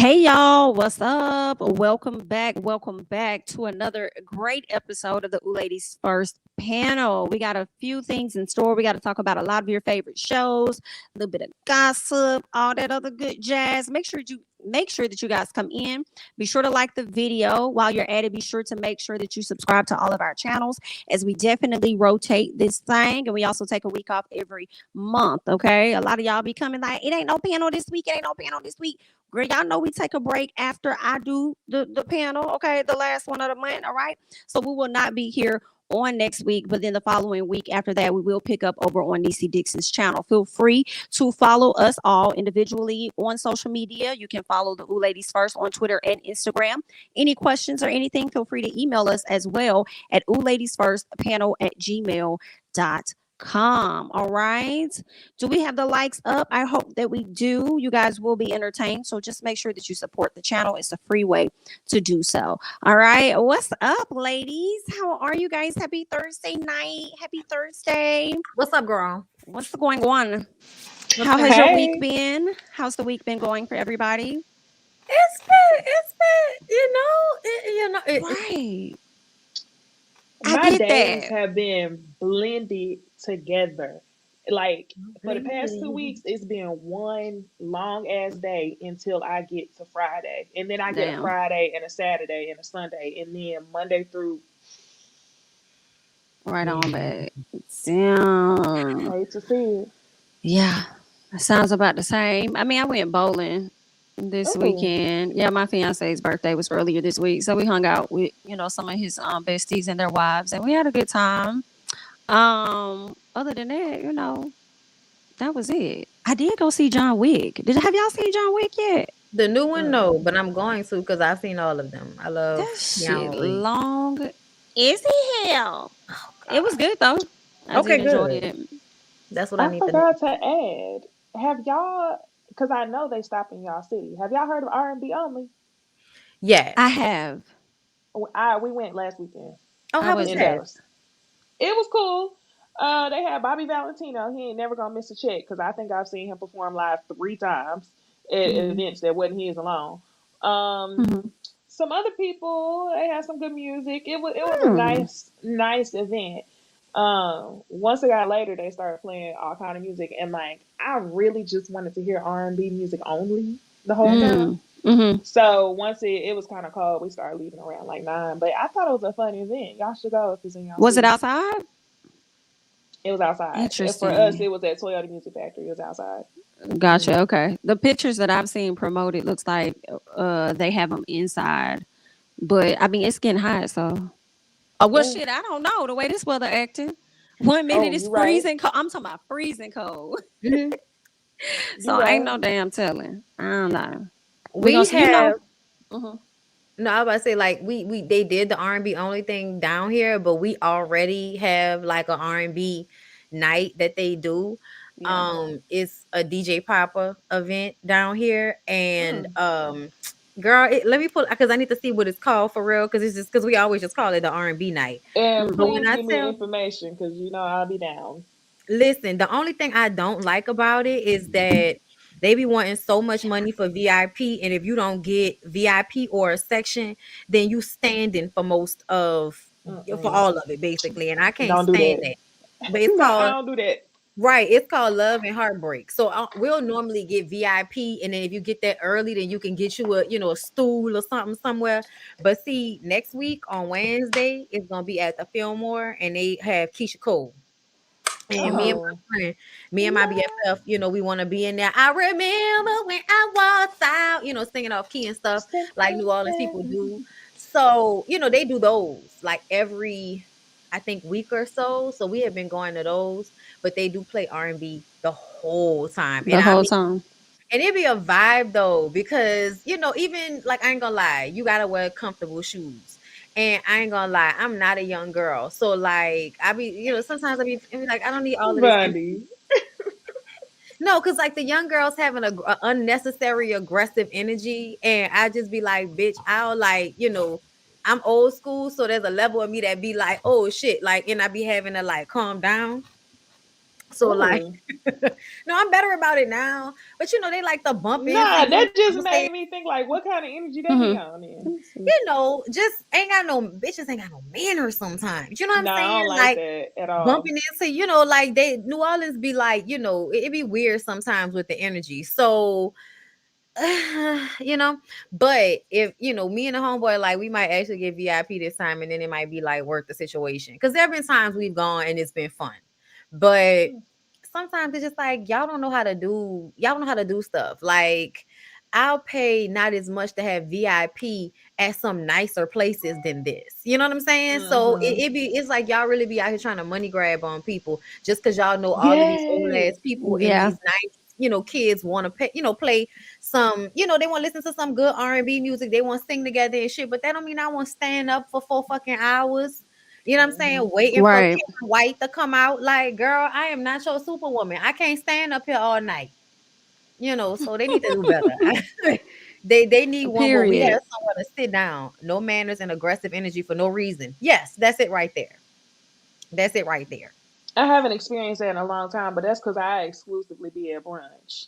Hey y'all, what's up? Welcome back to another great episode of the Ladies First Panel. We got a few things in store. We got to talk about a lot of your favorite shows, a little bit of gossip, all that other good jazz. Make sure that you guys come in. Be sure to like the video. While you're at it, be sure to make sure that you subscribe to all of our channels as we definitely rotate this thing. And we also take a week off every month. Okay. A lot of y'all be coming like, it ain't no panel this week. It ain't no panel this week. Great. Y'all know we take a break after I do the panel. Okay. The last one of the month. All right. So we will not be here on next week, but then the following week after that, we will pick up over on Necey Dixon's channel. Feel free to follow us all individually on social media. You can follow the Ooh Ladies First on Twitter and Instagram. Any questions or anything, feel free to email us as well at OohLadiesFirstPanel@gmail.com. All right. Do we have the likes up? I hope that we do. You guys will be entertained. So just make sure that you support the channel. It's a free way to do so. All right. What's up, ladies? How are you guys? Happy Thursday night. Happy Thursday. What's up, girl? What's going on? How has your week been? How's the week been going for everybody? It's been, Right. My days have been blended together. Like for the past 2 weeks, it's been one long ass day until I get to Friday. And then I get a Friday and a Saturday and a Sunday. And then Monday through. Right on, babe. Damn. Hate to see it. Yeah. That sounds about the same. I mean, I went bowling this weekend. Yeah, my fiance's birthday was earlier this week. So we hung out with, some of his besties and their wives, and we had a good time. Other than that, that was it. I did go see John Wick. Have y'all seen John Wick yet? The new one, no, but I'm going to because I've seen all of them. I love that shit. Long is he hell? Oh, it was good though. I okay, did enjoy it. That's what I need. I forgot to add. Have y'all? Because I know they stop in y'all city. Have y'all heard of R&B Only? Yeah, I have. We went last weekend. Oh, how was that? It was cool. They had Bobby Valentino. He ain't never gonna miss a check because I think I've seen him perform live 3 times at events that wasn't his alone. Some other people, they had some good music. It was a nice event. Once it got later, they started playing all kind of music, and like I really just wanted to hear R&B music only the whole time. So once it was kind of cold, we started leaving around like 9. But I thought it was a fun event. Y'all should go if it's in y'all. Was it outside? It was outside. Interesting. And for us, it was at Toyota Music Factory. It was outside. Gotcha. Okay. The pictures that I've seen promoted looks like they have them inside, but I mean it's getting hot, so. Shit, I don't know the way this weather acting. 1 minute it's freezing cold. I'm talking about freezing cold. So ain't no damn telling. I don't know. We have. No, I was about to say like they did the R&B only thing down here, but we already have like an R&B night that they do. Yeah. It's a DJ Papa event down here, and girl, let me pull because I need to see what it's called for real because it's just because we always just call it the R&B night. And please give me information because I'll be down. Listen, the only thing I don't like about it is that they be wanting so much money for VIP, and if you don't get VIP or a section, then you standing for most of for all of it basically, and I can't stand that. But it's called I don't do that. Right, it's called Love and Heartbreak. So we'll normally get VIP, and then if you get that early, then you can get you a stool or something somewhere. But see, next week on Wednesday, it's gonna be at the Fillmore, and they have Keisha Cole. And me and my friend, me and my BFF, we want to be in there. I remember when I was out, singing off key and stuff like New Orleans people do. So, they do those like every, I think, week or so. So we have been going to those, but they do play R&B the whole time. The whole time. And it'd be a vibe though, because, even like, I ain't gonna lie, you gotta wear comfortable shoes. And I ain't gonna lie, I'm not a young girl. So like, I be, sometimes I be like, I don't need all of this. No, because like the young girls having a unnecessary aggressive energy. And I just be like, bitch, I'll like, I'm old school. So there's a level of me that be like, oh shit. Like, and I be having to like calm down. So like, Ooh. no, I'm better about it now. But they like the bump into Nah, you. that just I'm saying, made me think like, what kind of energy they be Mhm. on then? Let me see. just ain't got no bitches, ain't got no manners sometimes. You know what I'm No, I saying? don't like Like that at all. bumping into, like they New Orleans be like, it be weird sometimes with the energy. So you know, but if me and the homeboy, like, we might actually get VIP this time, and then it might be like worth the situation. Because there have been times we've gone and it's been fun, but sometimes it's just like y'all don't know how to do stuff. Like, I'll pay not as much to have VIP at some nicer places than this. You know what I'm saying? So Mm-hmm. it's like y'all really be out here trying to money grab on people just because y'all know all of these old Yes. ass people and Yeah. these nice kids want to pay, play some, they want to listen to some good R&B music, they want to sing together and shit, but that don't mean I want to stand up for 4 fucking hours. You know what I'm Mm-hmm. saying? Waiting for Right. Kevin White to come out. Like, girl, I am not your superwoman. I can't stand up here all night. So they need to do better. They need one more. We Period. have somewhere to sit down. No manners and aggressive energy for no reason. Yes, that's it right there. That's it right there. I haven't experienced that in a long time, but that's because I exclusively be at brunch.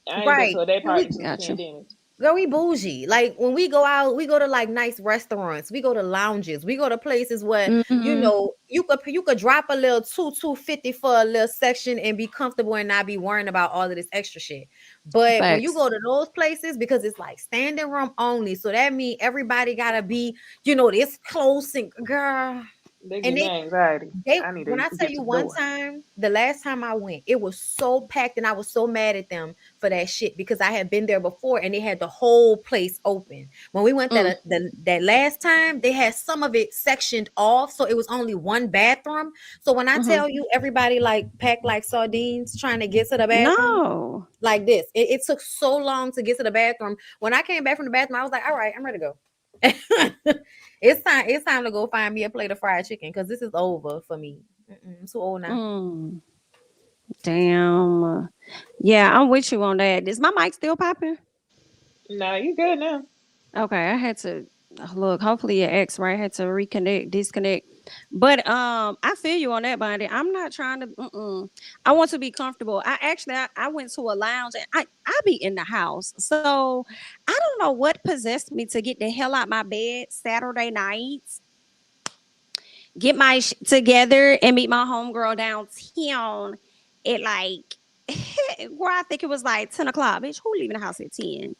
I ain't been Right. to a day And party we since the Gotcha. pandemic. Girl, we bougie. Like, when we go out, we go to like nice restaurants. We go to lounges. We go to places where Mhm. you could drop a little 250 for a little section and be comfortable and not be worrying about all of this extra shit. But when you Facts. go to those places, because it's like standing room only, so that means everybody gotta be this close, and girl, They and give me anxiety. I need when to I tell get you, to the one door. time, the last time I went, it was so packed and I was so mad at them for that shit because I had been there before and they had the whole place open. When we went Mm. that last time, they had some of it sectioned off, so it was only one bathroom. So when I Mhm. tell you, everybody like packed like sardines trying to get to the bathroom, No. like this, it took so long to get to the bathroom. When I came back from the bathroom, I was like, all right, I'm ready to go. It's time to go find me a plate of fried chicken because this is over for me. I'm too old now. Mm. Damn. Yeah, I'm with you on that. Is my mic still popping? Nah, you good now. Okay, I had to look. Hopefully your ex, right? I had to reconnect, disconnect. But I feel you on that, Bondy. I'm not trying to. I want to be comfortable. I went to a lounge and I be in the house, so I don't know what possessed me to get the hell out my bed Saturday nights, get my together, and meet my homegirl downtown at like where I think it was like 10 o'clock. Bitch, who leaving the house at 10?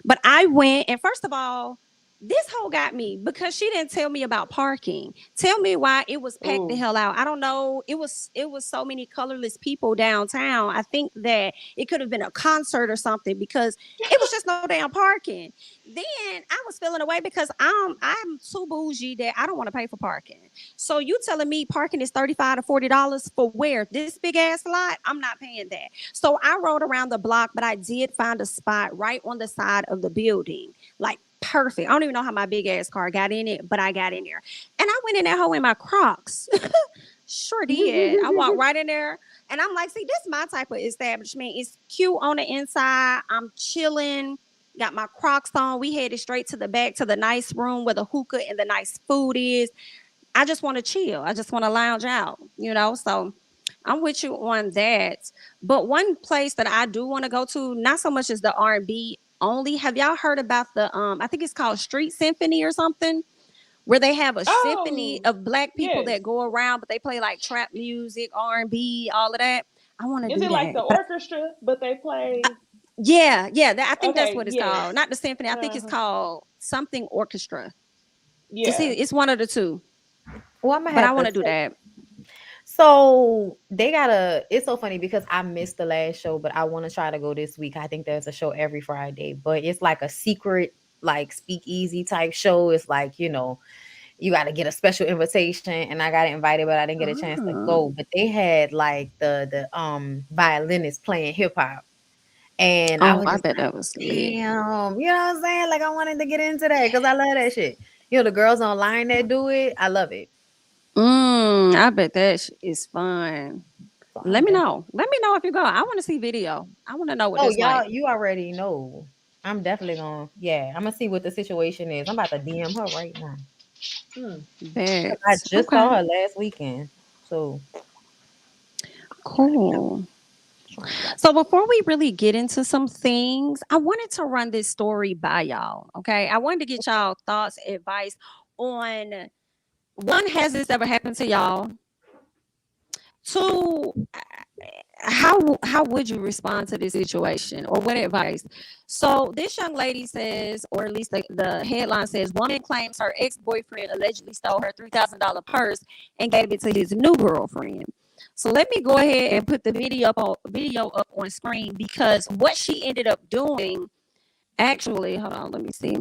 But I went, and first of all, this hoe got me because she didn't tell me about parking. Tell me why it was packed the Ooh. hell out. I don't know. It was so many colorless people downtown. I think that it could have been a concert or something because it was just no damn parking. Then I was feeling away because I'm too bougie that I don't want to pay for parking. So you telling me parking is $35 to $40 for where? This big ass lot? I'm not paying that. So I rode around the block, but I did find a spot right on the side of the building. Like perfect. I don't even know how my big ass car got in it, but I got in there. And I went in that hole in my Crocs. Sure did. I walked right in there and I'm like, see, this is my type of establishment. It's cute on the inside. I'm chilling. Got my Crocs on. We headed straight to the back to the nice room where the hookah and the nice food is. I just want to chill. I just want to lounge out. So I'm with you on that. But one place that I do want to go to, not so much as the R&B only. Have y'all heard about the I think it's called Street Symphony or something, where they have a symphony Oh, of black people yes. that go around, but they play like trap music, R&B, all of that. I want to Is do it like the that. But orchestra, but they play? yeah, I think that's Okay, what it's yes. called. Not the symphony. I think it's Uh-huh. called something orchestra. Yeah. It's one of the two. Well, I'm gonna But I have want to to do check. that. So they gotta. It's so funny because I missed the last show, but I want to try to go this week. I think there's a show every Friday, but it's like a secret, like speakeasy type show. It's like you got to get a special invitation, and I got invited, but I didn't get a chance to Oh, go. But they had like the violinist playing hip hop, and I oh was I just bet like, that was lit. damn, you know what I'm saying? Like, I wanted to get into that because I love that shit. The girls online that do it, I love it. I bet that is fun. So Let I'm me definitely. know. Let me know if you go. I want to see video. I want to know what Oh, it's y'all, like. you already know. I'm definitely gonna. Yeah, I'm gonna see what the situation is. I'm about to DM her right now. Hmm. 'Cause I Bet. just saw Okay. her last weekend. So Cool. So before we really get into some things, I wanted to run this story by y'all. Okay. I wanted to get y'all thoughts, advice on one, has this ever happened to y'all? Two, how would you respond to this situation, or what advice? So this young lady says, or at least the headline says, woman claims her ex-boyfriend allegedly stole her $3,000 purse and gave it to his new girlfriend. So let me go ahead and put the video up on screen, because what she ended up doing, actually, hold on, let me see.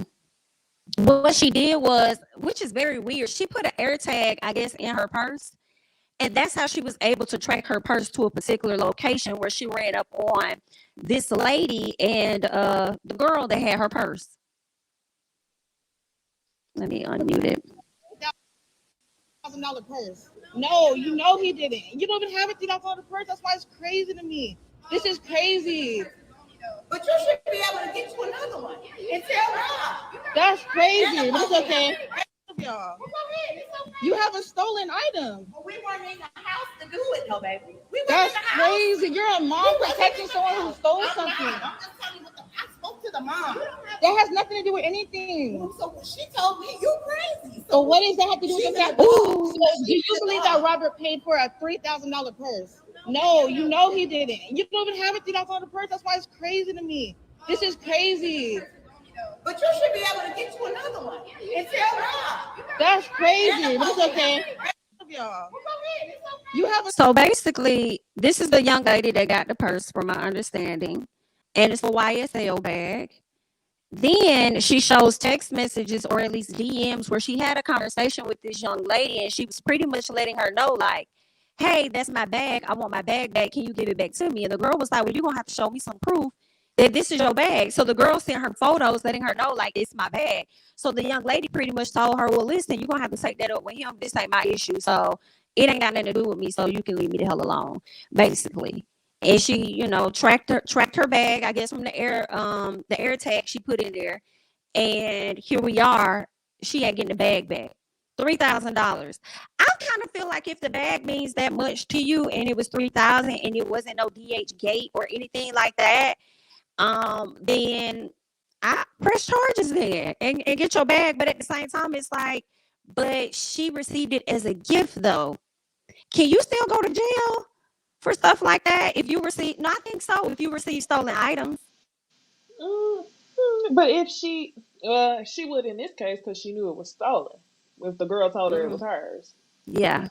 What she did was, which is very weird, she put an air tag, I guess, in her purse, and that's how she was able to track her purse to a particular location where she ran up on this lady and the girl that had her purse. Let me unmute it. $1,000 purse. No, you know he didn't. You don't even have a $3,000 purse. That's why it's crazy to me. This is crazy. But you should be able to get you another one and tell her. That's crazy. But it's okay. Y'all. You have a stolen item. Well, we weren't in the house to do it, though, baby. That's crazy. You're a mom protecting someone who stole something. I'm just telling you I spoke to the mom. That has nothing to do with anything. So she told me you crazy. So what does that have to do with the fact? So do you believe that Robert paid for a $3,000 purse? No, you know he didn't. You don't even have a $3,000 purse. That's why it's crazy to me. This is crazy. But you should be able to get you another one and tell her. That's crazy. But it's okay. Y'all. You have a So basically, this is the young lady that got the purse, from my understanding, and it's a YSL bag. Then she shows text messages, or at least DMs, where she had a conversation with this young lady, and she was pretty much letting her know, like, hey, that's my bag. I want my bag back. Can you give it back to me? And the girl was like, well, you're going to have to show me some proof that this is your bag. So the girl sent her photos letting her know, like, it's my bag. So the young lady pretty much told her, well, listen, you're going to have to take that up with him. This ain't my issue. So it ain't got nothing to do with me. So you can leave me the hell alone, basically. And she, tracked her bag, I guess, from the air tag she put in there. And here we are. She ain't getting the bag back. $3,000. I kind of feel like if the bag means that much to you, and it was $3,000, and it wasn't no DH gate or anything like that, then I press charges there and get your bag. But at the same time, it's like, but she received it as a gift, though. Can you still go to jail for stuff like that if you receive? No, I think so. If you receive stolen items. But if she would in this case, because she knew it was stolen. If the girl told her it was hers. Yeah.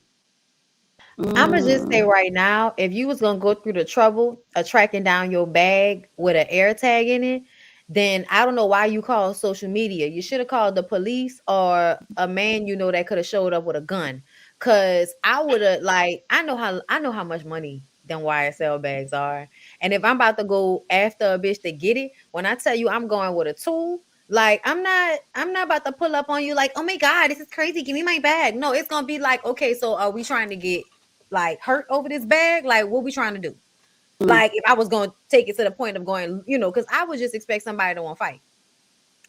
I'm gonna just say right now, if you was gonna go through the trouble of tracking down your bag with an air tag in it, then I don't know why you called social media. You should have called the police or a man that could have showed up with a gun. Cause I would have I know how much money them YSL bags are. And if I'm about to go after a bitch to get it, when I tell you I'm going with a tool, I'm not about to pull up on you like, oh my God, this is crazy. Give me my bag. No, it's gonna be like, okay, so are we trying to get hurt over this bag? Like, what we trying to do? Like, if I was going to take it to the point of going, because I would just expect somebody to want to fight.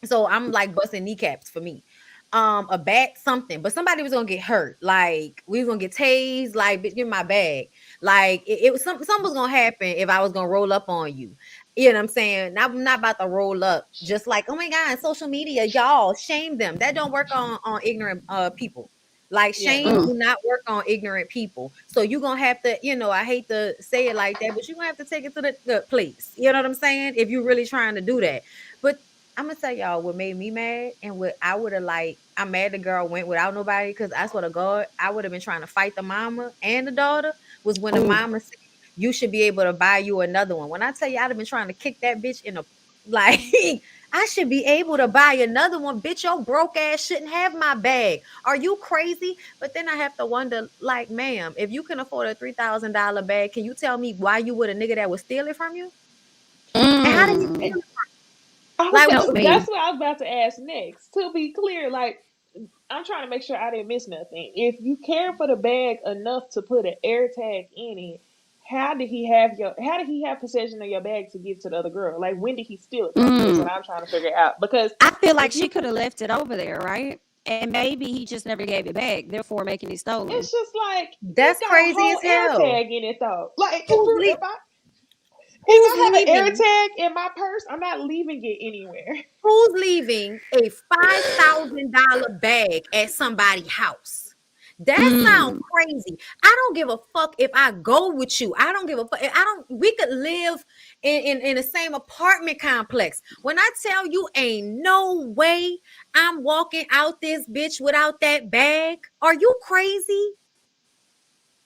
So I'm like busting kneecaps for me. A bat, something, but somebody was gonna get hurt. Like, we was gonna get tased. Like, bitch, give me my bag. Like, it was something was gonna happen if I was gonna roll up on you. You know what I'm saying? I'm not about to roll up just like, oh my God, social media, y'all shame them. That don't work on ignorant people. Like, shame do not work on ignorant people. So you're gonna have to, I hate to say it like that, but you're gonna have to take it to the place. You know what I'm saying? If you're really trying to do that. But I'm gonna tell y'all what made me mad, and what I would have I'm mad the girl went without nobody, because I swear to God, I would have been trying to fight the mama and the daughter. Was when the mama said, you should be able to buy you another one. When I tell you, I'd have been trying to kick that bitch in the I should be able to buy another one. Bitch, your broke ass shouldn't have my bag. Are you crazy? But then I have to wonder, like, ma'am, if you can afford a $3,000 bag, can you tell me why you would a nigga that would steal it from you? And how did you steal it from you? That's what I was about to ask next. To be clear, I'm trying to make sure I didn't miss nothing. If you care for the bag enough to put an air tag in it, how did he have possession of your bag to give to the other girl? Like, when did he steal it from you? That's what I'm trying to figure out. Because I feel like she could have left it over there, right? And maybe he just never gave it back, therefore making it stolen. It's just like That's it got a crazy whole as air hell. tag in it though. Like Who's if Who's I have an air leaving? tag in my purse, I'm not leaving it anywhere. Who's leaving a $5,000 bag at somebody's house? That sounds crazy. I don't give a fuck if I go with you. I don't give a fuck. We could live in the same apartment complex. When I tell you ain't no way I'm walking out this bitch without that bag, are you crazy?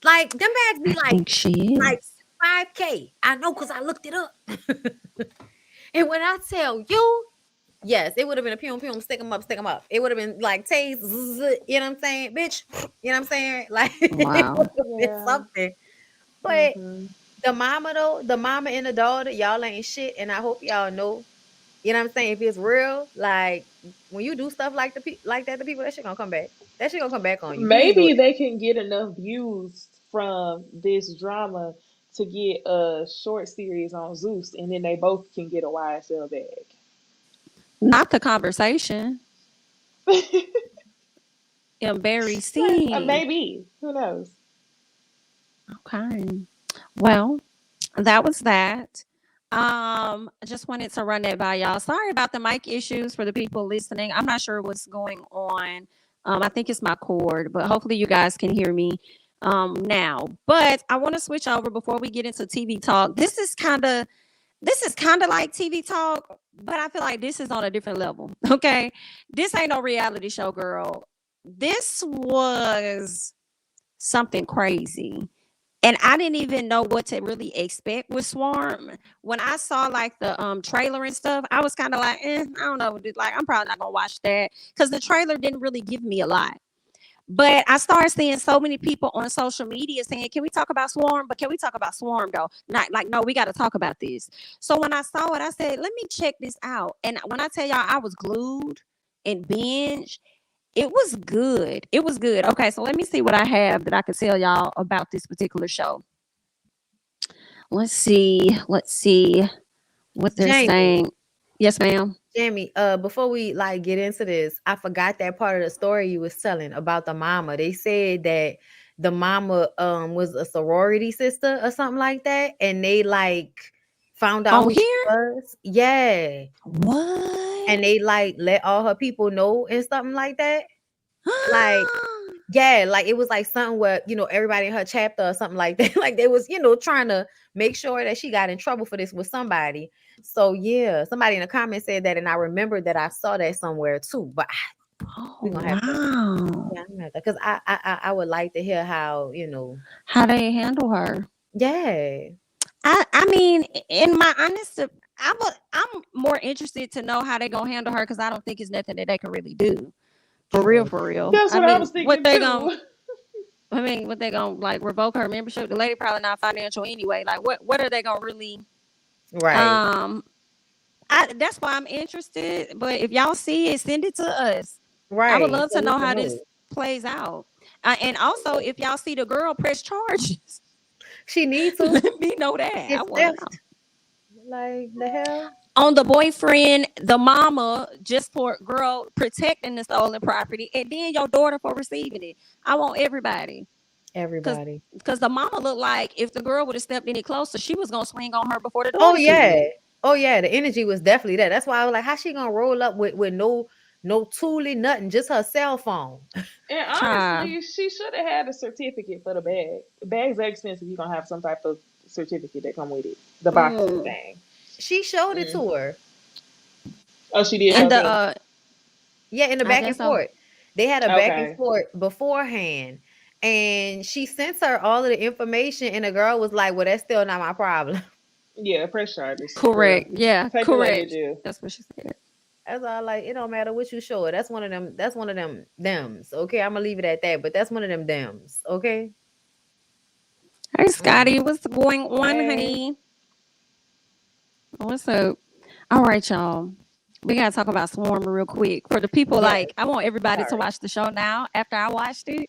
Like them bags be I think she is. like $5K. I know because I looked it up. And when I tell you, yes, it would have been a pium, stick them up. It would have been like tase, you know what I'm saying, bitch. You know what I'm saying? Like Wow. it would have been something. But the mama and the daughter, y'all ain't shit. And I hope y'all know, you know what I'm saying? If it's real, like when you do stuff like that to people, that shit gonna come back. That shit gonna come back on you. Maybe they can get enough views from this drama to get a short series on Zeus, and then they both can get a YSL bag. Not the conversation. Embarrassing. Maybe. Who knows? Okay. Well, that was that. I just wanted to run that by y'all. Sorry about the mic issues for the people listening. I'm not sure what's going on. I think it's my cord, but hopefully you guys can hear me now. But I want to switch over before we get into TV talk. This is kind of like TV talk, but I feel like this is on a different level. Okay. This ain't no reality show, girl. This was something crazy. And I didn't even know what to really expect with Swarm. When I saw like the trailer and stuff, I was kind of like, I don't know. Like, I'm probably not gonna watch that because the trailer didn't really give me a lot. But I started seeing so many people on social media saying, can we talk about Swarm? But can we talk about Swarm though? Not like, no, we got to talk about this. So when I saw it, I said, let me check this out. And when I tell y'all I was glued and binged, it was good. It was good. Okay, so let me see what I have that I can tell y'all about this particular show. Let's see what they're saying. Yes, ma'am. Jami, before we like get into this, I forgot that part of the story you was telling about the mama. They said that the mama was a sorority sister or something like that, and they like found out who she was. Yeah. What? And they like let all her people know and something like that. Like, yeah, like it was like something where, you know, everybody in her chapter or something like that. Like they was, you know, trying to make sure that she got in trouble for this with somebody. So yeah, somebody in the comments said that, and I remember that I saw that somewhere too. But we're gonna have to, yeah, because I would like to hear how, you know, how they handle her. Yeah. I mean, in my honest, I'm more interested to know how they gonna handle her because I don't think it's nothing that they can really do. For real. That's what I was thinking what they too. What they gonna like revoke her membership? The lady probably not financial anyway. Like what are they gonna really? Right. That's why I'm interested. But if y'all see it, send it to us. Right. I would love to know how this plays out. And also, if y'all see the girl press charges, she needs to let me know that. I want to know. Like the hell. On the boyfriend, the mama, just for girl protecting the stolen property, and then your daughter for receiving it. I want everybody. Because the mama looked like if the girl would have stepped any closer, she was gonna swing on her before the daughter. Oh yeah, the energy was definitely there. That's why I was like, how she gonna roll up with no toolie, nothing, just her cell phone. And honestly, she should have had a certificate for the bag. The bags are expensive. You're gonna have some type of certificate that come with it. The box thing. She showed it to her. Oh, she did. In the in the back and forth. They had a back and forth beforehand, and she sent her all of the information, and the girl was like, "Well, that's still not my problem." Yeah, press charges. Correct. Yeah, take correct. That's what she said. That's all. Like, it don't matter what you show her. That's one of them. That's one of them thems. Okay, I'm gonna leave it at that. But that's one of them thems. Okay. Hey, Scotty, what's going on, honey? What's up? All right, y'all. We gotta talk about Swarm real quick for the people. Like, I want everybody to watch the show now. After I watched it,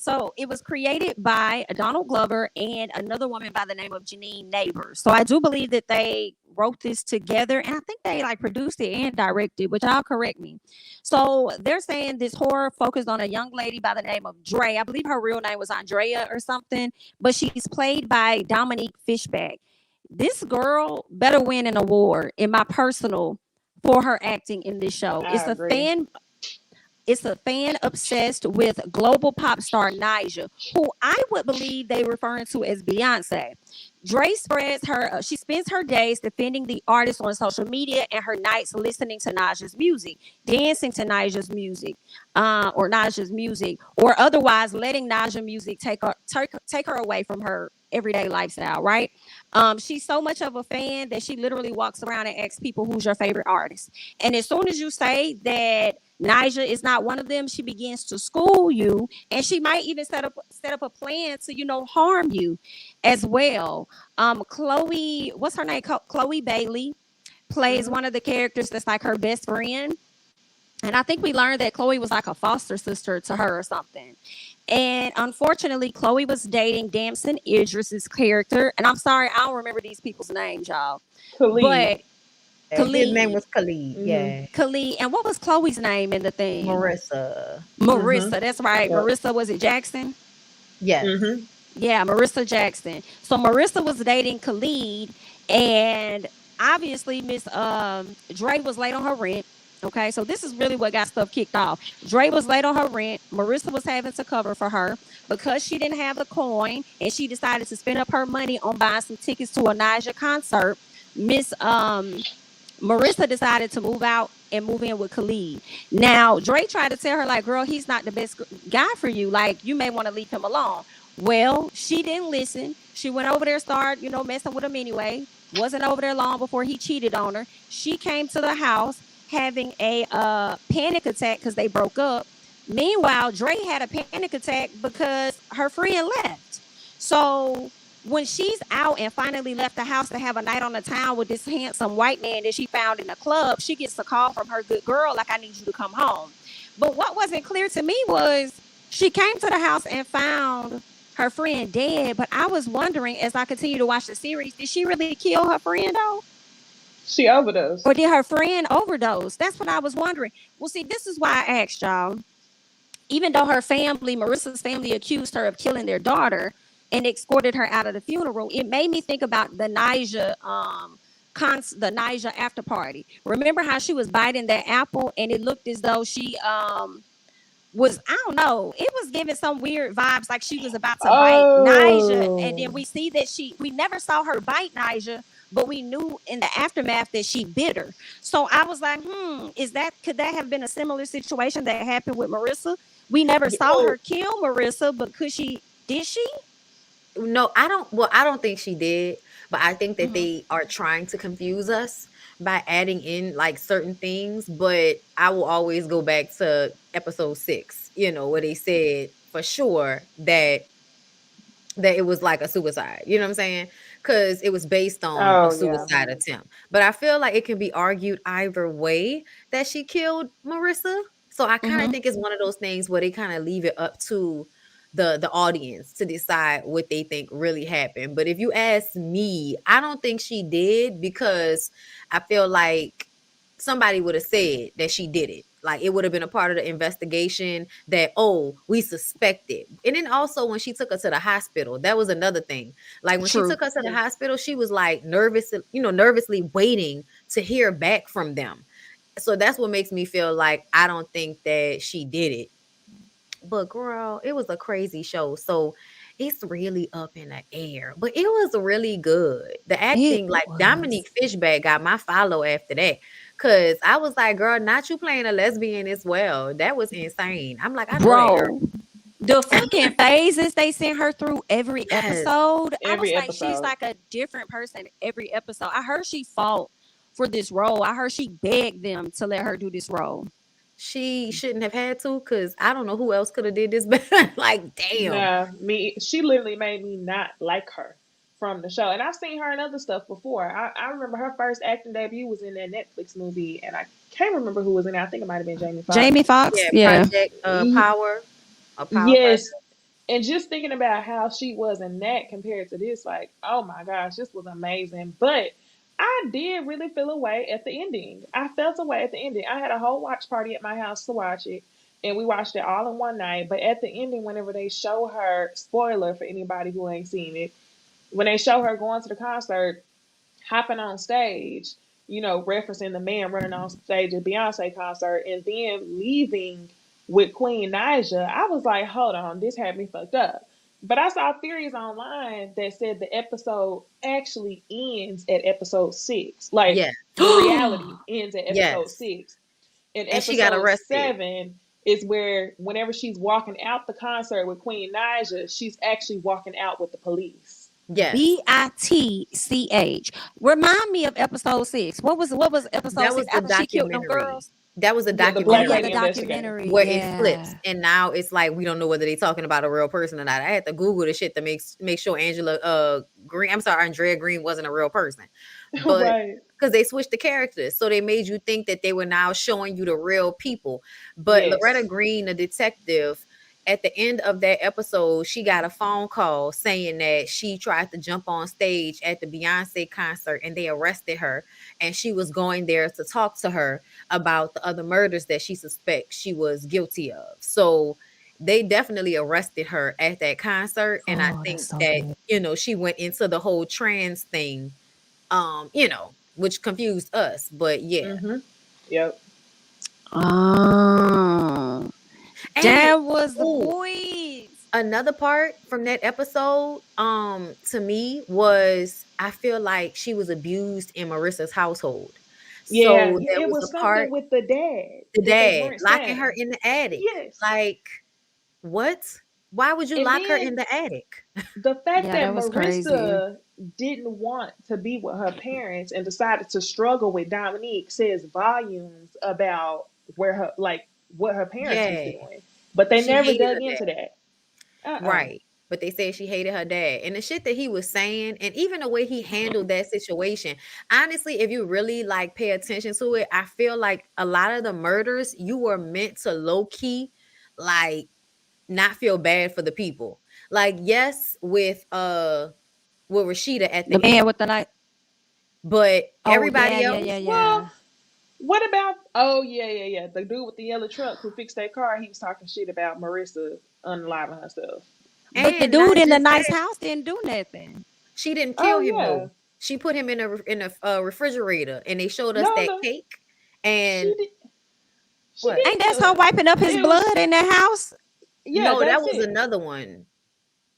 So it was created by Donald Glover and another woman by the name of Janine Neighbors. So I do believe that they wrote this together, and I think they like produced it and directed, which I'll correct me. So they're saying this horror focused on a young lady by the name of Dre. I believe her real name was Andrea or something, but she's played by Dominique Fishback. This girl better win an award in my personal for her acting in this show. I agree. It's a fan obsessed with global pop star Nyjah, who I would believe they referring to as Beyonce. Dre she spends her days defending the artist on social media and her nights listening to Nyjah's music, dancing to Nyjah's music, or otherwise letting Nyjah music take her away from her everyday lifestyle, right? She's so much of a fan that she literally walks around and asks people, who's your favorite artist? And as soon as you say that Nyjah is not one of them, she begins to school you, and she might even set up a plan to, harm you as well. Chloe, what's her name? Chloe Bailey plays one of the characters that's like her best friend. And I think we learned that Chloe was like a foster sister to her or something. And unfortunately, Chloe was dating Damson Idris's character. And I'm sorry, I don't remember these people's names, y'all. Khalid. But his name was Khalid. Yeah. Khalid. And what was Chloe's name in the thing? Marissa. That's right. Yep. Marissa, was it Jackson? Yes. Yeah, Marissa Jackson. So Marissa was dating Khalid, and obviously Miss Dre was late on her rent. Okay, so this is really what got stuff kicked off. Dre was late on her rent. Marissa was having to cover for her because she didn't have the coin, and she decided to spend up her money on buying some tickets to a Nyjah concert. Miss Marissa decided to move out and move in with Khalid. Now, Dre tried to tell her, like, girl, he's not the best guy for you. Like, you may want to leave him alone. Well, she didn't listen. She went over there, started, messing with him anyway. Wasn't over there long before he cheated on her. She came to the house having a panic attack because they broke up. Meanwhile, Dre had a panic attack because her friend left. So when she's out and finally left the house to have a night on the town with this handsome white man that she found in a club, she gets a call from her good girl, like, I need you to come home. But what wasn't clear to me was she came to the house and found her friend dead. But I was wondering, as I continue to watch the series, did she really kill her friend, though? She overdosed. Or did her friend overdose? That's what I was wondering. Well, see, this is why I asked y'all. Even though her family, Marissa's family, accused her of killing their daughter and escorted her out of the funeral, it made me think about the Nyjah after party. Remember how she was biting that apple and it looked as though she was, I don't know, it was giving some weird vibes, like she was about to bite Nyjah. And then we see that we never saw her bite Nyjah, but we knew in the aftermath that she bit her. So I was like, could that have been a similar situation that happened with Marissa? We never saw her kill Marissa, but did she? No, I don't think she did, but I think that they are trying to confuse us by adding in like certain things. But I will always go back to episode 6, where they said for sure that it was like a suicide. You know what I'm saying? Because it was based on a suicide attempt. But I feel like it can be argued either way that she killed Marissa. So I kind of think it's one of those things where they kind of leave it up to the audience to decide what they think really happened. But if you ask me, I don't think she did, because I feel like somebody would have said that she did it. Like, it would have been a part of the investigation that, we suspected. And then also when she took her to the hospital, that was another thing. Like, when she took her to the hospital, she was like nervously waiting to hear back from them. So that's what makes me feel like I don't think that she did it. But girl, it was a crazy show. So it's really up in the air. But it was really good. The acting, Dominique Fishback got my follow after that. Cause I was like, girl, not you playing a lesbian as well. That was insane. I'm like, bro, the fucking phases they sent her through every episode. She's like a different person every episode. I heard she fought for this role. I heard she begged them to let her do this role. She shouldn't have had to, because I don't know who else could have did this better. Like, damn. She literally made me not like her from the show. And I've seen her in other stuff before. I remember her first acting debut was in that Netflix movie, and I can't remember who was in it. I think it might have been Jamie Foxx. Jamie Foxx? Yeah. Project Power. Yes. And just thinking about how she was in that compared to this, like, oh my gosh, this was amazing. But I did really feel away at the ending. I felt away at the ending. I had a whole watch party at my house to watch it, and we watched it all in one night. But at the ending, whenever they show her, spoiler for anybody who ain't seen it, when they show her going to the concert, hopping on stage, referencing the man running on stage at Beyonce concert, and then leaving with Queen Naija, I was like, hold on, this had me fucked up. But I saw theories online that said the episode actually ends at episode 6. Like, Yeah. the reality ends at episode Yes. 6. And she got episode arrested. 7 is where, whenever she's walking out the concert with Queen Naija, she's actually walking out with the police. Yes. BITCH. Remind me of episode 6. What was episode That 6 was the after she killed them documentary. girls? That was a Yeah, the Oh Black yeah, documentary the Lady Investigator. documentary. where yeah. it flips, and now it's like we don't know whether they're talking about a real person or not. I had to Google the shit to make sure Andrea Green wasn't a real person, but Right. because they switched the characters, so they made you think that they were now showing you the real people. But Yes. Loretta Green, the detective, at the end of that episode, she got a phone call saying that she tried to jump on stage at the Beyonce concert and they arrested her, and she was going there to talk to her about the other murders that she suspects she was guilty of. So they definitely arrested her at that concert. And I Oh, think that's so that, good. she went into the whole trans thing, which confused us. But yeah. Mm-hmm. Yep. Oh, And that was the ooh, boys. another part from that episode, to me was I feel like she was abused in Marissa's household. Yeah, So there it was was a something part, with the dad the that they dad weren't locking her saying. in the attic. Yes. Like, what? Why would you And lock her then in the attic? the fact Yeah, that that was crazy. Marissa didn't want to be with her parents and decided to struggle with Dominique says volumes about what her parents was Yeah, doing. But they she never hated dug her into dad. that. Right. But they said she hated her dad. And the shit that he was saying, and even the way he handled that situation, honestly, if you really like pay attention to it, I feel like a lot of the murders you were meant to low key, like, not feel bad for the people. Like, yes, with Rashida at The the man end, with the night. but Oh yeah, everybody yeah, else, yeah, yeah. Well, what about yeah. The dude with the yellow truck who fixed that car, he was talking shit about Marissa unaliving herself. But the and not dude in the just nice that, house didn't do nothing. she didn't Oh kill him yeah. though. She put him in a refrigerator, and they showed us that No. cake. She And did she what? didn't Ain't that kill her him. wiping up his It was blood in the house? yeah, No, that that's was it. another one.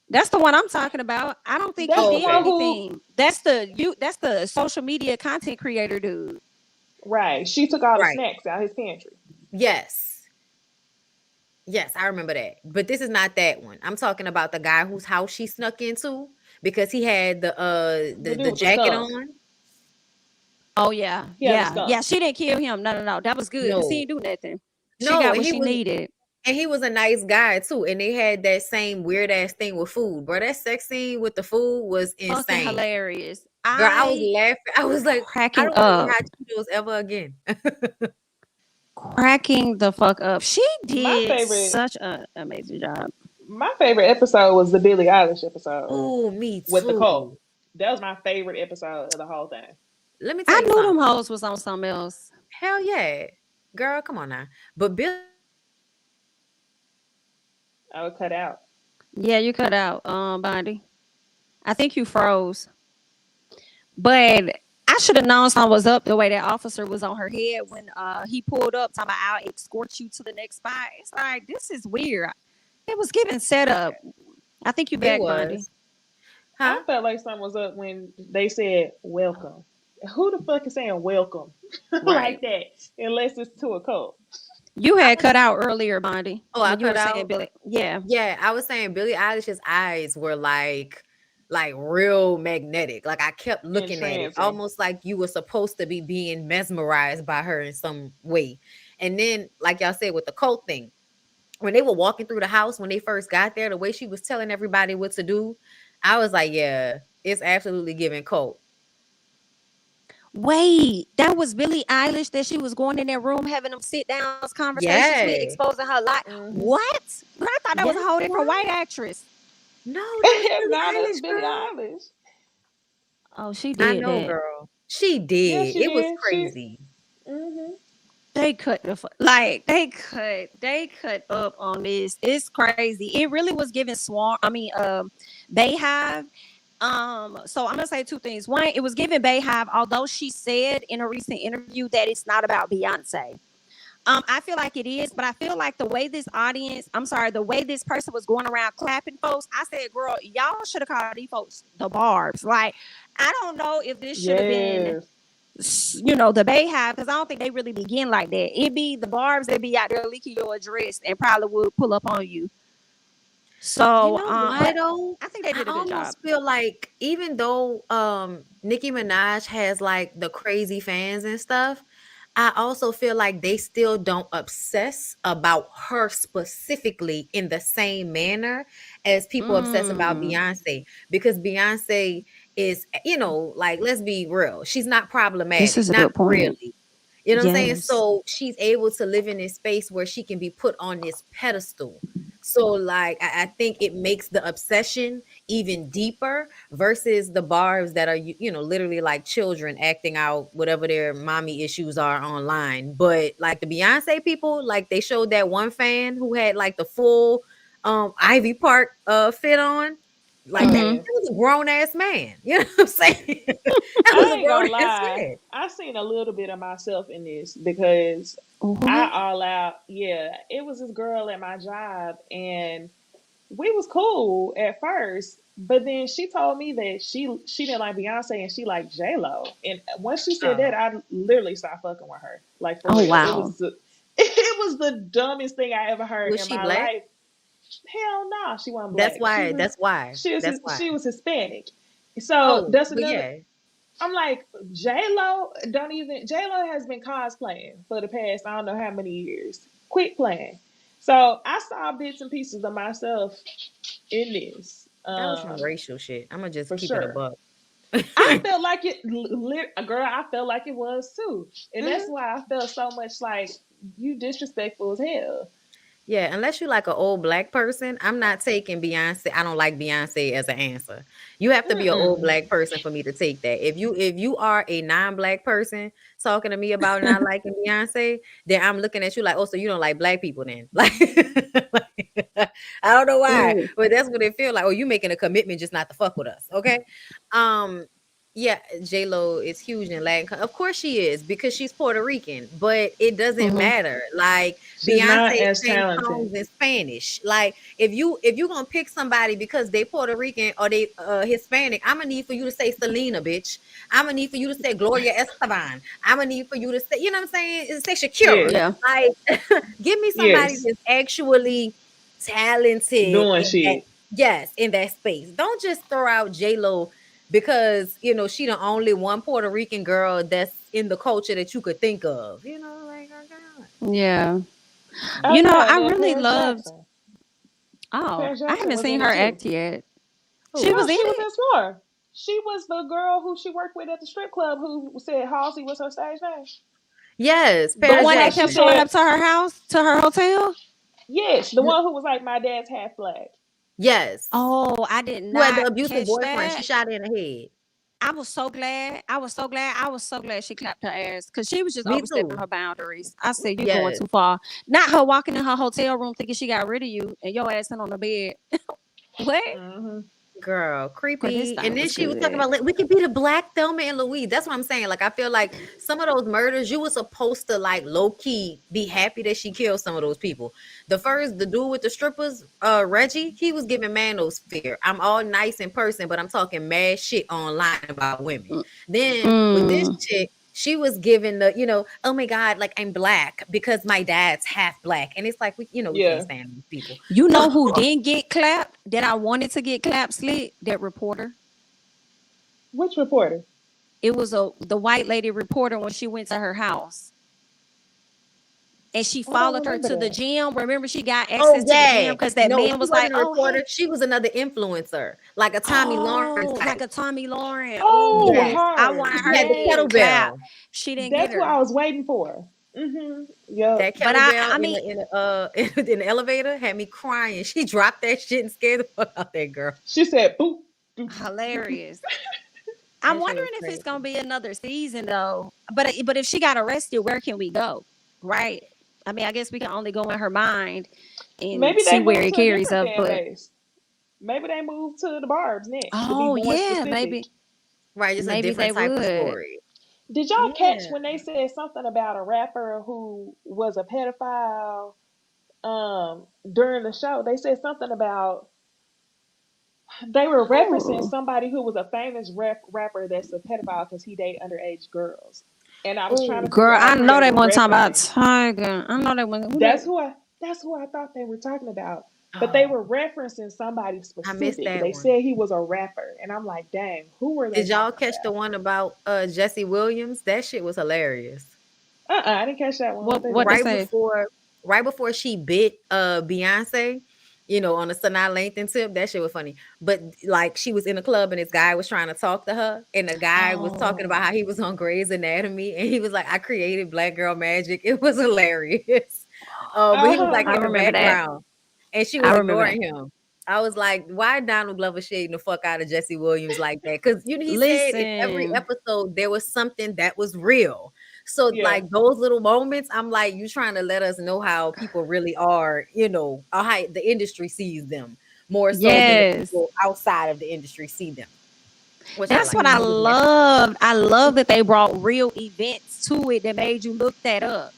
That's the one I'm talking about. I don't think he That's the Oh, did one okay. who anything. That's the social media content creator dude. right. She took all the Right. snacks out his pantry. Yes. Yes, I remember that. But this is not that one. I'm talking about the guy whose house she snuck into because he had the The dude the with the jacket skunk. on. Oh yeah, He had the yeah, skunk. yeah. She didn't kill him. No. That was good because he No. didn't do nothing. She No, got and what she needed. he was a nice guy too. And they had that same weird ass thing with food. Bro, that sex scene with the food was Fucking insane. hilarious. Girl, I was I laughing. I was like, I cracking don't want to eat up, hot Cheetos ever again. cracking the fuck up. She My did favorite such an amazing job. my favorite episode was the Billie Eilish episode Oh, me with the cult. too. That was my favorite episode of the whole thing. Let me tell I you knew them something. hoes was on something else. Hell yeah. Girl, come on now. But Bill, I would cut out. Yeah, you cut out, Bondy. I think you froze. But I should have known something was up the way that officer was on her head when he pulled up talking about I'll escort you to the next spot. It's like this is weird. It was giving setup. I think you it back, Bondy. was. Huh? I felt like something was up when they said welcome. Who the fuck is saying welcome Right. like that unless it's to a cult? You had cut out earlier, Bondy. Oh, I When you were cut saying out. Billy. Yeah. Yeah, I was saying Billie Eilish's eyes were like real magnetic. Like I kept looking at it, Entrancing. almost like you were supposed to be being mesmerized by her in some way. And then, like y'all said, with the cult thing, when they were walking through the house when they first got there, the way she was telling everybody what to do, I was like, yeah, it's absolutely giving cult. Wait, that was Billie Eilish that she was going in that room having them sit down conversations with, Yeah. exposing her life. Mhm. What? But I thought that was Yes, a whole it different white was. actress. No, that was Billie Now that's Eilish, Billie girl. Eilish. Oh, she I did know, that. girl. She Yeah, did. she It was did. She. crazy. Mm-hmm. They cut like they cut up on this. It's crazy. It really was giving Swarm. I mean, Bayhive. So I'm gonna say two things. One, it was giving Bayhive, although she said in a recent interview that it's not about Beyonce. I feel like it is, but I feel like the way this audience, I'm sorry, the way this person was going around clapping folks, I said, girl, y'all should have called these folks the Barbs. Like, I don't know if this should have been, Yes. the Bayhive, because I don't think they really begin like that. It be the Barbs that be out there leaking your address and probably would pull up on you. You So, know why but though? I think they I did a good job. almost feel like even though Nicki Minaj has like the crazy fans and stuff, I also feel like they still don't obsess about her specifically in the same manner as people obsess about Mm, Beyonce, because Beyonce is, like, let's be real, she's not this problematic, is a not good point. really. You know what I'm saying? Yes. So she's able to live in this space where she can be put on this pedestal. So, like, I think it makes the obsession even deeper versus the barbs that are, literally like children acting out whatever their mommy issues are online. But like the Beyonce people, like they showed that one fan who had like the full Ivy Park fit on. Like that, Oh Mm-hmm. yeah. it was a grown ass man. You know what I'm saying? That was I a ain't grown gonna ass lie. man. I seen a little bit of myself in this because I What? all out. Yeah, it was this girl at my job, and we was cool at first, but then she told me that she didn't like Beyonce and she liked J Lo. And once she said that, Oh, I literally stopped fucking with her. Like for Oh real, wow. it was the dumbest thing I ever heard was in she my black? life. Hell no, she wasn't That's black. why. That's why. That's why. She was Hispanic. So Oh, that's but another. yeah. I'm like, J Lo don't even J Lo has been cosplaying for the past I don't know how many years. Quit playing. So I saw bits and pieces of myself in this, That was some racial shit. I'm gonna just for keep it a sure. buck. I felt like it, girl. I felt like it was too, and that's Mhm. why I felt so much like you disrespectful as hell. Yeah, unless you like an old black person, I'm not taking Beyonce. I don't like Beyonce as an answer. You have to be an old Mm-mm. black person for me to take that. If you are a non-black person talking to me about not liking Beyonce, then I'm looking at you like, oh, so you don't like black people then? I don't know why, Ooh. but that's what it feel like. Oh, you making a commitment just not to fuck with us, okay? Um, yeah, J Lo is huge in Latin. Of course she is because she's Puerto Rican, but it doesn't Mm-hmm. matter. Like She's not Beyonce as sings talented. songs in Spanish. Like if you gonna pick somebody because they Puerto Rican or they Hispanic, I'm gonna need for you to say Selena, bitch. I'm gonna need for you to say Gloria Esteban. I'm gonna need for you to say, you know what I'm saying? Say Shakira. Yes, Yeah. Like, give me somebody yes, that's actually talented doing in that. shit. Yes, in that space. Don't just throw out J Lo because she the only one Puerto Rican girl that's in the culture that you could think of. Like, oh God. Yeah. Oh yeah, and I then really Paris loved. Jackson. Oh, Paris I Jackson haven't was seen in her it too. act yet. She Who? was No, in she was it. in Score. She was the girl who she worked with at the strip club who said Halsey was her stage name. Yes, The Paris That's one why that she kept Jackson. showing said up to her house, to her hotel. yes. The one who was like, my dad's half black. Yes. Oh, I did Who had the not abusive catch boyfriend. She that. shot her in the head. I was so glad. I was so glad. I was so glad she clapped her ass because she was just Me overstepping too. her boundaries. I said, "You're going Yes. too far." Not her walking in her hotel room thinking she got rid of you and your ass in on the bed. What? Mm-hmm. Girl, But this creepy. And thing then was she was talking good. about like we could be the black Thelma and Louise. That's what I'm saying. Like I feel like some of those murders, you were supposed to like low key be happy that she killed some of those people. The dude with the strippers, Reggie, he was giving manosphere. I'm all nice in person, but I'm talking mad shit online about women. Then with this Mm. chick, she was giving oh my God, like I'm black because my dad's half black. And it's like we can't Yeah. stand these people. You know who didn't get clapped that I wanted to get clapped? Slick, that reporter. Which reporter? It was the white lady reporter when she went to her house. and she I don't followed her remember to the that. gym. Remember, she got Oh access to the gym yeah. because that No, man she was like, wasn't a "Oh, reporter. hey, She was another influencer, like a Tommy Lauren oh, type. like a Tommy Lauren." Oh Oh, Yes. yes, I her. wanted She her had to the get Yes. clapped. kettlebell. She didn't get That's what her, I was waiting for. Yep. That but kettlebell I in mean, in the elevator had me crying. She dropped that shit and scared the fuck out that girl. She said, boop, boop. hilarious. I'm That shit wondering was if it's crazy. gonna be another season though. But if she got arrested, where can we go? Right? I mean, I guess we can only go in her mind and Maybe they see where moved it to a carries different up. fan But base. Maybe they moved to the Barb's next to be oh more yeah, specific. maybe Right, just a maybe they different type of would. story. Did y'all catch Yeah. when they said something about a rapper who was a pedophile during the show? They said something about they were referencing Oh, somebody who was a famous rapper that's a pedophile because he dated underage girls. And I was trying Oh, to figure girl, out I who know they they were want to talk about referencing. Tiger. I know they want who That's they. who I thought they were talking about. But they oh, were referencing somebody I missed specific. that They one. said he was a rapper. And I'm like, dang, who were they Did y'all talking catch the about? one about Jesse Williams? That shit was hilarious. I didn't catch that one. What they What they doing? Right say? before right before she bit Beyonce, on the Sanaa Lathan tip, that shit was funny. But like she was in a club and this guy was trying to talk to her, and the guy was talking about Oh, how he was on Grey's Anatomy, and he was like, I created Black Girl Magic. It was hilarious. But he was like I in the Uh-huh. remember that. background and she I was remember that. ignoring him. I was like, why Donald Glover shading the fuck out of Jesse Williams like that? Because he said in every Listen, episode there was something that was real. So Yeah. like those little moments, I'm like, you trying to let us know how people really are, or how the industry sees them more so than the yes. people outside of the industry see them, which I That's like. what I Mhm. I give them that. loved. I love that they brought real events to it that made you look that up.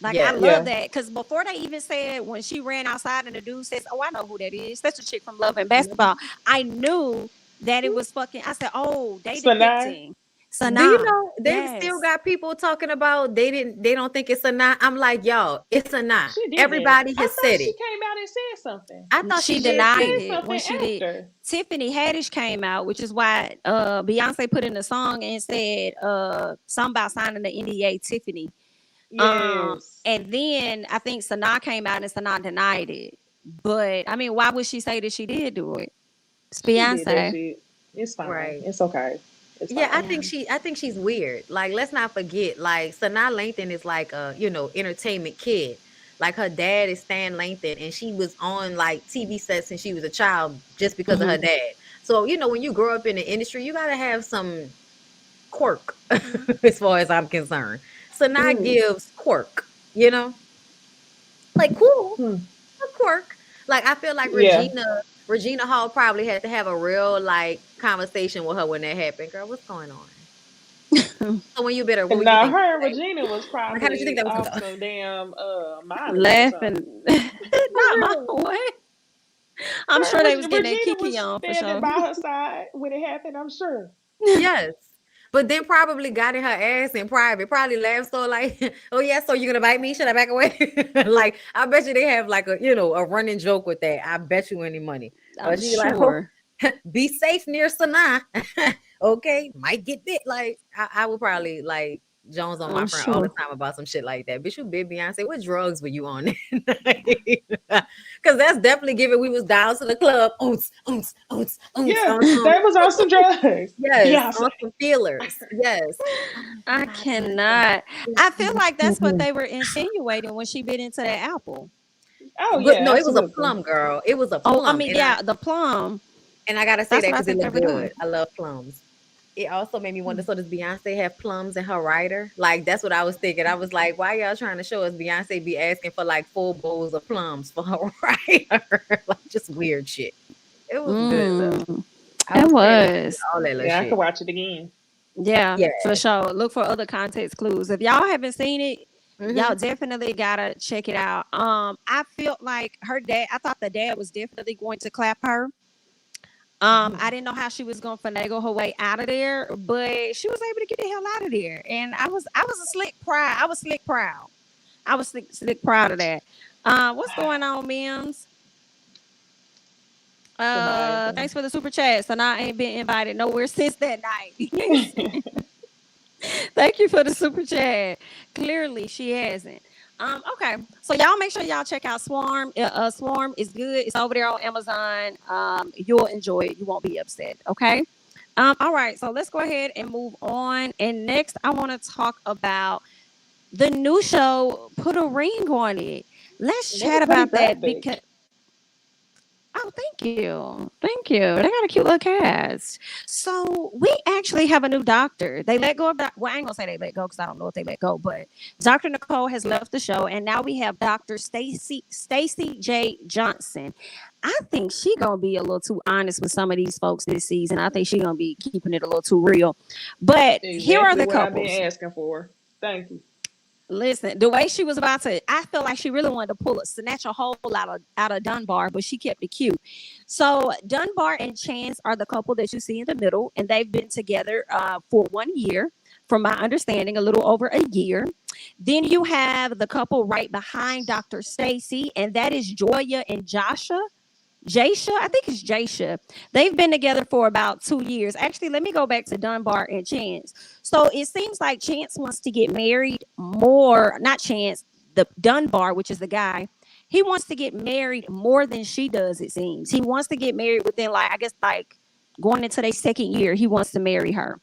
Like I Yes. love Yeah. that because before they even said when she ran outside and the dude says, "Oh, I know who that is. That's a chick from Love and Basketball." I knew that it was fucking. I said, "Oh, they Sanaa. depicting Do you Sanaa." know they still Yes, got people talking about they don't think it's a not? I'm like, y'all, it's a not. She didn't. Everybody I has thought said she it. came out and said something. I thought she she did She denied said too. it when something she did. after. Tiffany Haddish came out, which is why Beyonce put in the song and said something about signing the NDA. Tiffany. Yes. And then I think Sanaa came out and Sanaa denied it. But I mean, why would she say that she did do it? It's She did that Beyonce. shit. It's fine. Right. It's okay. It's Yeah, I fine. think Yeah. she's weird. Like, let's not forget, like Sanaa Lathan is like a, entertainment kid. Like her dad is Stan Lathan, and she was on like TV sets since she was a child just because of her Mm-hmm. dad. So, when you grow up in the industry, you gotta have some quirk, Mm-hmm. as far as I'm concerned. Sanaa Ooh. gives quirk, like cool, Hmm. a quirk. Like I feel like Yeah. Regina Hall probably had to have a real like conversation with her when that happened. Girl, what's going on? So when you bit her, what And would you now think? her and Regina was Like, how did you think probably that was off gonna go? some damn monitors or Laughing. something. For Not my real. way. I'm sure they was getting their Regina kiki was on for standing sure. by her side when it happened, I'm sure. Yes. But then probably got in her ass in private. Probably laughed so like, oh yeah, so you're gonna bite me? Should I back away? Like I bet you they have like a running joke with that. I bet you any money. I'm She like, oh, sure. be safe near Sanaa. Okay, might get bit. Like I would probably like Jones on my I'm friend all the sure. time about some shit like that. Bitch, you bit Beyonce. What drugs were you on? Because that's definitely given we was down to the club. Oons, oons, oons, oons, Yeah, on some, they was on some drugs. yes, Beyonce. on some feelers. Yes. I cannot. I feel like that's what they were insinuating when she bit into that apple. Oh But yeah, no, it was a absolutely. plum, girl. It was a Oh, I plum. mean, yeah, the plum. And I gotta say That's that what I because it think they looked were doing. good. I love plums. It also made me wonder, Hmm. so does Beyonce have plums in her rider? Like that's what I was thinking. I was like, why y'all trying to show us Beyonce be asking for like full bowls of plums for her rider? Like just weird shit. It was good though. Mm, I it was paying attention to was. all that little Yeah, I could shit. watch it again. Yeah, Yeah. for sure. Look for other context clues. If y'all haven't seen it, Hmm. y'all definitely gotta check it out. I felt like her dad, I thought the dad was definitely going to clap her. I didn't know how she was gonna finagle her way out of there, but she was able to get the hell out of there. And I was a slick proud. I was slick proud. I was slick proud of that. What's going on, Mims? Surviving. Thanks for the super chat. So now I ain't been invited nowhere since that night. Thank you for the super chat. Clearly, she hasn't. Okay. So y'all make sure y'all check out Swarm. Swarm is good. It's over there on Amazon. You'll enjoy it. You won't be upset. Okay. All right. So let's go ahead and move on. And next, I want to talk about the new show. Put a ring on it. Let's That chat was pretty about that graphic. because. Oh, thank you. Thank you. They got a cute little cast. So we actually have a new doctor. They let go of well, I ain't gonna say they let go because I don't know if they let go, but Dr. Nicole has left the show, and now we have Dr. Stacy J. Johnson. I think she gonna be a little too honest with some of these folks this season. I think she gonna be keeping it a little too real. But here are Exactly the what I've couples. been asking for. Thank you. Listen, the way she was about to, I felt like she really wanted to snatch a hole out of Dunbar, but she kept it cute. So Dunbar and Chance are the couple that you see in the middle, and they've been together for 1 year, from my understanding, a little over a year. Then you have the couple right behind Dr. Stacy, and that is Joya and Joshua. Jasha, I think it's Jasha. They've been together for about 2 years. Actually, let me go back to Dunbar and Chance. So it seems like Chance wants to get married more, not Chance, the Dunbar, which is the guy. He wants to get married more than she does, it seems. He wants to get married within, like, I guess, like going into their second year, he wants to marry her.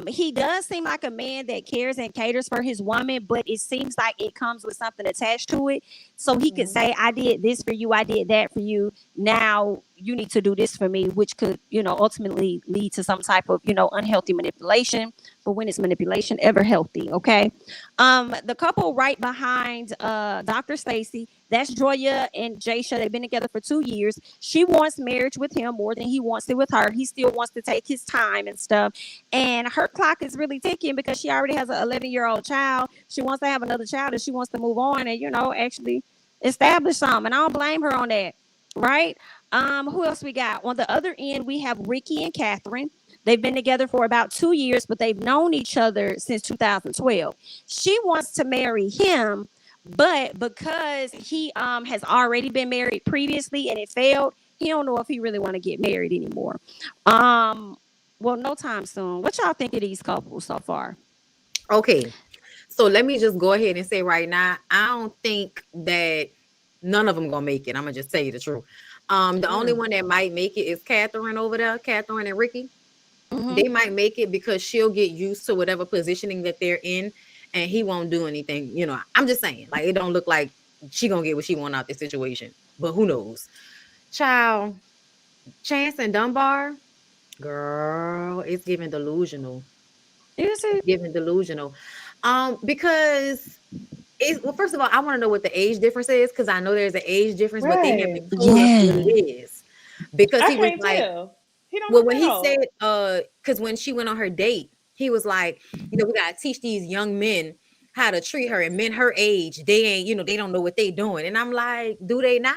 He does seem like a man that cares and caters for his woman, but it seems like it comes with something attached to it. So he could say, I did this for you, I did that for you. Now you need to do this for me, which could, ultimately lead to some type of, unhealthy manipulation. But when is manipulation ever healthy? Okay. The couple right behind Dr. Stacy, that's Joya and Jasha. They've been together for 2 years. She wants marriage with him more than he wants it with her. He still wants to take his time and stuff. And her clock is really ticking because she already has an 11-year-old child. She wants to have another child and she wants to move on and, actually establish something. And I don't blame her on that. Right? Who else we got? On the other end, we have Ricky and Catherine. They've been together for about 2 years, but they've known each other since 2012. She wants to marry him, but because he has already been married previously and it failed, he don't know if he really want to get married anymore. Well, no time soon. What y'all think of these couples so far? Okay, so let me just go ahead and say right now, I don't think that none of them gonna make it. I'm gonna just tell you the truth. The only one that might make it is Catherine over there, Catherine and Ricky. They might make it because she'll get used to whatever positioning that they're in, and he won't do anything. I'm just saying, like, it don't look like she gonna get what she want out this situation, but who knows? Child, Chance and Dunbar, girl, it's giving delusional. Is it? Giving delusional. Because well, first of all, I want to know what the age difference is because I know there's an age difference, but they Right. haven't told us what it is. Because I he was can't like, tell. He don't well, look when that he old. said, because when she went on her date, he was like, we gotta teach these young men how to treat her, and men her age, they ain't, they don't know what they doing. And I'm like, do they not?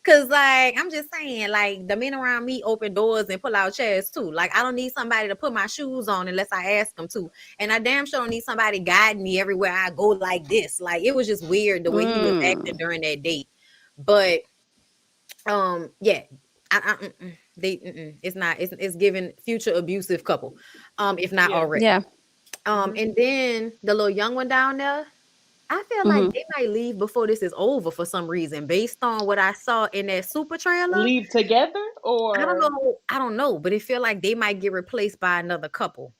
Because, like, I'm just saying, like, the men around me open doors and pull out chairs too. Like, I don't need somebody to put my shoes on unless I ask them to. And I damn sure don't need somebody guiding me everywhere I go like this. Like, it was just weird the way he was acting during that date. But yeah, it's not. It's giving future abusive couple, if not already. Yeah. And then the little young one down there, I feel like they might leave before this is over for some reason, based on what I saw in that super trailer. Leave together, or I don't know, but it feel like they might get replaced by another couple.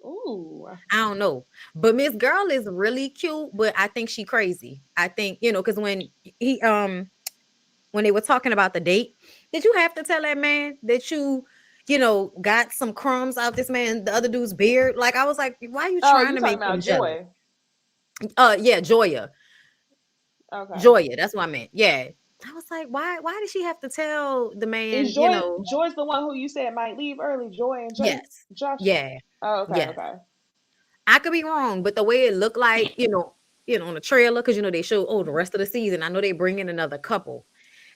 Ooh. I don't know, but Miss Girl is really cute, but I think she crazy. I think because when when they were talking about the date, did you have to tell that man that you got some crumbs out this man, the other dude's beard? Like, I was like, why are you trying you to talking make him about jealous? Joy? Yeah, Joya. Okay. Joya, that's what I meant. Yeah. I was like, why did she have to tell the man, Is Joy's the one who you said might leave early? Joy and yes. Josh. Yeah. Oh, okay. Yes. Okay. I could be wrong, but the way it looked like, on the trailer, because they show, the rest of the season, I know they bring in another couple.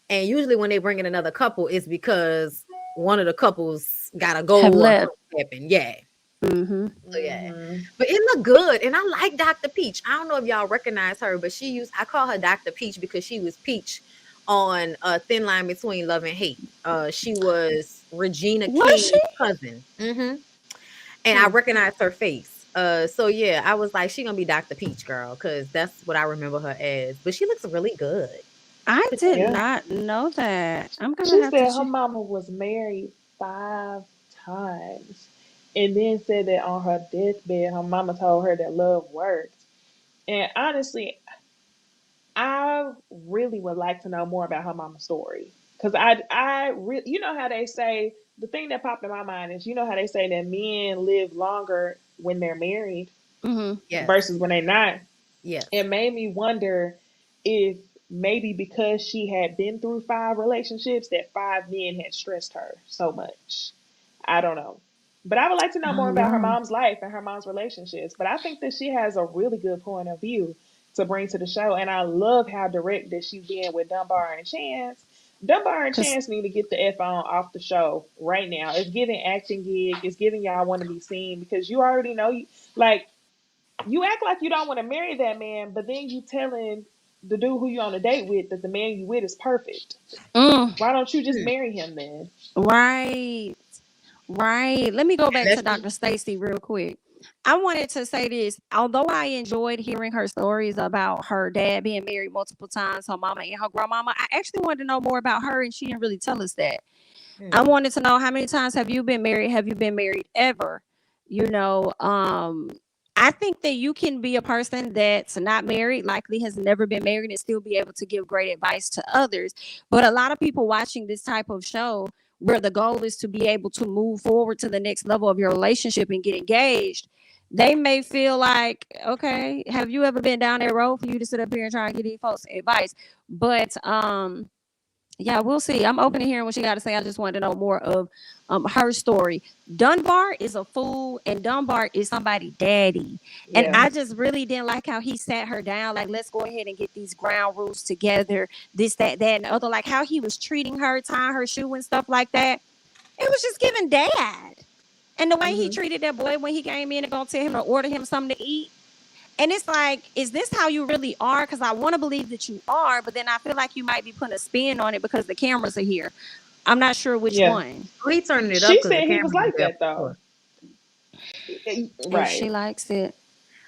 And usually when they bring in another couple, it's because one of the couples gotta go Have or left. something happen. Yeah. Mm-hmm. So yeah. But it looked good. And I like Dr. Peach. I don't know if y'all recognize her, but I call her Dr. Peach because she was Peach on a Thin Line Between Love and Hate. She was Regina Was King's she? cousin. And I recognized her face. So yeah, I was like, she gonna be Dr. Peach girl, because that's what I remember her as. But she looks really good. I did Yeah. not know that. I'm gonna She have to said her check. mama was married 5 times, and then said that on her deathbed, her mama told her that love worked. And honestly, I really would like to know more about her mama's story, because you know how they say, the thing that popped in my mind is, you know how they say that men live longer when they're married Mm-hmm. Yes. versus when they're not. Yes. It made me wonder if maybe because she had been through 5 relationships, that 5 men had stressed her so much. I don't know. But I would like to know more Oh about her wow. mom's life and her mom's relationships. But I think that she has a really good point of view to bring to the show. And I love how direct that she's being with Dunbar and Chance. Dunbar and Cause Chance need to get the F on off the show right now. It's giving acting gig. It's giving y'all want to be seen, because you already know, like, you act like you don't want to marry that man, but then you telling the dude who you on a date with that the man you with is perfect. mm, Why don't you just Hmm. marry him then? right. Right. Let me go back to Let's see. Dr. Stacy real quick. I wanted to say this. Although I enjoyed hearing her stories about her dad being married multiple times, her mama and her grandmama, I actually wanted to know more about her, and she didn't really tell us that. I Hmm. wanted to know, how many times have you been married? Have you been married ever? You know, I think that you can be a person that's not married, likely has never been married, and still be able to give great advice to others. But a lot of people watching this type of show, where the goal is to be able to move forward to the next level of your relationship and get engaged, they may feel like, okay, have you ever been down that road for you to sit up here and try and get these folks advice? But yeah, we'll see. I'm open to hearing what she got to say. I just wanted to know more of her story. Dunbar is a fool, and Dunbar is somebody daddy. And Yeah. I just really didn't like how he sat her down. Like, let's go ahead and get these ground rules together. This, that, and the other. Like how he was treating her, tying her shoe and stuff like that. It was just giving dad. And the way he Hmm. treated that boy when he came in and gonna tell him to order him something to eat. And it's like, is this how you really are? Because I want to believe that you are, but then I feel like you might be putting a spin on it because the cameras are here. I'm not sure which Yeah. one. Oh, he turning it up She because the said he was cameras is like there that for though. sure. And she Right. likes it.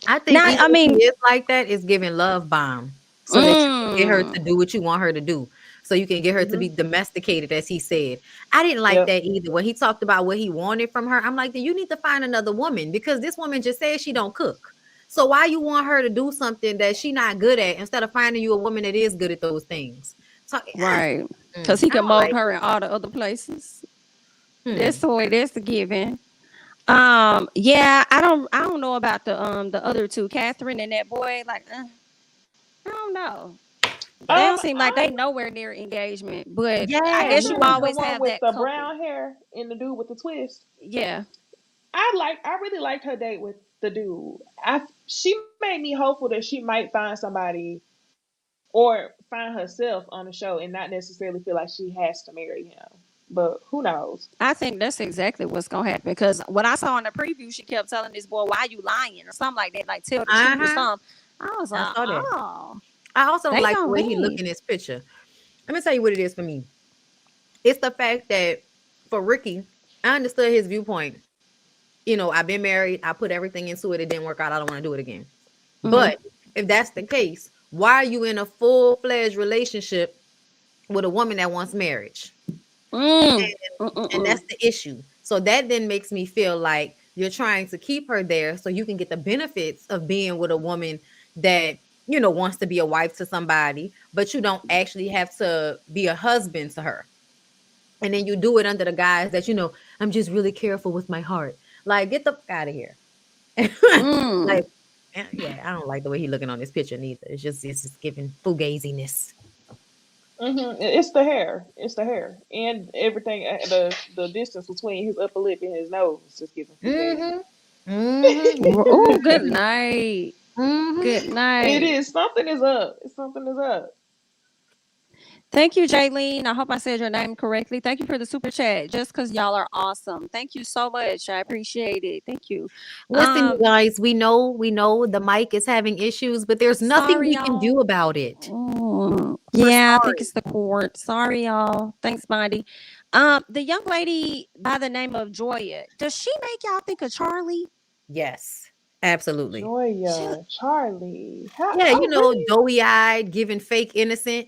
I think Now, even I if he mean, is like that, it's giving love bomb so that you can get her to mm, do what you want her to do. So you can get her to Hmm. be domesticated, as he said. I didn't like Yep. that either. When he talked about what he wanted from her, I'm like, then you need to find another woman, because this woman just said she don't cook. So why you want her to do something that she not good at, instead of finding you a woman that is good at those things? So right. Because he I can don't mold like her it. in all the other places. That's Hmm. the way that's the given. Yeah, I don't know about the other two, Catherine and that boy. Like, I don't know. They don't seem like they I nowhere near engagement, but I Yes. guess you remember the always one have with that the couple. brown hair and the dude with the twist. Yeah. I really liked her date with the dude. She made me hopeful that she might find somebody or find herself on the show and not necessarily feel like she has to marry him. But who knows? I think that's exactly what's gonna happen. Because what I saw in the preview, she kept telling this boy, "Why you lying?" or something like that, like tell the truth or Uh-huh. something. I was I like, saw that. "Oh, I also don't they like the gonna way he look leave." in his picture. Let me tell you what it is for me. It's the fact that for Ricky, I understood his viewpoint. I've been married. I put everything into it. It didn't work out. I don't want to do it again. Mm-hmm. But if that's the case, why are you in a full-fledged relationship with a woman that wants marriage? Mm. And Mm-mm-mm. that's the issue. So that then makes me feel like you're trying to keep her there so you can get the benefits of being with a woman that wants to be a wife to somebody, but you don't actually have to be a husband to her. And then you do it under the guise that I'm just really careful with my heart. Like, get the fuck out of here. Mm. Like, yeah, I don't like the way he looking on this picture neither. It's just giving fugaziness. It's the hair. It's the hair and everything. The distance between his upper lip and his nose is just giving fugazi. Mm-hmm. Mm-hmm. Oh, good night. Mm-hmm. Good It night. is, something is up. Something is up. Thank you, Jaylene. I hope I said your name correctly. Thank you for the super chat. Just because y'all are awesome. Thank you so much. I appreciate it. Thank you. Listen, you guys, we know the mic is having issues, but there's nothing Sorry, we can do y'all. about it. We're Yeah, I think sorry. it's the court. Sorry, y'all. Thanks, Bondy. The young lady by the name of Joya, does she make y'all think of Charlie? Yes. Absolutely. Joya, Charlie. How? Yeah, Oh, really? doughy eyed, giving fake innocent.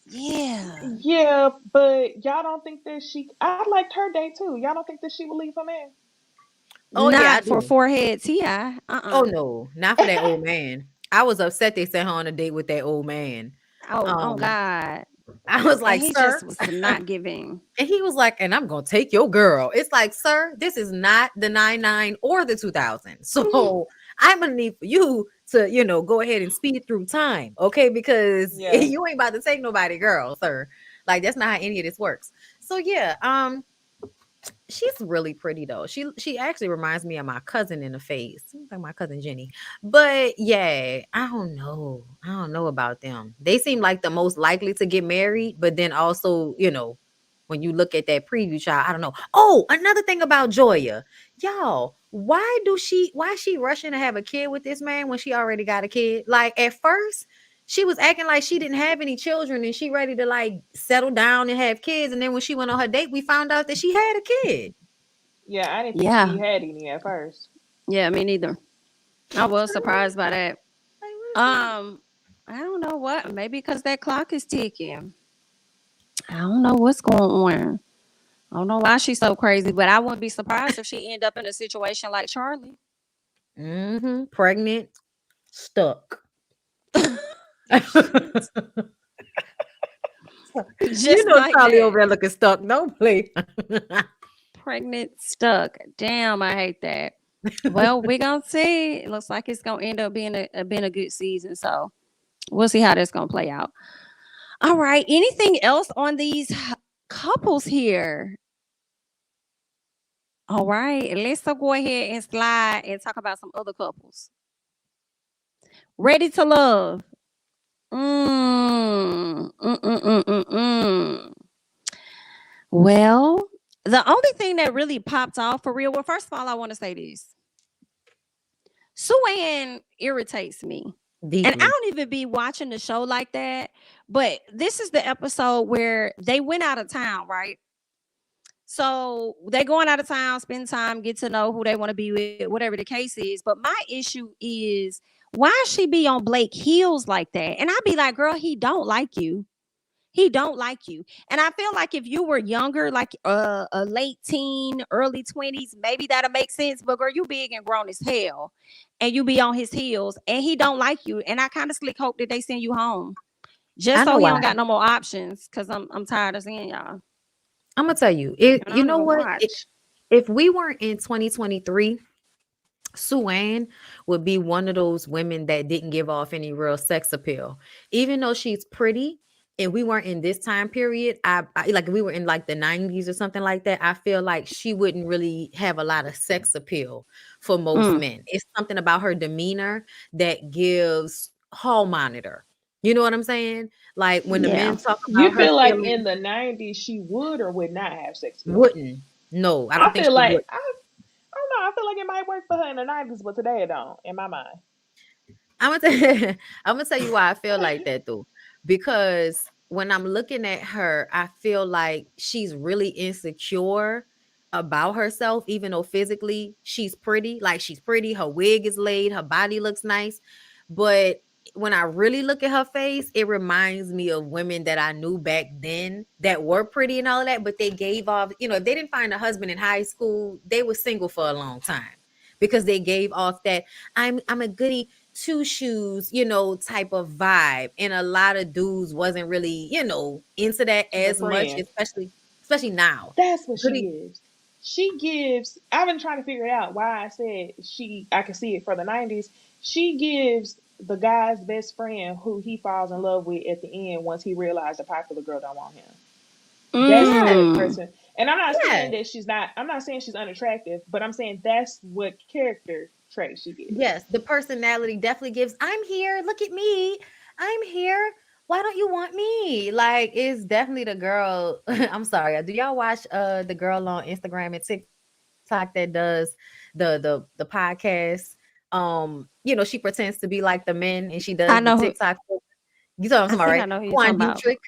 Yeah. Yeah, but y'all don't think that she? I liked her day too. Y'all don't think that she would leave her man? Oh yeah, I Not for do. forehead Ti. Oh no, not for that old man. I was upset they sent her on a date with that old man. Oh Um, God. I was And like, he just sir. was not giving. And he was like, and I'm gonna take your girl. It's like, sir, this is not the 99 or the 2000. So I'm gonna need for you to, go ahead and speed through time, okay? Because Yeah. you ain't about to take nobody, girl, sir. Like that's not how any of this works. So yeah, she's really pretty though. She actually reminds me of my cousin in the face, like my cousin Jenny. But yeah, I don't know about them. They seem like the most likely to get married, but then also, when you look at that preview child, I don't know. Oh, another thing about Joya, y'all, why is she rushing to have a kid with this man when she already got a kid? Like at first she was acting like she didn't have any children and she ready to like settle down and have kids. And then when she went on her date, we found out that she had a kid. Yeah, I didn't think Yeah. she had any at first. Yeah, me neither. I was surprised by that. Like, what is going I don't know what. Maybe because that clock is ticking. I don't know what's going on. I don't know why she's so crazy, but I wouldn't be surprised if she end up in a situation like Charlie. Pregnant, stuck. Just like Charlie that. over there looking stuck. Don't play. Pregnant, stuck. Damn, I hate that. Well, we're gonna see. It looks like it's gonna end up being a good season. So we'll see how that's gonna play out. All right. Anything else on these couples here? All right. Let's go ahead and slide and talk about some other couples. Ready to love. Mm, mm, mm, mm, mm, mm. Well, the only thing that really popped off for real. Well, first of all, I want to say this. Suan irritates me. And I Deeply. don't even be watching the show like that. But this is the episode where they went out of town, right? So they going out of town, spend time, get to know who they want to be with, whatever the case is. But my issue is why she be on Blake heels like that? And I be like, girl, he don't like you. He don't like you. And I feel like if you were younger, like a late teen, early 20s, maybe that'll make sense. But girl, you big and grown as hell. And you be on his heels and he don't like you. And I kind of slick hope that they send you home. Just I so know he why. don't got no more options. Cause I'm tired of seeing y'all. I'm gonna tell you. And I You don't know even what? watch. If we weren't in 2023, Suan would be one of those women that didn't give off any real sex appeal. Even though she's pretty and we weren't in this time period, I like we were in like the 90s or something like that. I feel like she wouldn't really have a lot of sex appeal for most Mm, men. It's something about her demeanor that gives hall monitor. You know what I'm saying? Like when the yeah. men talk You about her feel like feelings, in the '90s she would or would not have sex appeal? wouldn't. No, I don't I think feel she like would. I don't know. I feel like it might work for her in the '90s, but today it don't. In my mind. I'm gonna I'm gonna tell you why I feel like that though, because when I'm looking at her, I feel like she's really insecure about herself, even though physically she's pretty. Like she's pretty, her wig is laid, her body looks nice, but when I really look at her face, it reminds me of women that I knew back then that were pretty and all of that, but they gave off, if they didn't find a husband in high school, they were single for a long time because they gave off that I'm a goody two shoes, type of vibe. And a lot of dudes wasn't really, into that The as much, friend. especially now. That's what she Goody, gives. She gives. I've been trying to figure it out why I said she. I can see it for the '90s. She gives the guy's best friend who he falls in love with at the end once he realized the popular girl don't want him. That's the type of yes, Mm, person. And I'm not saying yes, that she's not. I'm not saying she's unattractive, but I'm saying that's what character trait she gives. yes. The personality definitely gives, I'm here, look at me, I'm here. Why don't you want me? Like, it's definitely the girl. I'm sorry. Do y'all watch the girl on Instagram and TikTok that does the podcast? She pretends to be like the men and she does I the know who. TikTok. You saw what I'm I talking about, think I right? know who you're talking Quan about. Dietrich.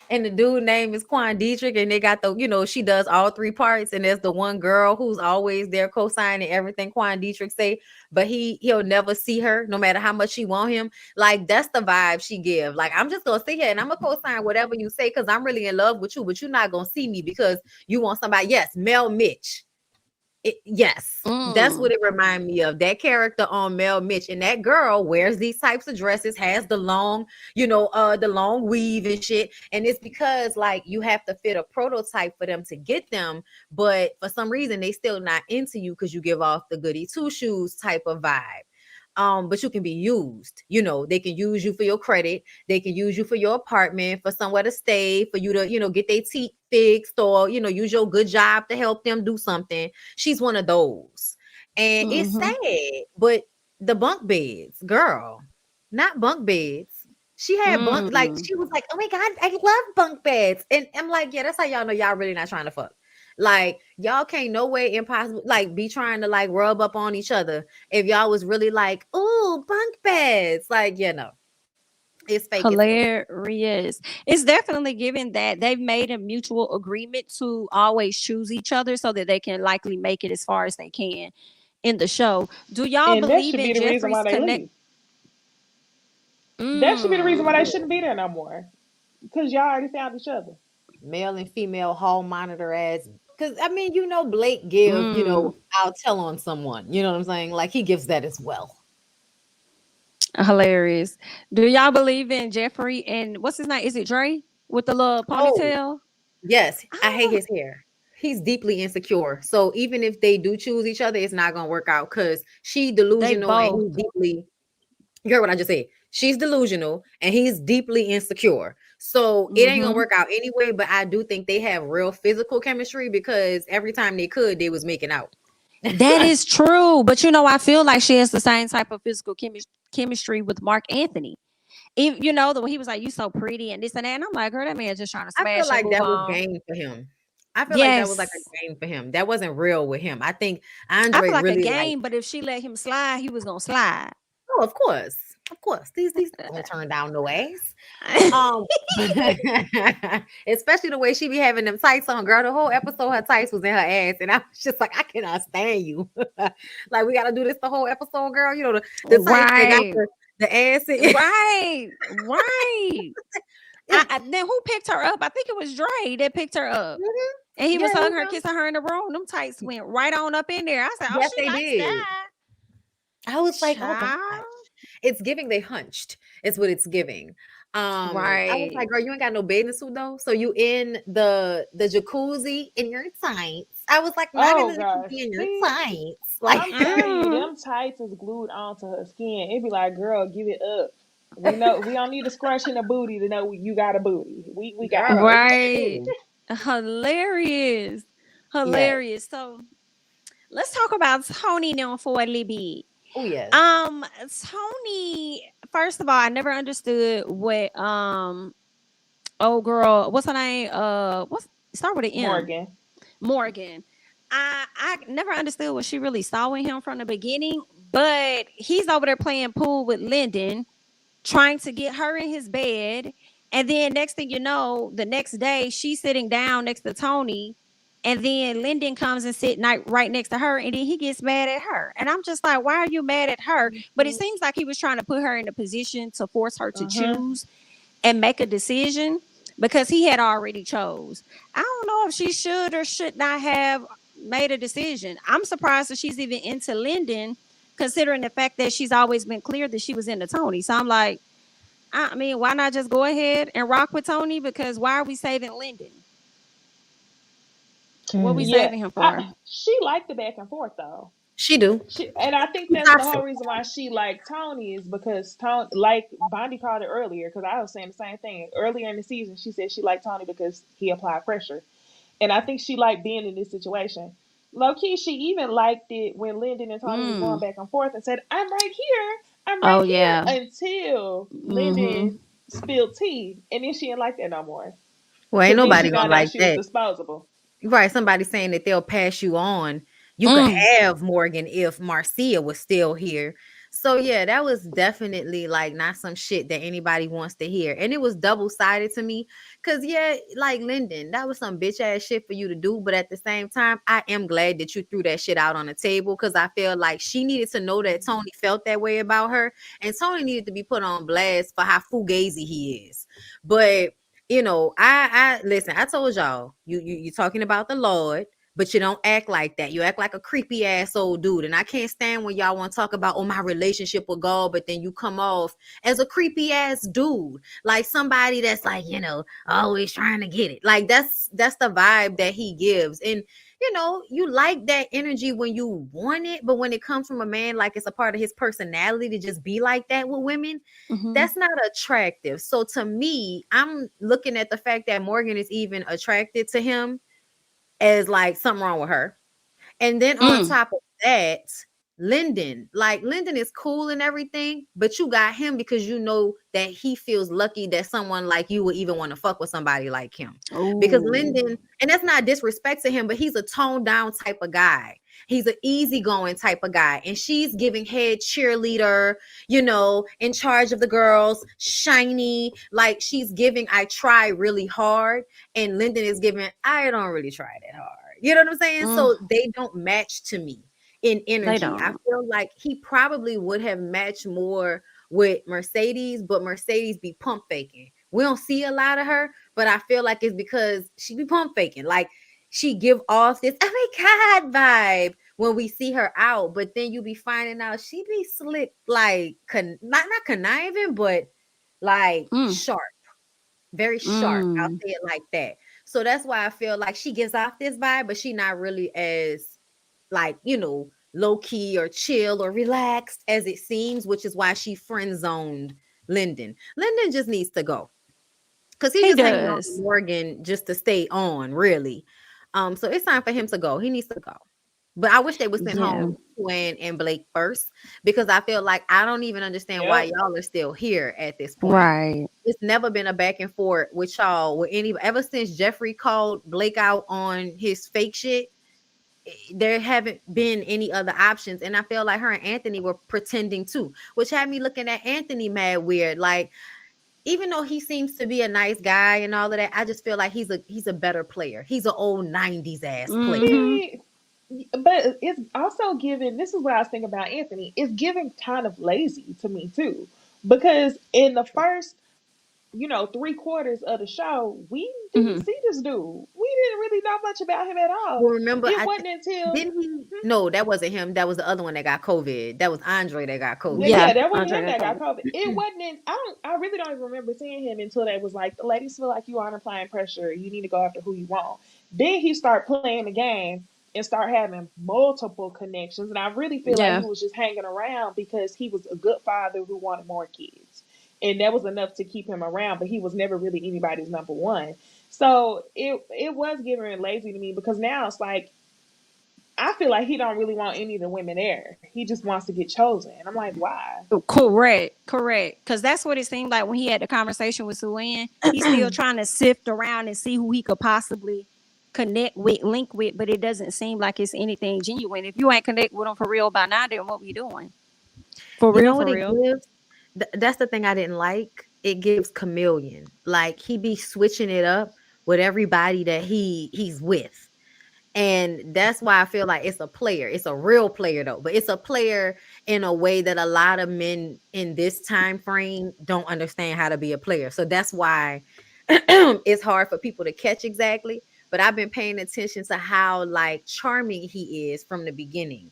and the dude name is Quan Dietrich, and they got she does all three parts, and there's the one girl who's always there co-signing everything Quan Dietrich say, but he'll never see her no matter how much she want him. Like, that's the vibe she give. Like, I'm just gonna sit here and I'm gonna co-sign whatever you say because I'm really in love with you, but you're not gonna see me because you want somebody. Yes, Mel Mitch. Yes, that's what it remind me of. That character on Mel Mitch, and that girl wears these types of dresses, has the long, the long weave and shit. And it's because like you have to fit a prototype for them to get them, but for some reason they still not into you because you give off the goody two shoes type of vibe. But you can be used. They can use you for your credit. They can use you for your apartment, for somewhere to stay, for you to, get their teeth fixed, or, use your good job to help them do something. She's one of those. And it's sad, but the bunk beds, girl, not bunk beds. She had bunk, like, she was like, oh my God, I love bunk beds. And I'm like, yeah, that's how y'all know y'all really not trying to fuck. Like, y'all can't no way impossible like be trying to like rub up on each other if y'all was really like, oh, bunk beds. Like, it's fake. Hilarious. It's definitely given that they've made a mutual agreement to always choose each other so that they can likely make it as far as they can in the show. Do y'all And that believe should be in the reason why Jeffrey's they connect? leave. That should be the reason why they shouldn't be there no more. Because y'all already found each other. Male and female hall monitor ads. Because I mean, Blake give, I'll tell on someone. You know what I'm saying? Like, he gives that as well. Hilarious. Do y'all believe in Jeffrey and what's his name? Is it Dre with the little ponytail? Yes, I hate his hair. He's deeply insecure. So even if they do choose each other, it's not gonna work out because she delusional and he's deeply. You heard what I just said? She's delusional and he's deeply insecure. So it ain't gonna work out anyway. But I do think they have real physical chemistry because every time they was making out. That is true. But I feel like she has the same type of physical chemistry with Mark Anthony. The way he was like, you so pretty and this and that. And I'm like, girl, that man just trying to smash. I feel like that was game for him. I feel like that was like a game for him. That wasn't real with him. I think Andre feel like really a game, but if she let him slide, he was gonna slide. Oh, of course. These don't turn down no ass. Especially the way she be having them tights on, girl. The whole episode, her tights was in her ass, and I was just like, I cannot stand you. Like, we gotta do this the whole episode, girl. The tights that got the ass in. Right. Then who picked her up? I think it was Dre that picked her up. And he was hugging her, kissing her in the room. Them tights went right on up in there. I said, oh, yes, she they likes did. that. I was like, oh God. It's giving they hunched. It's what it's giving. Right. I was like, girl, you ain't got no bathing suit though. So you in the jacuzzi in your tights. I was like, not in the jacuzzi in your tights. Like, I'm telling you, them tights is glued onto her skin. It'd be like, girl, give it up. We know we don't need a scrunch in the booty to know you got a booty. We got right. Hilarious. Yeah. So let's talk about Tony now for a little bit. Oh yeah. Tony, first of all, I never understood what oh girl, what's her name? Start with an M. Morgan. I never understood what she really saw in him from the beginning, but he's over there playing pool with Lyndon, trying to get her in his bed. And then next thing you know, the next day she's sitting down next to Tony. And then Lyndon comes and sit right next to her, and then he gets mad at her. And I'm just like, why are you mad at her? But it seems like he was trying to put her in a position to force her to choose and make a decision because he had already chose. I don't know if she should or should not have made a decision. I'm surprised that she's even into Lyndon, considering the fact that she's always been clear that she was into Tony. So I'm like, I mean, why not just go ahead and rock with Tony? Because why are we saving Lyndon? What we saving him for? She liked the back and forth though. She do. And I think that's the whole reason why she liked Tony is because Tony, like Bondy called it earlier, because I was saying the same thing. Earlier in the season, she said she liked Tony because he applied pressure. And I think she liked being in this situation. Low key, she even liked it when Lyndon and Tony was going back and forth and said, I'm right here. I'm right here. Until Lyndon spilled tea. And then she didn't like that no more. Well, ain't nobody gonna like she that. Was disposable. Right, somebody saying that they'll pass you on. You could have Morgan if Marcia was still here. So yeah, that was definitely like not some shit that anybody wants to hear. And it was double-sided to me. Cause yeah, like Lyndon, that was some bitch ass shit for you to do. But at the same time, I am glad that you threw that shit out on the table. Cause I feel like she needed to know that Tony felt that way about her. And Tony needed to be put on blast for how fugazi he is. But you know, I listen, I told y'all, you talking about the Lord. But you don't act like that. You act like a creepy ass old dude. And I can't stand when y'all want to talk about, oh, my relationship with God, but then you come off as a creepy ass dude. Like somebody that's like, you know, always trying to get it. Like that's the vibe that he gives. And you know, you like that energy when you want it, but when it comes from a man, like it's a part of his personality to just be like that with women, that's not attractive. So to me, I'm looking at the fact that Morgan is even attracted to him as like something wrong with her. And then on top of that, Lyndon is cool and everything, but you got him because you know that he feels lucky that someone like you would even want to fuck with somebody like him. Because Lyndon, and that's not disrespect to him, but he's a toned down type of guy. He's an easygoing type of guy. And she's giving head cheerleader, you know, in charge of the girls, shiny. Like she's giving, I try really hard. And Lyndon is giving, I don't really try that hard. You know what I'm saying? So they don't match to me in energy. I feel like he probably would have matched more with Mercedes, but Mercedes be pump faking. We don't see a lot of her, but I feel like it's because she be pump faking. Like she give off this oh my god vibe when we see her out, but then you be finding out she be slick, like not conniving, but like sharp, very sharp. I'll say it like that. So that's why I feel like she gives off this vibe, but she not really as like, you know, low key or chill or relaxed as it seems, which is why she friend zoned Lyndon. Lyndon just needs to go because he just hanging on with Morgan just to stay on, really. So it's time for him to go. He needs to go. But I wish they would send home Gwen and Blake first because I feel like I don't even understand why y'all are still here at this point. Right. It's never been a back and forth with y'all with any ever since Jeffrey called Blake out on his fake shit. There haven't been any other options, and I feel like her and Anthony were pretending too, which had me looking at Anthony mad weird. Like, even though he seems to be a nice guy and all of that, I just feel like he's a better player. He's an old 90s ass player. But it's also giving, this is what I was thinking about Anthony, it's giving kind of lazy to me too. Because in the first, 3/4 of the show, we didn't see this dude. We didn't really know much about him at all. Well, remember, it wasn't until didn't he? No, that wasn't him. That was the other one that got COVID. That was Andre that got COVID. Yeah, that wasn't him that got COVID. It wasn't. I really don't even remember seeing him until they was like, the ladies feel like you aren't applying pressure. You need to go after who you want. Then he started playing the game and start having multiple connections. And I really feel like he was just hanging around because he was a good father who wanted more kids. And that was enough to keep him around, but he was never really anybody's number one. So it was giving lazy to me because now it's like, I feel like he don't really want any of the women there. He just wants to get chosen. I'm like, why? Correct. Because that's what it seemed like when he had the conversation with Suanne. He's still trying to sift around and see who he could possibly connect with, link with, but it doesn't seem like it's anything genuine. If you ain't connect with him for real by now, then what we doing? For real. Gives? That's the thing I didn't like. It gives chameleon. Like he be switching it up with everybody that he's with. And that's why I feel like it's a player. It's a real player though, but it's a player in a way that a lot of men in this time frame don't understand how to be a player. So that's why it's hard for people to catch exactly. But I've been paying attention to how like charming he is from the beginning.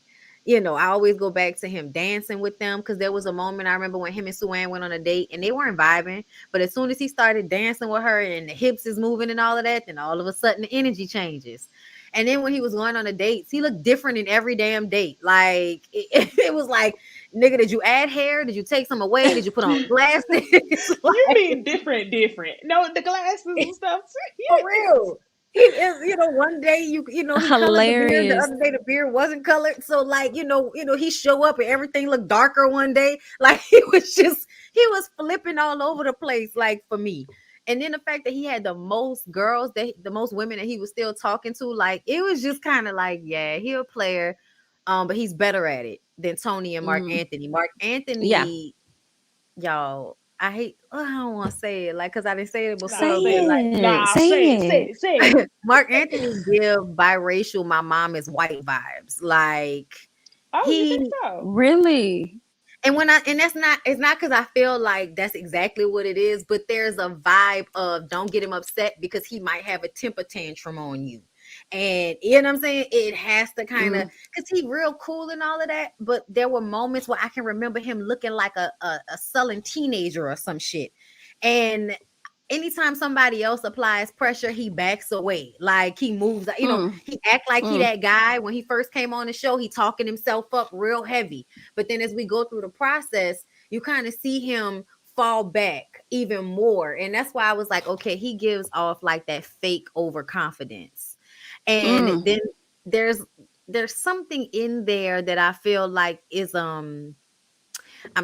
I always go back to him dancing with them because there was a moment I remember when him and Suanne went on a date and they weren't vibing. But as soon as he started dancing with her and the hips is moving and all of that, then all of a sudden the energy changes. And then when he was going on the dates, he looked different in every damn date. Like it was like, nigga, did you add hair? Did you take some away? Did you put on glasses? You mean different? No, the glasses and stuff. For real. He is, one day he colored the beard, the other day the beard wasn't colored. So like, he show up and everything looked darker one day. Like he was flipping all over the place, like for me. And then the fact that he had the most girls, the most women that he was still talking to, like it was just kind of like, yeah, he a player, but he's better at it. than Tony and Mark Anthony. Mark Anthony, y'all, I hate. I don't want to say it, like, because I didn't say it before. Say it. Mark Anthony give biracial my mom is white vibes. Like, oh, you think so? Really? And it's not because I feel like that's exactly what it is, but there's a vibe of don't get him upset because he might have a temper tantrum on you. And you know what I'm saying? It has to kind of, because he's real cool and all of that, but there were moments where I can remember him looking like a sullen teenager or some shit. And anytime somebody else applies pressure, he backs away. Like, he moves, you know, he act like he that guy. When he first came on the show, he talking himself up real heavy. But then as we go through the process, you kind of see him fall back even more. And that's why I was like, okay, he gives off like that fake overconfidence. And then there's something in there that I feel like is I'm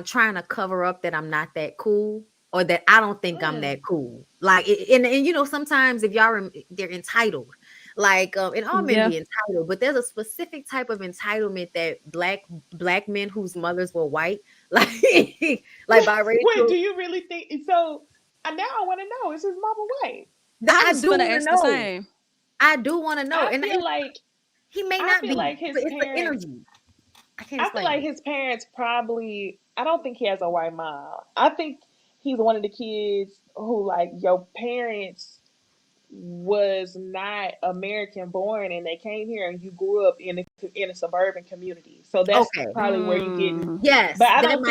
trying to cover up that I'm not that cool, or that I don't think I'm that cool. Like, and you know, sometimes if y'all they're entitled, like, and all men be entitled, but there's a specific type of entitlement that black men whose mothers were white, like biracial. Wait, do you really think so? Now I want to know, is his mama white? I do want to ask the same. I do want to know. I feel like he may not be. Like his it's parents, the energy. I feel like his parents probably. I don't think he has a white mom. I think he's one of the kids who, like, your parents was not American born and they came here and you grew up in a suburban community. So that's probably where you get. Yes, but I don't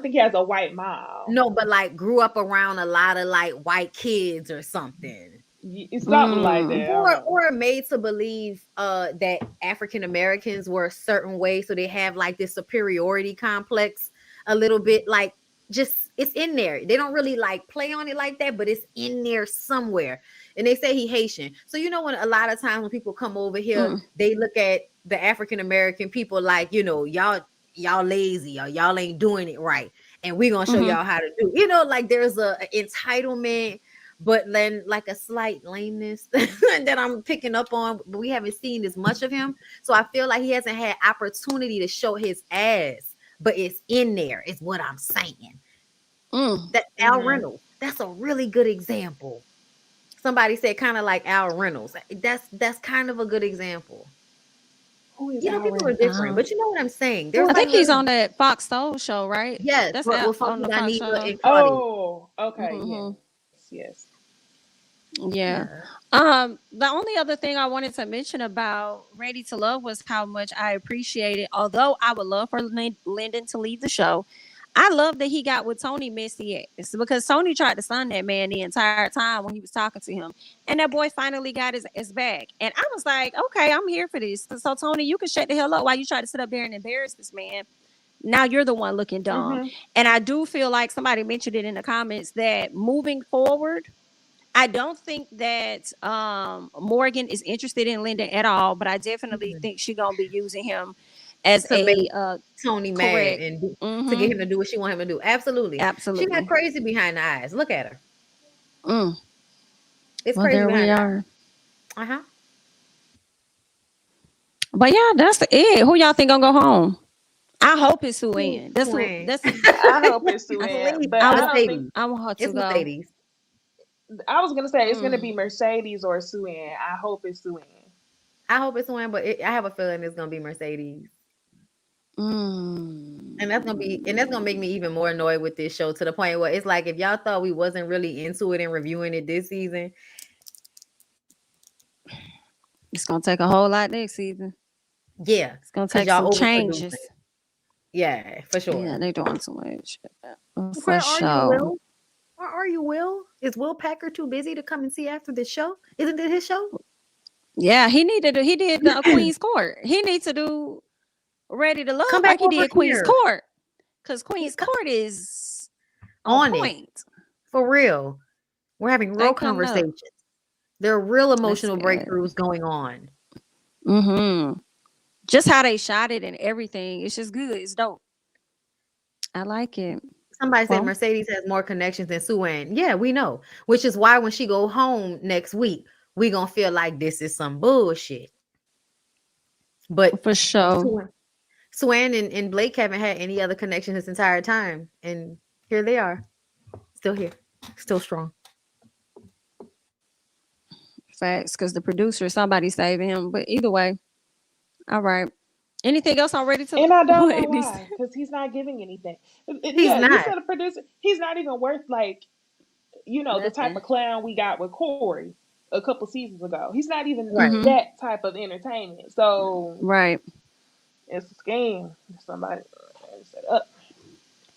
think he has a white mom. No, but like grew up around a lot of like white kids or something. It's something like that. Or made to believe that African Americans were a certain way, so they have like this superiority complex a little bit. Like, just it's in there. They don't really like play on it like that, but it's in there somewhere. And they say he Haitian. So you know, when a lot of times when people come over here, they look at the African American people like, you know, y'all lazy, or y'all ain't doing it right, and we're gonna show y'all how to do. You know, like there's a entitlement, but then like a slight lameness that I'm picking up on, but we haven't seen as much of him. So I feel like he hasn't had opportunity to show his ass, but it's in there, is what I'm saying. That Al Reynolds, that's a really good example. Somebody said kind of like Al Reynolds. That's kind of a good example. You know, people are different, but you know what I'm saying. I think he's on that Fox Soul show, right? Yes, that's on the Fox show. Oh, okay. Yes. Yeah. The only other thing I wanted to mention about Ready to Love was how much I appreciated, although I would love for Lyndon to leave the show, I love that he got with Tony messy ass, because Tony tried to stun that man the entire time when he was talking to him, and that boy finally got his back. And I was like, okay, I'm here for this. So Tony, you can shut the hell up while you try to sit up there and embarrass this man. Now you're the one looking dumb. And I do feel like somebody mentioned it in the comments that moving forward, I don't think that Morgan is interested in Lyndon at all, but I definitely think she's gonna be using him as to Tony mad and to get him to do what she want him to do. Absolutely. She got crazy behind the eyes. Look at her. It's crazy. There we are. But yeah, that's it. Who y'all think gonna go home? I hope it's Sue Ann. I hope it's Sue Ann. But I want her to go. Ladies. I was gonna say it's gonna be Mercedes or Sue Ann. I hope it's Sue Ann. I hope it's Sue Ann, but I have a feeling it's gonna be Mercedes. And that's gonna make me even more annoyed with this show, to the point where it's like, if y'all thought we wasn't really into it and reviewing it this season, it's gonna take a whole lot next season. Yeah, it's gonna take some changes. Yeah, for sure. Yeah, they're doing too much. Where are you, Will? Where are you, Will? Is Will Packer too busy to come and see after this show? Isn't it his show? Yeah, he did the Queen's Court. He needs to do Ready to Love like he did Queen's Court, because Queen's Court is on point. For real. We're having real conversations. There are real emotional breakthroughs going on. Just how they shot it and everything. It's just good. It's dope. I like it. Somebody said Mercedes has more connections than Sue Ann. Yeah, we know. Which is why when she go home next week, we gonna feel like this is some bullshit. But for sure, Swan and Blake haven't had any other connection this entire time, and here they are, still here, still strong. Facts, because the producer, somebody saving him. But either way, all right. Anything else already to And I don't know ladies? why, because he's not giving anything. He's Yeah, you not. said a producer. He's not even worth like, the type Nothing. of clown we got with Corey a couple seasons ago. He's not even Right. that type of entertainment. So Right. it's a scheme. Somebody set up.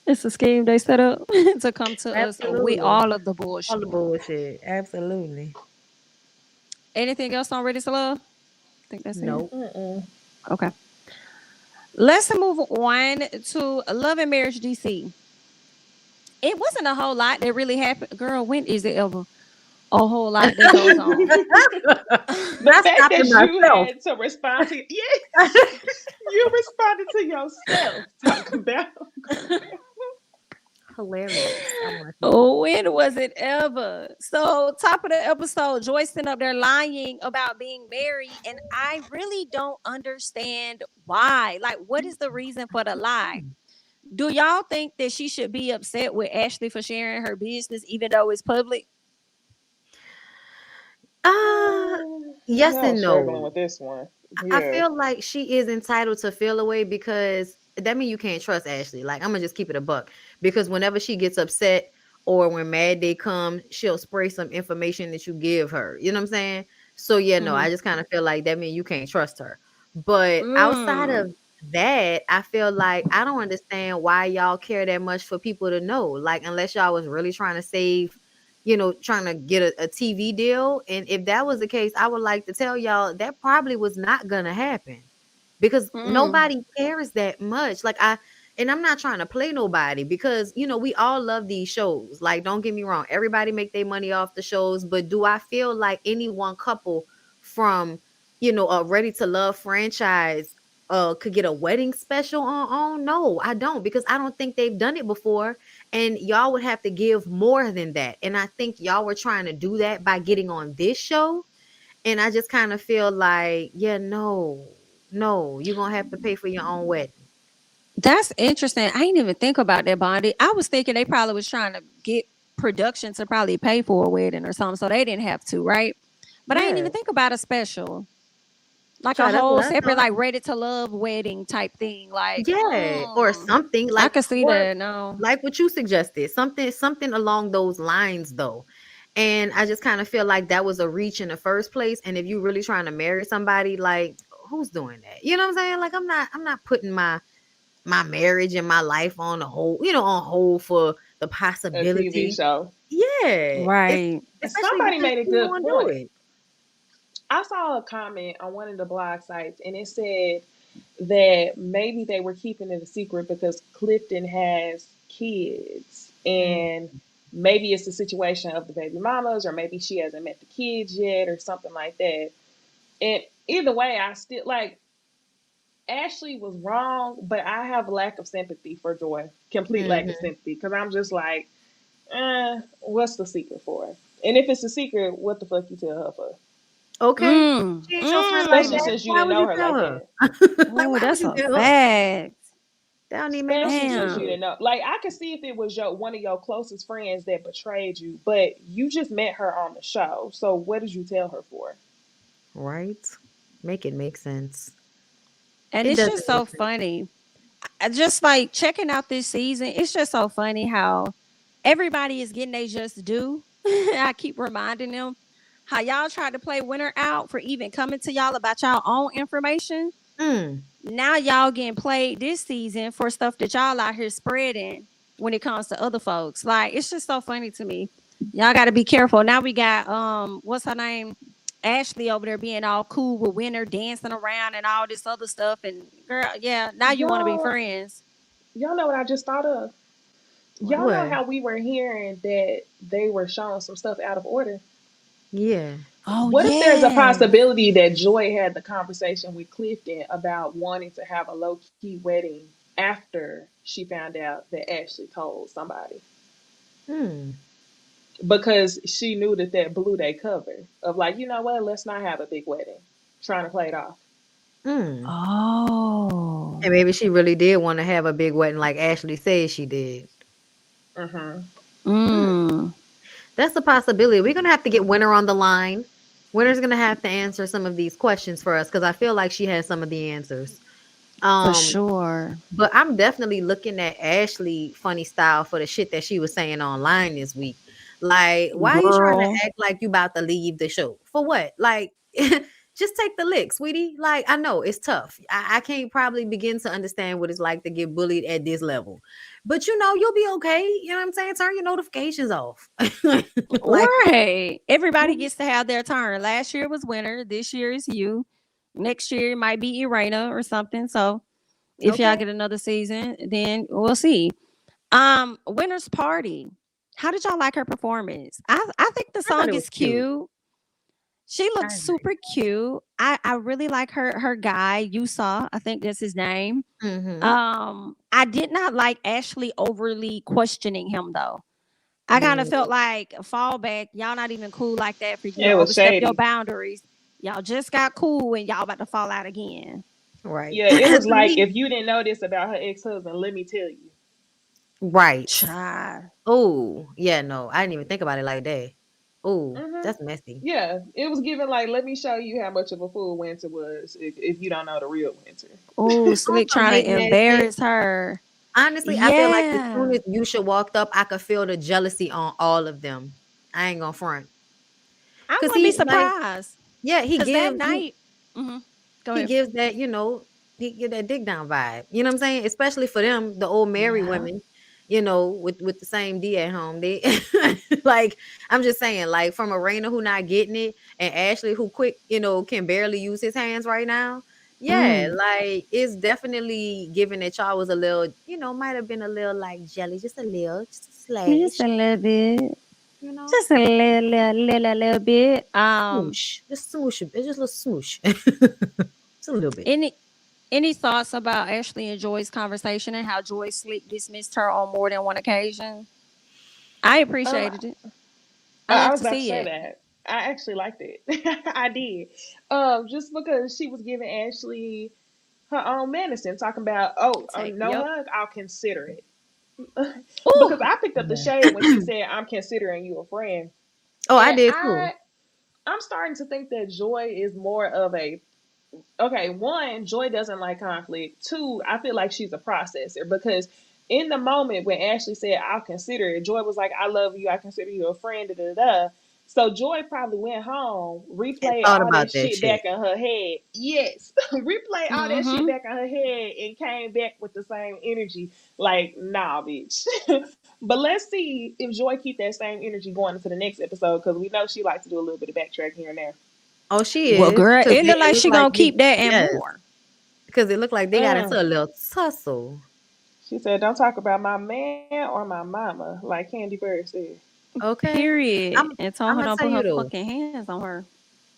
It's a scheme they set up to come to us with Absolutely. all of the All bullshit. the bullshit. Absolutely. Anything else on Ready to Love? I think that's it. Nope. Okay. Let's move on to Love and Marriage DC. It wasn't a whole lot that really happened. Girl, when is it ever a whole lot that goes on? The fact that you had to respond to you responded to yourself talking about Hilarious. Oh, when was it ever? So, top of the episode, Joyce sitting up there lying about being married, and I really don't understand why. Like, what is the reason for the lie? Do y'all think that she should be upset with Ashley for sharing her business, even though it's public? Yes I'm and struggling no. with this one. I Yeah. feel like she is entitled to feel away because that means you can't trust Ashley. Like, I'm gonna just keep it a buck, because whenever she gets upset or when mad day comes, she'll spray some information that you give her. You know what I'm saying? So yeah, no, I just kind of feel like that means you can't trust her. But outside of that, I feel like I don't understand why y'all care that much for people to know. Like, unless y'all was really trying to save, trying to get a TV deal. And if that was the case, I would like to tell y'all that probably was not gonna happen, because nobody cares that much. And I'm not trying to play nobody, because we all love these shows. Like, don't get me wrong, everybody make their money off the shows, but do I feel like any one couple from a Ready to Love franchise could get a wedding special on? No, I don't, because I don't think they've done it before, and y'all would have to give more than that. And I think y'all were trying to do that by getting on this show, and I just kind of feel like, no, you're gonna have to pay for your own wedding. That's interesting. I didn't even think about that, Bondy. I was thinking they probably was trying to get production to probably pay for a wedding or something, so they didn't have to, right? But I didn't even think about a special. Like a whole separate, like Ready to Love wedding type thing. Like, or something. Like, I could see that. No, like what you suggested, something along those lines, though. And I just kind of feel like that was a reach in the first place. And if you really trying to marry somebody, like, who's doing that? You know what I'm saying? Like, I'm not putting my marriage and my life on hold for the possibility. A TV show. Yeah, right. Somebody made a good point. It. I saw a comment on one of the blog sites, and it said that maybe they were keeping it a secret because Clifton has kids, and maybe it's a situation of the baby mamas, or maybe she hasn't met the kids yet, or something like that. And either way, I still like Ashley was wrong, but I have lack of sympathy for Joy, complete lack of sympathy, because I'm just like, what's the secret for? And if it's a secret, what the fuck you tell her for? Okay. Especially since you didn't know her like that. Oh, that's a fact. Especially since you didn't know. Like, I could see if it was one of your closest friends that betrayed you, but you just met her on the show. So what did you tell her for? Right. Make it make sense. And it's just so funny. I just like checking out this season. It's just so funny how everybody is getting they just due. I keep reminding them how y'all tried to play winner out for even coming to y'all about y'all own information. Now y'all getting played this season for stuff that y'all out here spreading when it comes to other folks. Like, it's just so funny to me. Y'all got to be careful. Now we got what's her name? Ashley over there being all cool with Winner, dancing around and all this other stuff. And girl, yeah, now you want to be friends. Y'all know what I just thought of? Y'all know how we were hearing that they were showing some stuff out of order? Yeah. Oh, what if there's a possibility that Joy had the conversation with Clifton about wanting to have a low-key wedding after she found out that Ashley told somebody? Because she knew that blew their cover of like, you know what, let's not have a big wedding. Trying to play it off. Oh. And maybe she really did want to have a big wedding like Ashley said she did. Mm-hmm. Mm. That's a possibility. We're gonna have to get Winter on the line. Winter's gonna have to answer some of these questions for us because I feel like she has some of the answers. For Um, sure. but I'm definitely looking at Ashley funny style for the shit that she was saying online this week. Like, why are you trying to Girl. act like you about to leave the show? For what? Like, just take the lick, sweetie. Like, I know it's tough. I can't probably begin to understand what it's like to get bullied at this level. But you know, you'll be okay. You know what I'm saying? Turn your notifications off. Like, Right. Everybody gets to have their turn. Last year was Winter. This year is you. Next year it might be Irena or something. So if y'all okay. get another season, then we'll see. Winter's Party. How did y'all like her performance? I think the I thought song it is was cute. cute. She I looks agree. super cute. I really like her guy, Yusa. I think that's his name. Mm-hmm. I did not like Ashley overly questioning him though. I kind of Mm, felt like fall back. Y'all not even cool like that for you It to was overstep your shady. boundaries. Y'all just got cool and y'all about to fall out again. right. Yeah, it was To like me, if you didn't know this about her ex-husband, let me tell you. right. Child. Oh, yeah, no, I didn't even think about it like that. Oh, Mm-hmm. that's messy. Yeah, it was given like, let me show you how much of a fool Winter was if you don't know the real Winter. Oh, On Slick some trying to hating ass shit. embarrass her. Honestly, I feel like as soon Yeah. as Yusha walked up, I could feel the jealousy on all of them. I ain't gonna front. I Cause wouldn't be he like, surprised. yeah, Cause that night. Mhm. Go he ahead. gives that, he give that dig down vibe. You know what I'm saying? Especially for them, the old married Yeah. women, with the same D at home. They like I'm just saying, like from Arena who not getting it and Ashley who quick, can barely use his hands right now. Yeah, Mm. like it's definitely given that y'all was a little, might have been a little like jelly, just a Just slash, a little bit. you know. Just a little bit. Smoosh. Just smoosh. It's just a little smoosh. Just a little bit. Any any thoughts about Ashley and Joy's conversation and how Joy Slick dismissed her on more than one occasion? I Um, appreciated it. I I love was to about to see say it. that. I actually liked it. I did. Just because she was giving Ashley her own medicine, talking about, no Yep. hug, I'll consider it. Because Oh, I picked up the Yeah. shade when she said, I'm considering you a friend. Oh, I And did too. I'm starting to think that Joy is more of a okay, one, Joy doesn't like conflict. Two, I feel like she's a processor because in the moment when Ashley said, I'll consider it, Joy was like, I love you, I consider you a friend, da da da. So Joy probably went home, And replayed thought all that about that shit shit. back in her head. Yes, replayed all that shit mm-hmm. back in her head and came back with the same energy. Like, nah, bitch. But let's see if Joy keep that same energy going into the next episode because we know she likes to do a little bit of backtrack here and there. Oh, she Well, is girl, because it looked it like looked she like gonna keep that and yes, more. because it looked like they got into Mm. a little tussle. She said, "Don't talk about my man or my mama," like Candy Bird said. Okay, Period. I'm And told I'm her gonna don't tell put you her though. fucking hands on her.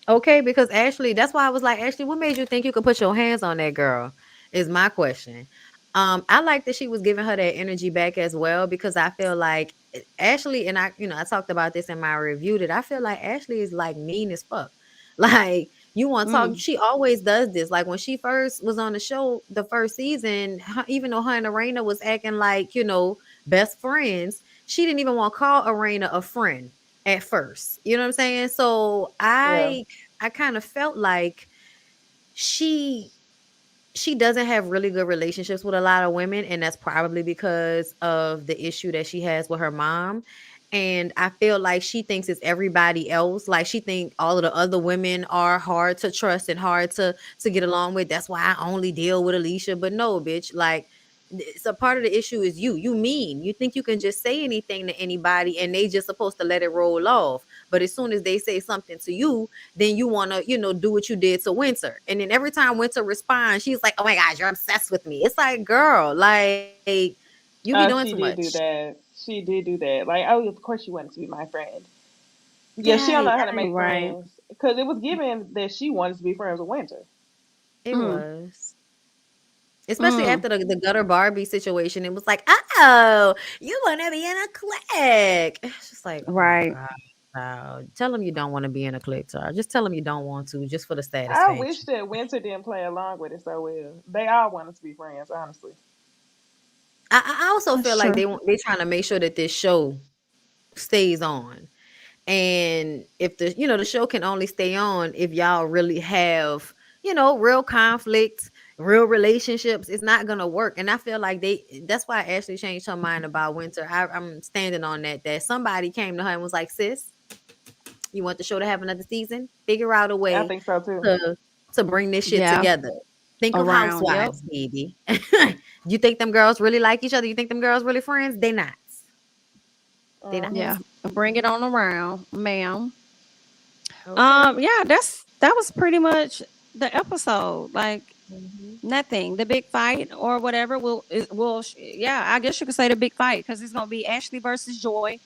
Okay, because Ashley, that's why I was like, Ashley, what made you think you could put your hands on that girl? Is my question. I like that she was giving her that energy back as well because I feel like Ashley and I talked about this in my review that I feel like Ashley is like mean as fuck. Like you want to talk, Mm. she always does this. Like when she first was on the show, the first season, even though her and Arena was acting like best friends, she didn't even want to call Arena a friend at first. You know what I'm saying? So Yeah. I kind of felt like she she doesn't have really good relationships with a lot of women, and that's probably because of the issue that she has with her mom. And I feel like she thinks it's everybody else. Like she think all of the other women are hard to trust and hard to get along with. That's why I only deal with Alicia. But no, bitch. Like it's a part of the issue is you. You mean you think you can just say anything to anybody and they just supposed to let it roll off. But as soon as they say something to you, then you want to, do what you did to Winter. And then every time Winter responds, she's like, oh my God, you're obsessed with me. It's like, girl, like, you be doing too She did much. do that. She did do that. Like, oh, of course you wanted to be my friend. Yeah, she don't Right. know how to make Right. friends because it was given that she wanted to be friends with Winter. It Mm. was. Especially Mm. after the gutter Barbie situation. It was like, oh, you want to be in a clique. It's just like, oh my Right. God. Tell them you don't want to be in a clique, Tar. Just tell them you don't want to, just for the I wish satisfaction. that Winter didn't play along with it so well. They all want us to be friends, honestly. I also That's feel like true. they trying to make sure that this show stays on. And if the show can only stay on if y'all really have, real conflict, real relationships, it's not gonna work. And I feel like that's why Ashley changed her mind about Winter. I'm standing on that somebody came to her and was like, sis, you want the show to have another season? Figure out a I way think so too. to bring this shit Yeah. together. Think of Around. Yep. housewives, baby. You think them girls really like each other? You think them girls really friends? They not. They not. Hmm. Yeah. Bring it on around, ma'am. Okay. Yeah, that was pretty much the episode. Like Mhm. nothing. The big fight or whatever yeah, I guess you could say the big fight because it's gonna be Ashley versus Joy,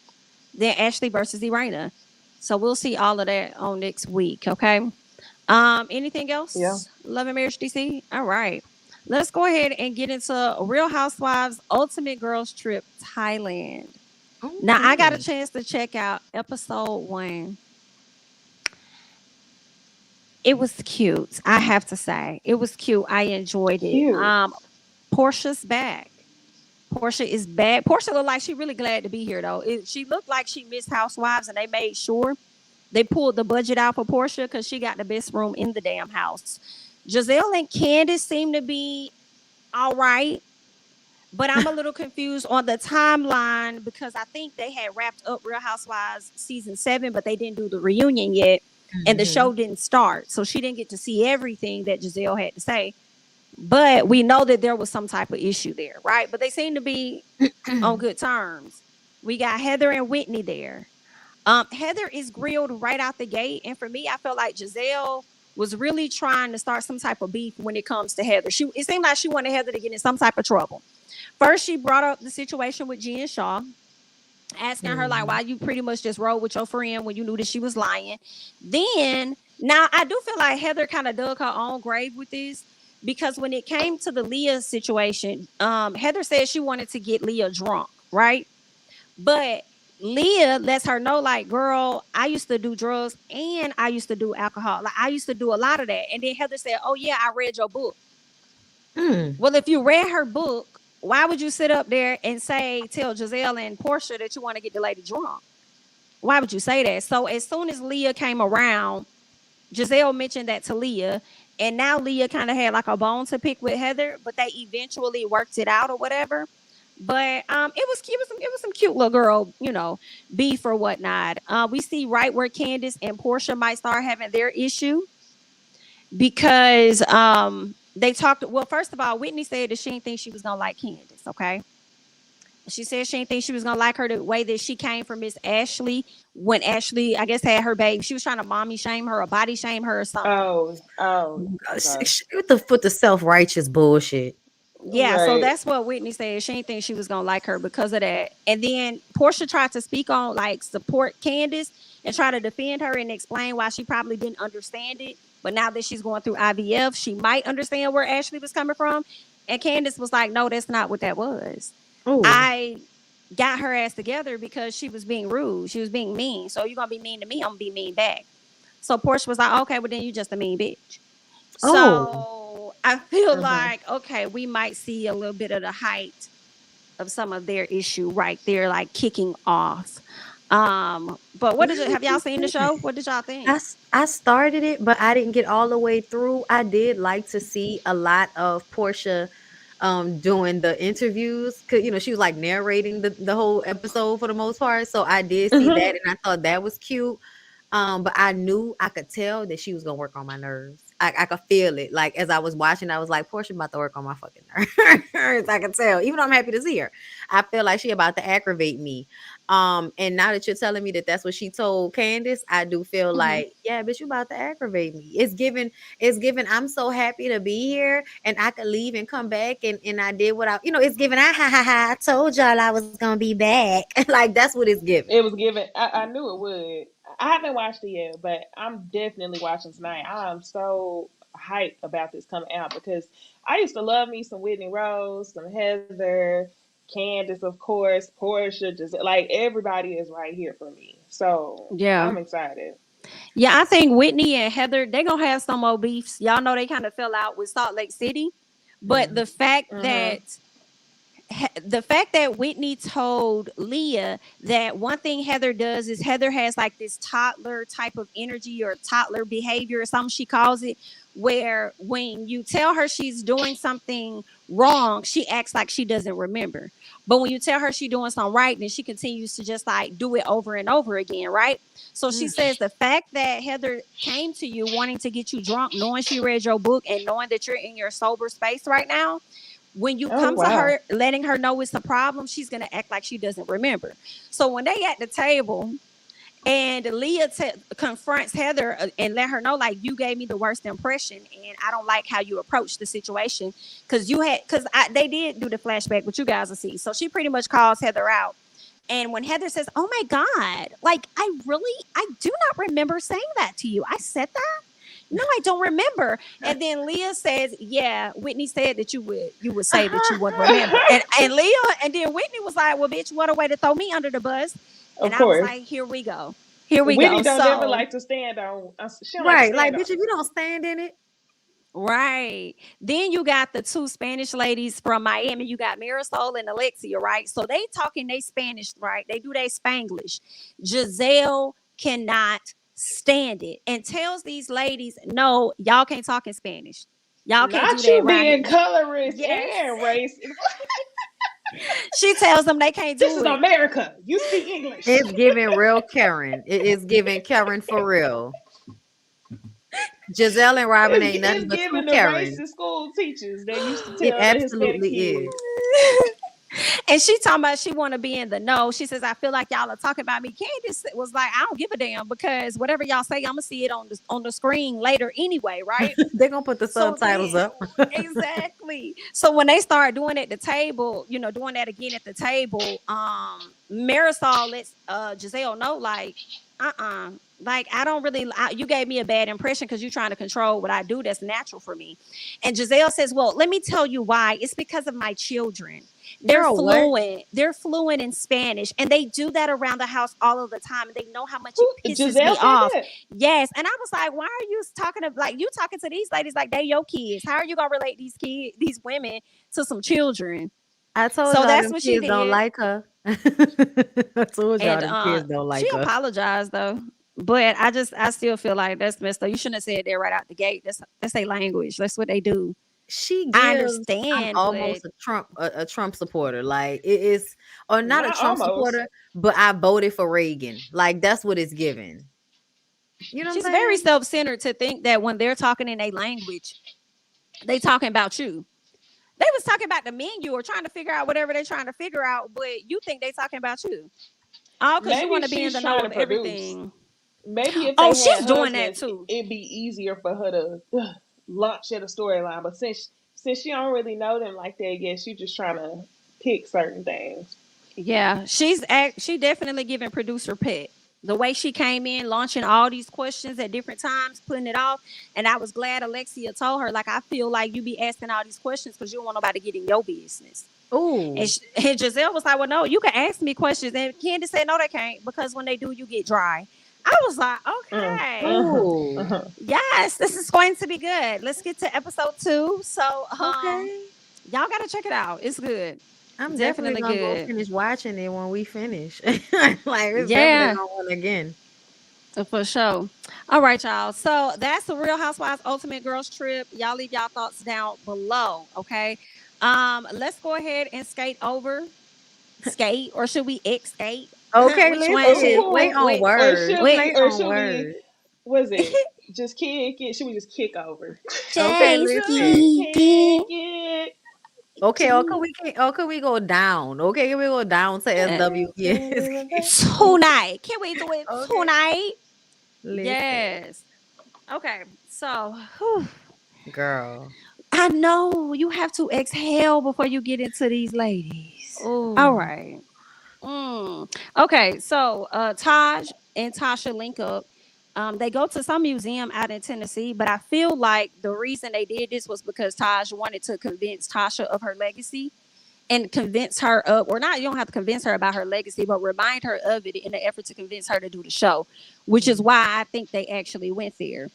then Ashley versus Irina. So we'll see all of that on next week. Okay. Anything Yeah. else? Love and Marriage DC. All right. Let's go ahead and get into Real Housewives Ultimate Girls Trip Thailand. Now I got a Okay. chance to check out episode 1. It was cute. I have to say, it was cute. I enjoyed it. Cute. Portia's back. Portia is back. Portia looked like she really glad to be here though. She looked like she missed Housewives, and they made sure they pulled the budget out for Portia because she got the best room in the damn house. Giselle and Candace seem to be all right, but I'm a little confused on the timeline because I think they had wrapped up Real Housewives season 7, but they didn't do the reunion yet, and the show Mhm. didn't start, so she didn't get to see everything that Giselle had to say. But we know that there was some type of issue there, right? But they seem to be on good terms. We got Heather and Whitney there. Heather is grilled right out the gate, and for me, I felt like Giselle was really trying to start some type of beef when it comes to Heather. It seemed like she wanted Heather to get in some type of trouble. First, she brought up the situation with Jen Shaw, asking her like, Mhm. "Why you pretty much just rode with your friend when you knew that she was lying?" Then, now I do feel like Heather kind of dug her own grave with this because when it came to the Leah situation, Heather said she wanted to get Leah drunk, right? But Leah lets her know, like, girl, I used to do drugs and I used to do alcohol. Like, I used to do a lot of that. And then Heather said, oh, yeah, I read your book. Mm. Well, if you read her book, why would you sit up there and tell Giselle and Portia that you want to get the lady drunk? Why would you say that? So as soon as Leah came around, Giselle mentioned that to Leah. And now Leah kind of had like a bone to pick with Heather, but they eventually worked it out or whatever. But it was some cute little girl, beef or whatnot. We see right where Candace and Portia might start having their issue because they talked. Well, first of all, Whitney said that she didn't think she was gonna like Candace. Okay, she said she didn't think she was gonna like her the way that she came for Miss Ashley when Ashley, I guess, had her baby. She was trying to mommy shame her or body shame her or something. Oh, okay. With the self-righteous bullshit. Yeah, so Right. that's what Whitney said. She didn't think she was gonna like her because of that. And then Portia tried to speak on, like, support Candace and try to defend her and explain why she probably didn't understand it. But now that she's going through IVF, she might understand where Ashley was coming from. And Candace was like, no, that's not what that was. Oh. I got her ass together because she was being rude. She was being mean. So you're gonna be mean to me, I'm gonna be mean back. So Portia was like, okay, well then you just a mean bitch. Oh. So I feel Hmm. like, okay, we might see a little bit of the height of some of their issue right there, like kicking off. But what Why did you would have y'all you seen the say that? show? What did y'all think? I started it, but I didn't get all the way through. I did like to see a lot of Portia doing the interviews, because she was like narrating the whole episode for the most part. So I did see that, and I thought that was cute. But I could tell that she was gonna work on my nerves. I could feel it. Like as I was watching, I was like, Portia about to work on my fucking nerves. I could tell. Even though I'm happy to see her, I feel like she about to aggravate me. And now that you're telling me that that's what she told Candace, I do feel Hmm. like, yeah, bitch, you about to aggravate me. It's given, I'm so happy to be here and I could leave and come back and I did what it's given, I told y'all I was gonna be back. Like that's what it's given. It was given. I knew it would. I haven't watched it yet, but I'm definitely watching tonight. I'm so hyped about this coming out because I used to love me some Whitney Rose, some Heather, Candace, of course, Portia, just like everybody is right here for me. So Yeah. I'm excited. Yeah, I think Whitney and Heather, they're gonna have some more beefs. Y'all know they kind of fell out with Salt Lake City. But the fact that Whitney told Leah that one thing Heather does is Heather has like this toddler type of energy or toddler behavior or something she calls it, where when you tell her she's doing something wrong, she acts like she doesn't remember. But when you tell her she's doing something right, then she continues to just like do it over and over again, right? So she says the fact that Heather came to you wanting to get you drunk, knowing she read your book and knowing that you're in your sober space right now, when you come to her, letting her know it's a problem, she's going to act like she doesn't remember. So when they at the table and Leah confronts Heather and let her know, like, you gave me the worst impression and I don't like how you approached the situation because they did do the flashback, but you guys will see. So she pretty much calls Heather out. And when Heather says, oh my God, like, I do not remember saying that to you. I said that? No, I don't remember. And then Leah says, yeah, Whitney said that you would say that you would remember. And Leah, and then Whitney was like, well, bitch, what a way to throw me under the bus. And I was like, here we go. Whitney don't ever like to stand on. Right. Like, bitch, if you don't stand in it. Right. Then you got the two Spanish ladies from Miami. You got Marisol and Alexia, right? So they talking they Spanish, right? They do their Spanglish. Giselle cannot stand it and tells these ladies, no, y'all can't talk in Spanish. Y'all can't Not do that. You being colorist and racist. She tells them they can't do it. This is America. You speak English. It's giving real Karen. It is giving Karen for real. Giselle and Robin ain't nothing but two Karen. Racist school teachers that used to tell it absolutely is. And she talking about she want to be in the know. She says, I feel like y'all are talking about me. Candace was like, I don't give a damn because whatever y'all say, I'm gonna see it on the screen later anyway, right? They're gonna put the subtitles up. Exactly. So when they start doing it at the table, doing that again at the table, Marisol lets Giselle know, like, like, I don't really, you gave me a bad impression because you're trying to control what I do. That's natural for me. And Giselle says, well, let me tell you why. It's because of my children. They're fluent. What? They're fluent in Spanish, and they do that around the house all of the time. And they know how much it pisses Giselle me off. That? Yes, and I was like, "Why are you talking to these ladies like they your kids? How are you gonna relate these women to some children?" I told y'all that's what kids she did. Don't like her. I told y'all the kids don't like her. She apologized though, but I still feel like that's messed up. You shouldn't have said that right out the gate. That's their language. That's what they do. I understand. I'm almost a Trump supporter. Like it is, or not a Trump supporter, but I voted for Reagan. Like that's what it's given. You know, she's very self-centered to think that when they're talking in a language, they talking about you. They was talking about the menu or trying to figure out whatever they're trying to figure out, but you think they talking about you. Oh, because you want to be in the know of everything. Maybe if she's doing that too. It'd be easier for her to launch at a storyline, but since she don't really know them like that yet, she's just trying to pick certain things. Yeah, she definitely giving producer pet. The way she came in, launching all these questions at different times, putting it off. And I was glad Alexia told her, like, I feel like you be asking all these questions because you don't want nobody to get in your business. Ooh. And Giselle was like, well, no, you can ask me questions. And Candy said, no, they can't, because when they do, you get dry. I was like, okay. Yes, this is going to be good. Let's get to episode 2. So y'all got to check it out. It's good. I'm definitely gonna go finish watching it when we finish. Like, it's definitely gonna one again. For sure. All right, y'all. So that's the Real Housewives Ultimate Girls Trip. Y'all leave y'all thoughts down below, okay? Let's go ahead and skate, or should we Xscape? Okay, Which let's wait on words. Or should we, was it just kick it? Should we just kick over? Okay, let's kick it. Okay, can we go down? Okay, can we go down to SWV? Tonight. Can we do it tonight? Yes. Okay, so girl, I know you have to exhale before you get into these ladies. Ooh. All right. Okay, so Taj and Tasha link up. They go to some museum out in Tennessee, but I feel like the reason they did this was because Taj wanted to convince Tasha of her legacy. and convince her of, or not, you don't have to convince her about her legacy, but remind her of it in the effort to convince her to do the show, which is why I think they actually went there.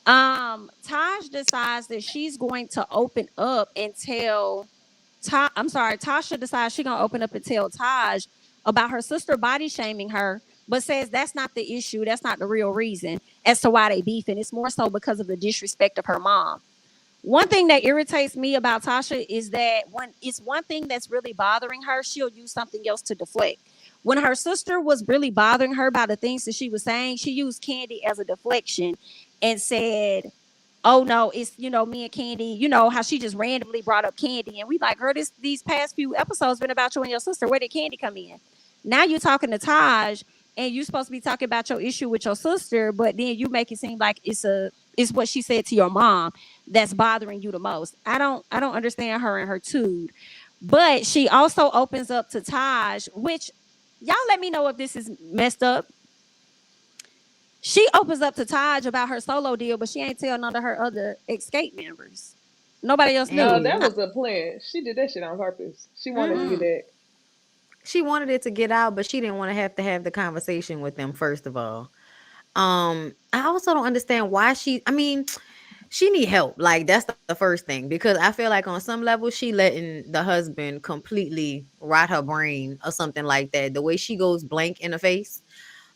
Taj decides that she's going to open up and tell Tasha decides she's gonna open up and tell Taj about her sister body shaming her, but says that's not the issue, that's not the real reason as to why they beefing. It's more so because of the disrespect of her mom. One thing that irritates me about Tasha is that when it's one thing that's really bothering her, she'll use something else to deflect. When her sister was really bothering her by the things that she was saying, she used Candy as a deflection and said, "Oh no, it's me and Candy. How she just randomly brought up Candy, and we like her. These past few episodes been about you and your sister. Where did Candy come in? Now you're talking to Taj, and you're supposed to be talking about your issue with your sister, but then you make it seem like it's what she said to your mom that's bothering you the most. I don't understand her and her tude. But she also opens up to Taj, which y'all let me know if this is messed up. She opens up to Taj about her solo deal, but she ain't tell none of her other Xscape members. Nobody else knew. That And was a plan. She did that shit on purpose. She wanted to do mhm. that. She wanted it to get out, but she didn't want to have the conversation with them first of all. I also don't understand why I mean, she need help. Like that's the first thing because I feel like on some level she letting the husband completely rot her brain or something like that. The way she goes blank in the face.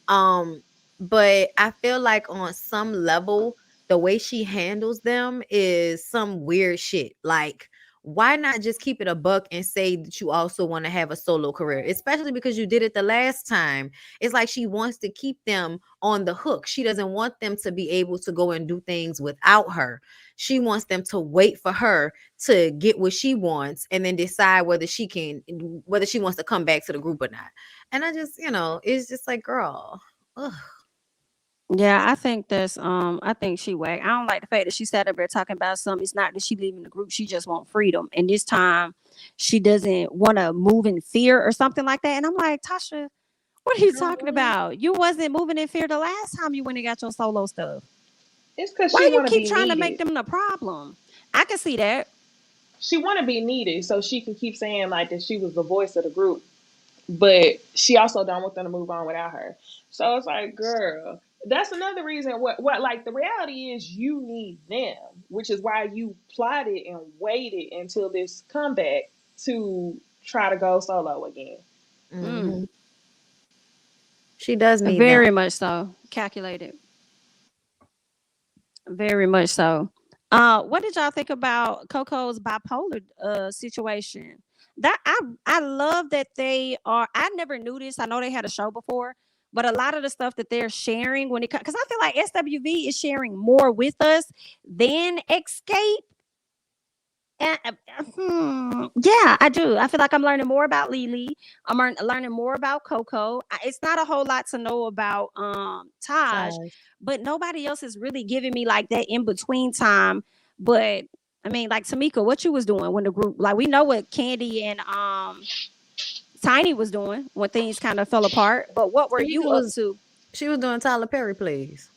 Um, but I feel like on some level, the way she handles them is some weird shit. Like, why not just keep it a buck and say that you also want to have a solo career, especially because you did it the last time? It's like she wants to keep them on the hook. She doesn't want them to be able to go and do things without her. She wants them to wait for her to get what she wants and then decide whether she wants to come back to the group or not. And I just, it's just like, girl, ugh. Yeah, I think she whack. I don't like the fact that she sat up there talking about something. It's not that she leaving the group, she just want freedom. And this time she doesn't want to move in fear or something like that. And I'm like, Tasha, what are you Girl, talking what? about? You wasn't moving in fear the last time you went and got your solo stuff. It's because she Why you want to keep be trying to make needed. them the problem? I can see that. She want to be needed so she can keep saying like that she was the voice of the group, but she also don't want them to move on without her. So it's like, girl, that's another reason. What like the reality is, you need them, which is why you plotted and waited until this comeback to try to go solo again. Mm, Hmm. She does need them. very much so. Calculated. Very much so. What did y'all think about Coco's bipolar situation? That I love that they are. I never knew this. I know they had a show before, but a lot of the stuff that they're sharing when it comes, because I feel like SWV is sharing more with us than Escape. Yeah, I do. I feel like I'm learning more about Lily. I'm learning more about Coco. It's not a whole lot to know about Taj, Taj. but nobody else is really giving me like that in between time. But I mean, like Tamika, what you was doing when the group, like we know what Candy and Tiny was doing when things kind of fell apart. But what were Tamika you up was to? she was doing Tyler Perry plays.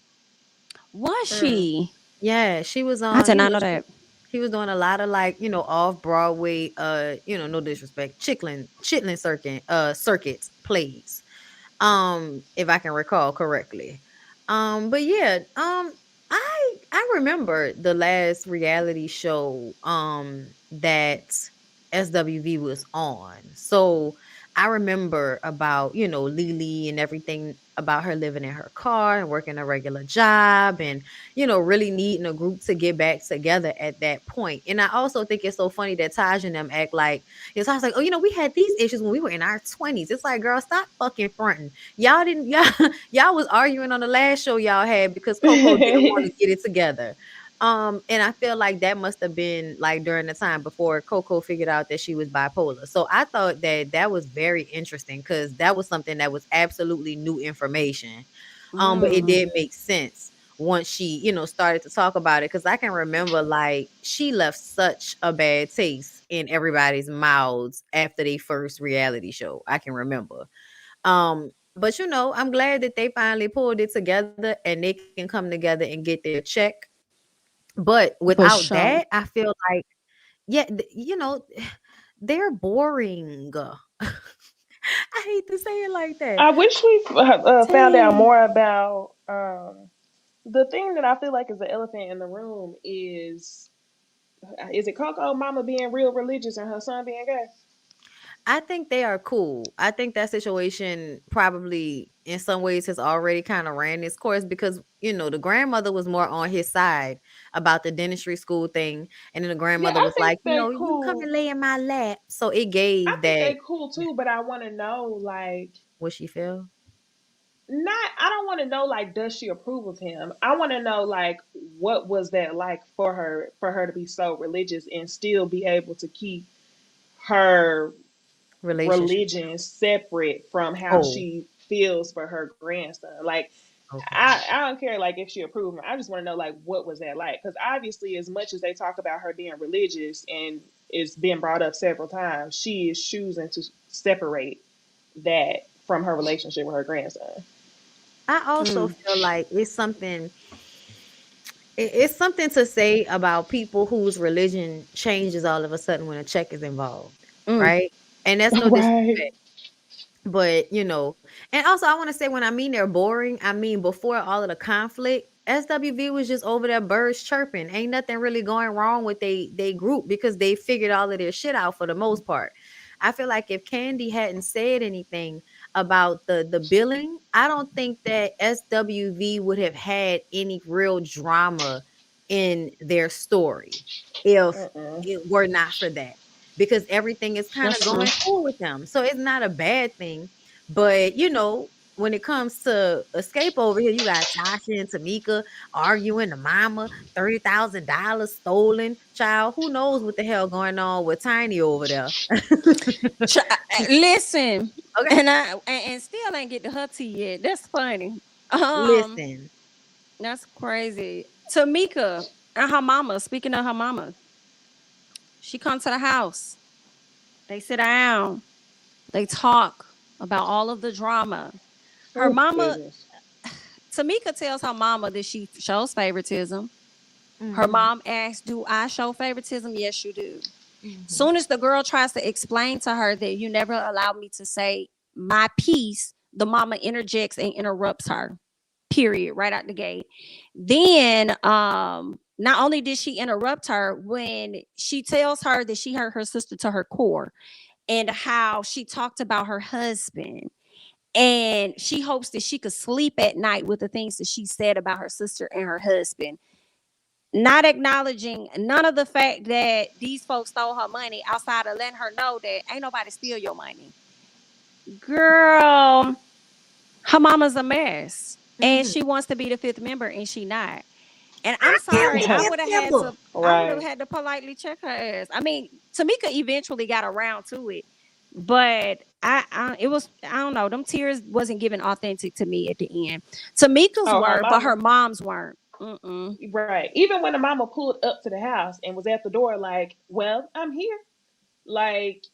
Was Mm. she? Yeah, she was I on, did not know that. he was doing a lot of like, off Broadway, no disrespect, circuits plays. If I can recall correctly. But yeah, I remember the last reality show that SWV was on. So I remember about, Lily and everything about her living in her car and working a regular job and, really needing a group to get back together at that point. And I also think it's so funny that Taj and them act like, I was like, oh, we had these issues when we were in our 20s. It's like, girl, stop fucking fronting. Y'all didn't, y'all was arguing on the last show y'all had because Coco didn't want to get it together. And I feel like that must have been like during the time before Coco figured out that she was bipolar. So I thought that that was very interesting because that was something that was absolutely new information. But it Mm, did make sense once she, started to talk about it. Cause I can remember like she left such a bad taste in everybody's mouths after their first reality show. I can remember. But I'm glad that they finally pulled it together and they can come together and get their check. But for without sure. that, I feel like, yeah, they're boring. I hate to say it like that. I wish we found out Dang. more about the thing that I feel like is the elephant in the room is it Coco mama being real religious and her son being gay? I think they are cool. I think that situation probably in some ways has already kind of ran its course because, the grandmother was more on his side about the dentistry school thing. And then the Yeah, grandmother I was think like, they you come and cool. lay in my lap. So it I gave think that, they cool too, but I want to know like what she feel? not I don't want to know like does she approve of him? I want to know like what was that like for her to be so religious and still be able to keep her Relationship. religion separate from how Oh, she feels for her grandson. Like okay. I don't care like if she approved. I just want to know like what was that like? Because obviously, as much as they talk about her being religious and it's been brought up several times, she is choosing to separate that from her relationship with her grandson. I also Mm. feel like it's something to say about people whose religion changes all of a sudden when a check is involved, Mm. right? And that's no Right. disrespect. But, and also I want to say when I mean they're boring, I mean before all of the conflict, SWV was just over there birds chirping. Ain't nothing really going wrong with they group because they figured all of their shit out for the most part. I feel like if Candy hadn't said anything about the billing, I don't think that SWV would have had any real drama in their story if Mm-mm. it were not for that because everything is kind That's of true. going cool with them. So it's not a bad thing. But when it comes to escape over here, you got Tasha and Tamika arguing the mama, $30,000 stolen. Child, who knows what the hell going on with Tiny over there? Listen, Okay. and still ain't get to her tea yet. That's funny. Um, Listen. that's crazy. Tamika and her mama. Speaking of her mama, she come to the house. They sit down. They talk about all of the drama. Her Oh mama, goodness. Tamika tells her mama that she shows favoritism. Her Mhm. mom asks, "Do I show favoritism?" Yes, you do. Mhm. Soon as the girl tries to explain to her that you never allowed me to say my piece, the mama interjects and interrupts her. Period. Right out the gate. Then not only did she interrupt her when she tells her that she hurt her sister to her core and how she talked about her husband and she hopes that she could sleep at night with the things that she said about her sister and her husband, not acknowledging none of the fact that these folks stole her money outside of letting her know that ain't nobody steal your money. Girl, her mama's a mess. And Mhm. she wants to be the fifth member and she not. And I'm sorry, The fifth member. I would have Right. had to politely check her ass. I mean, Tamika eventually got around to it, but it was, I don't know, them tears wasn't given authentic to me at the end. Tamika's Oh, her were, but mama. her mom's weren't. Mm-mm. Right. Even when the mama pulled up to the house and was at the door, like, well, I'm here. Like,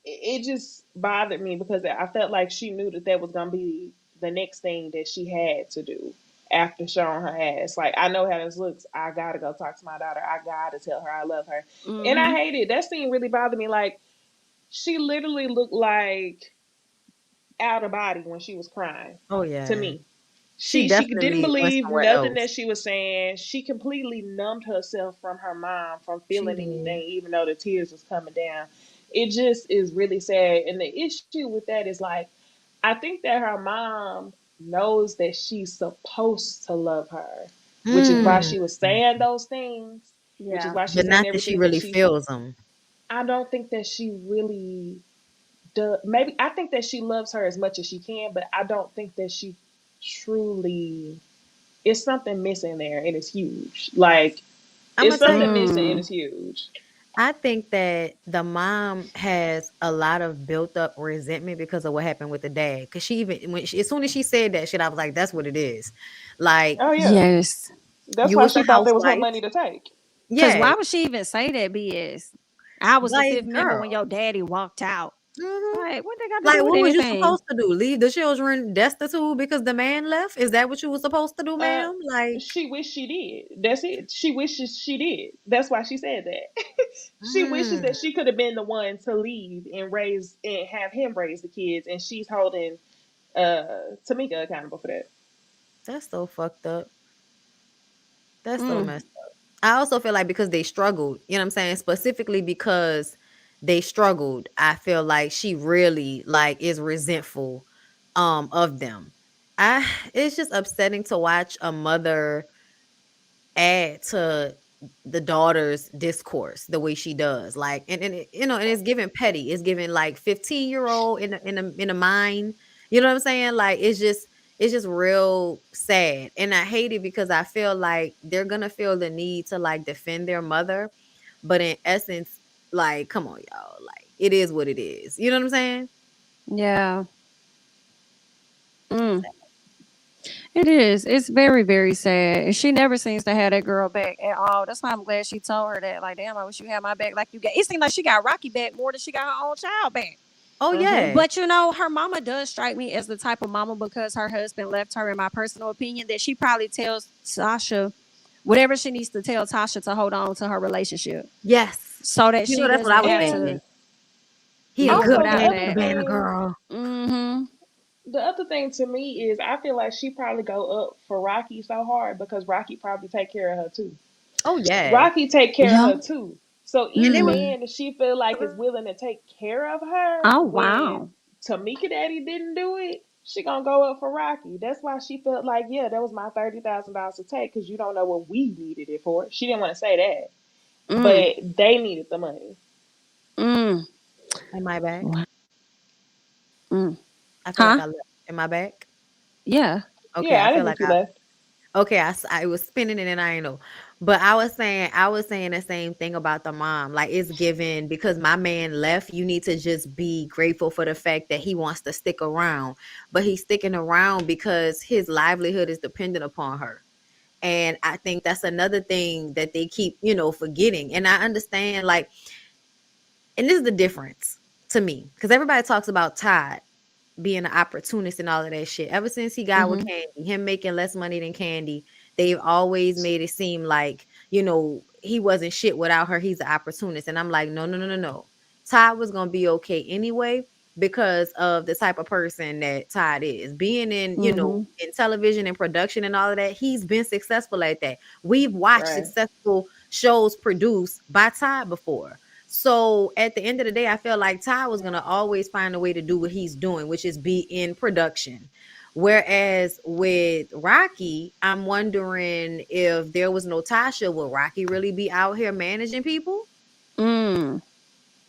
it just bothered me because I felt like she knew that that was gonna be the next thing that she had to do after showing her ass. Like, I know how this looks. I gotta go talk to my daughter. I gotta tell her I love her. And I Mm-hmm. hate it. That scene really bothered me. Like, she literally looked like out of body when she was crying. Oh To yeah. me, She she didn't definitely went believe somewhere nothing that else. she was saying. She completely numbed herself from her mom from She feeling did. anything, even though the tears was coming down. It just is really sad. And the issue with that is like, I think that her mom knows that she's supposed to love her, which is why Mm. she was saying those things, which is Yeah. why she's But saying not that she everything that really she's. feels them. I don't think that she really does. Maybe I think that she loves her as much as she can, but I don't think that she truly, it's something missing there and it's huge. Like I'm it's gonna tell you. something missing and Mm. it's huge. I think that the mom has a lot of built up resentment because of what happened with the dad. Cause she even as soon as she said that shit, I was like, "That's what it is." Like Oh yeah. Yes. That's you why was she the thought there was her housewife, money to take. Cause yeah. why would she even say that BS? I was the Like, fifth member when girl, your daddy walked out. Mhm. Like, what they got to Like, do with what was you anything? supposed to do? Leave the children destitute because the man left? Is that what you were supposed to do, Uh, ma'am? Like, she wished she did. That's it. She wishes she did. That's why she said that. She wishes mm, that she could have been the one to leave and raise and have him raise the kids, and she's holding Tamika accountable for that. that's so fucked up. That's so Mm. messed up. I also feel like because they struggled, you know what I'm saying? Specifically because they struggled, I feel like she really like is resentful of them. I It's just upsetting to watch a mother add to the daughter's discourse the way she does. Like, and it's giving petty. It's giving like 15-year-old in a mind. You know what I'm saying? Like, it's just real sad. And I hate it because I feel like they're gonna feel the need to like defend their mother. But in essence, like, come on, y'all. Like, it is what it is. You know what I'm saying? Yeah. Mm. It is. It's very, very sad. And she never seems to have that girl back at all. That's why I'm glad she told her that. Like, damn, I wish you had my back like you got. It seemed like she got Rocky back more than she got her own child back. Oh Mm-hmm. yeah. But her mama does strike me as the type of mama because her husband left her, in my personal opinion, that she probably tells Sasha whatever she needs to tell Tasha to hold on to her relationship Yes. so that You know, she that's what doesn't I was have And to thinking. He a live good also the without man other for that. being a thing, girl. Mm-hmm. the other thing to me is I feel like she probably go up for Rocky so hard because Rocky probably take care of her too. Oh yeah. Rocky take care of Yeah. her too. So And any they was Mm. man that she feel like is willing to take care of her Oh, when wow. Tamika Daddy didn't do it, she gonna go up for Rocky. That's why she felt like, yeah, that was my $30,000 to take because you don't know what we needed it for. She didn't want to say that, Mm. but they needed the money. Mm. in my back. Wow. Mm. I feel like Huh? I left. Am I back? Yeah. Okay, Yeah, I I feel didn't like think you left. okay, I was spinning it and I ain't know. But I was saying the same thing about the mom. Like, it's given because my man left, you need to just be grateful for the fact that he wants to stick around. But he's sticking around because his livelihood is dependent upon her. And I think that's another thing that they keep, forgetting. And I understand, like, and this is the difference to me, because everybody talks about Todd being an opportunist and all of that shit. Ever since he got with Mm-hmm. Candy, him making less money than Candy, they've always made it seem like, he wasn't shit without her. He's an opportunist. And I'm like, no, no, no, no, no. Todd was gonna be okay anyway because of the type of person that Todd is. Being in, Mm-hmm. in television and production and all of that, he's been successful at that. We've watched Right. successful shows produced by Todd before. So at the end of the day, I feel like Ty was gonna always find a way to do what he's doing, which is be in production. Whereas with Rocky, I'm wondering if there was no Tasha, would Rocky really be out here managing people? Mm.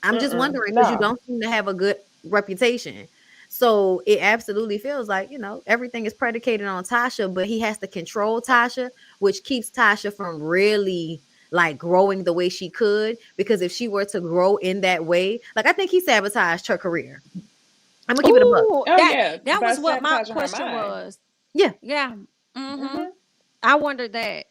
I'm just wondering because you No. don't seem to have a good reputation. So it absolutely feels like, everything is predicated on Tasha, but he has to control Tasha, which keeps Tasha from really like growing the way she could. Because if she were to grow in that way, like, I think he sabotaged her career. I'm gonna keep it a buck. Ooh, Oh that yeah, that by was what my sabotaging her question mind. was. Yeah. Yeah. Mm-hmm. Mm-hmm. I wondered that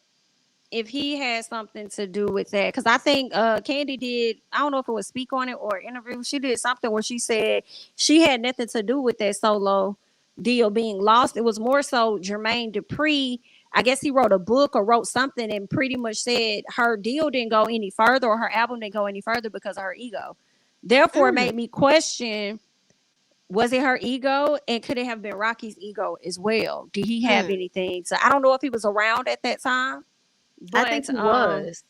if he had something to do with that, because I think Candy did. I don't know if it was speak on it or interview. She did something where she said she had nothing to do with that solo deal being lost. It was more so Jermaine Dupri. I guess he wrote a book or wrote something and pretty much said her deal didn't go any further or her album didn't go any further because of her ego. Therefore, it Mm. made me question, was it her ego, and could it have been Rocky's ego as well? Did he have Mm. anything? So I don't know if he was around at that time, I think but he was.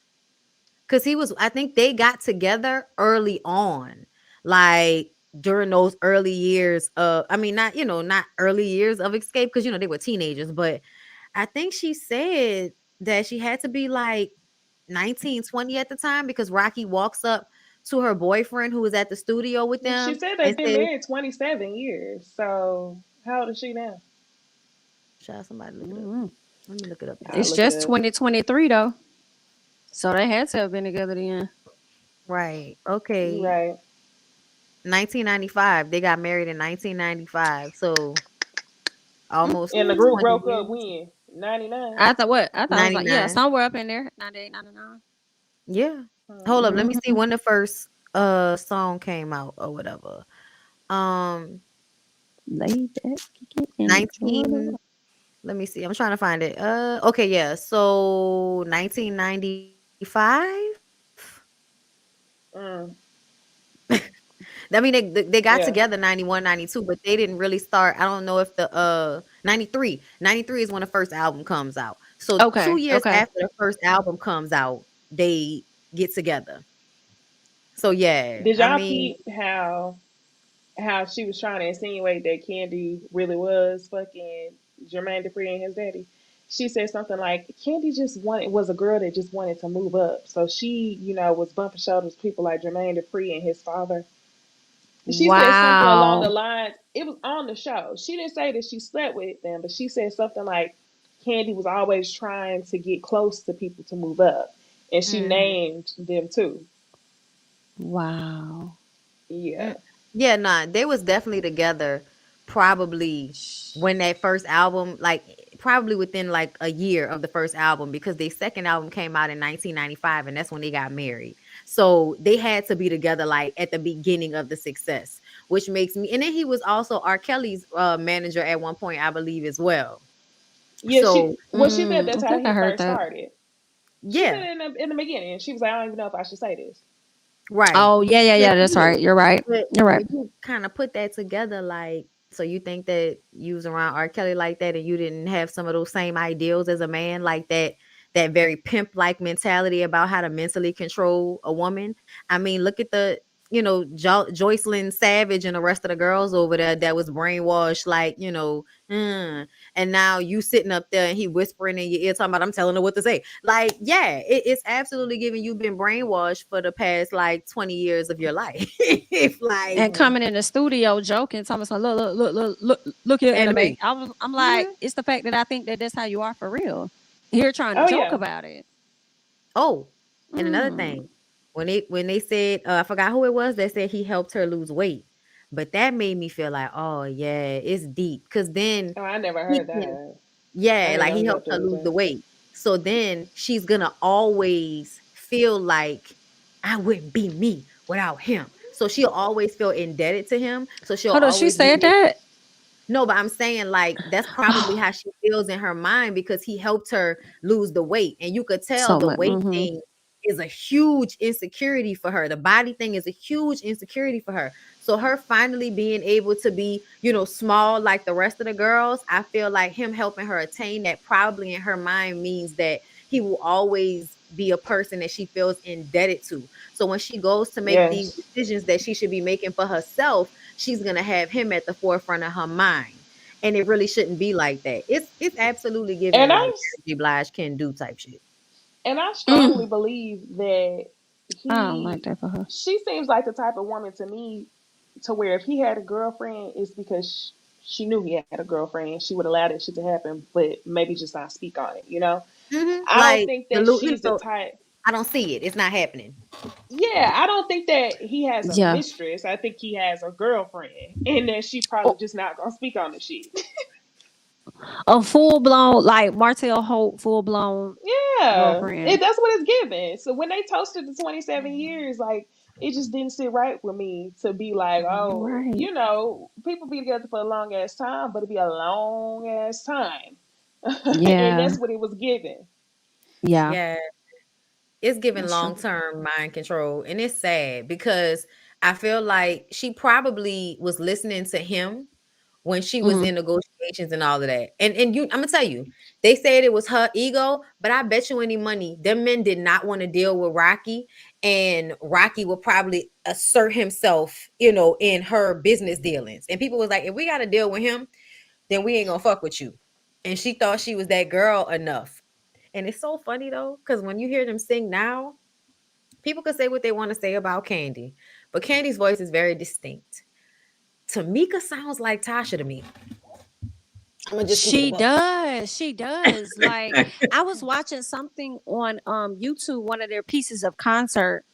Because I think they got together early on, like during those early years of, I mean, not early years of Escape, because, they were teenagers, but I think she said that she had to be like 19, 20 at the time because Rocky walks up to her boyfriend who was at the studio with She them said and they've been says, married 27 years. So how old is she now? "Child, somebody look it up. mm, Let me look it up, I'll y'all." it's look it just up. 2023 though, so they had to have been together then. Right. Okay. Right. 1995. They got married in 1995. So almost And the group 20 broke up years. when? 99? I thought what? I thought it was like, yeah, 99. somewhere up in there, 98, 99. Yeah. Hold up. Let me Mm-hmm. see when the first song came out or whatever. Lay back, kick it, and enjoy 19 let me see. I'm trying to find it. Okay, yeah. So 1995. Mm, I mean, they got yeah. together 91, 92, but they didn't really start. I don't know if the 93 is when the first album comes out. So Okay, 2 years okay. after the first album comes out, they get together. So yeah, Did I y'all mean, peep how she was trying to insinuate that Candy really was fucking Jermaine Dupri and his daddy? She said something like Candy just wanted was a girl that just wanted to move up. So she, was bumping shoulders with people like Jermaine Dupri and his father. She said something along the Wow. lines, it was on the show. She didn't say that she slept with them, but she said something like Candy was always trying to get close to people to move up. And she mhm. named them too. Wow. Yeah. Mm. Yeah, nah, they was definitely together probably when that first album, like probably within like a year of the first album, because their second album came out in 1995 and that's when they got married. So they had to be together like at the beginning of the success, which makes me, and then he was also R. Kelly's manager at one point, I believe, as well. Yeah, So she said I that's how think I he heard first that. started. She said yeah, it in the beginning. She was like, I don't even know if I should say this. right. Oh, yeah, yeah, Yeah, yeah. she That's right. did. You're right. But You're right. when you kind of put that together, like, so you think that you was around R. Kelly like that and you didn't have some of those same ideals as a man, like that very pimp like mentality about how to mentally control a woman. I mean, look at the Joycelyn Savage and the rest of the girls over there that was brainwashed, like, and now you sitting up there and he whispering in your ear talking about I'm telling her what to say. Like, yeah, it's absolutely giving you been brainwashed for the past like 20 years of your life. Like And Hmm. coming in the studio joking, talking about look, look, look, look, look, look here, anime. anime. I'm like, Mhm. it's the fact that I think that that's how you are for real. Here trying to Oh joke yeah. about it. Oh, and another Mm. thing, when they said, I forgot who it was that said he helped her lose weight, but that made me feel like, oh yeah, it's deep. Cause then Oh, I never he heard can, that. I yeah, didn't like know he he helped helped her her lose lose the weight. weight. So then she's gonna always feel like I wouldn't be me without him. So she'll always feel indebted to him. So she'll Hold on, she always be said that no, but I'm saying like that's probably how she feels in her mind because he helped her lose the weight. And you could tell so the much. weight thing is a huge insecurity for her. The body thing is a huge insecurity for her. So her finally being able to be, small like the rest of the girls, I feel like him helping her attain that probably in her mind means that he will always be a person that she feels indebted to. So when she goes to make these Yes. decisions that she should be making for herself, she's gonna have him at the forefront of her mind. And it really shouldn't be like that. It's absolutely giving And like I Mary J. Blige can do type shit. and I Mm. strongly believe that I don't like he that for her. she seems like the type of woman to me to where if he had a girlfriend, it's because she knew he had a girlfriend. She would allow that shit to happen, but maybe just not speak on it. I don't Like think the that she's the type. I don't see it. It's not happening. Yeah, I don't think that he has a Yeah. mistress. I think he has a girlfriend, and that she probably Oh, just not gonna speak on the shit. a full blown like Martell Holt, full blown Yeah, girlfriend. that's what it's given. So when they toasted the 27 years, like it just didn't sit right with me to be like, oh, Right. people be together for a long ass time, but it'd be a long ass time, and Yeah. that's what it was given. Yeah. Yeah, it's giving That's true. long-term mind control. And it's sad because I feel like she probably was listening to him when she was Mm. in negotiations and all of that. And I'm gonna tell you, they said it was her ego, but I bet you any money, them men did not want to deal with Rocky, and Rocky will probably assert himself, in her business dealings. And people was like, if we got to deal with him, then we ain't gonna fuck with you. And she thought she was that girl enough. And it's so funny though, because when you hear them sing now, people can say what they want to say about Candy, but Candy's voice is very distinct. Tamika sounds like Tasha to me. I'm gonna just keep it a She buck. does. She does. Like I was watching something on YouTube, one of their pieces of concert,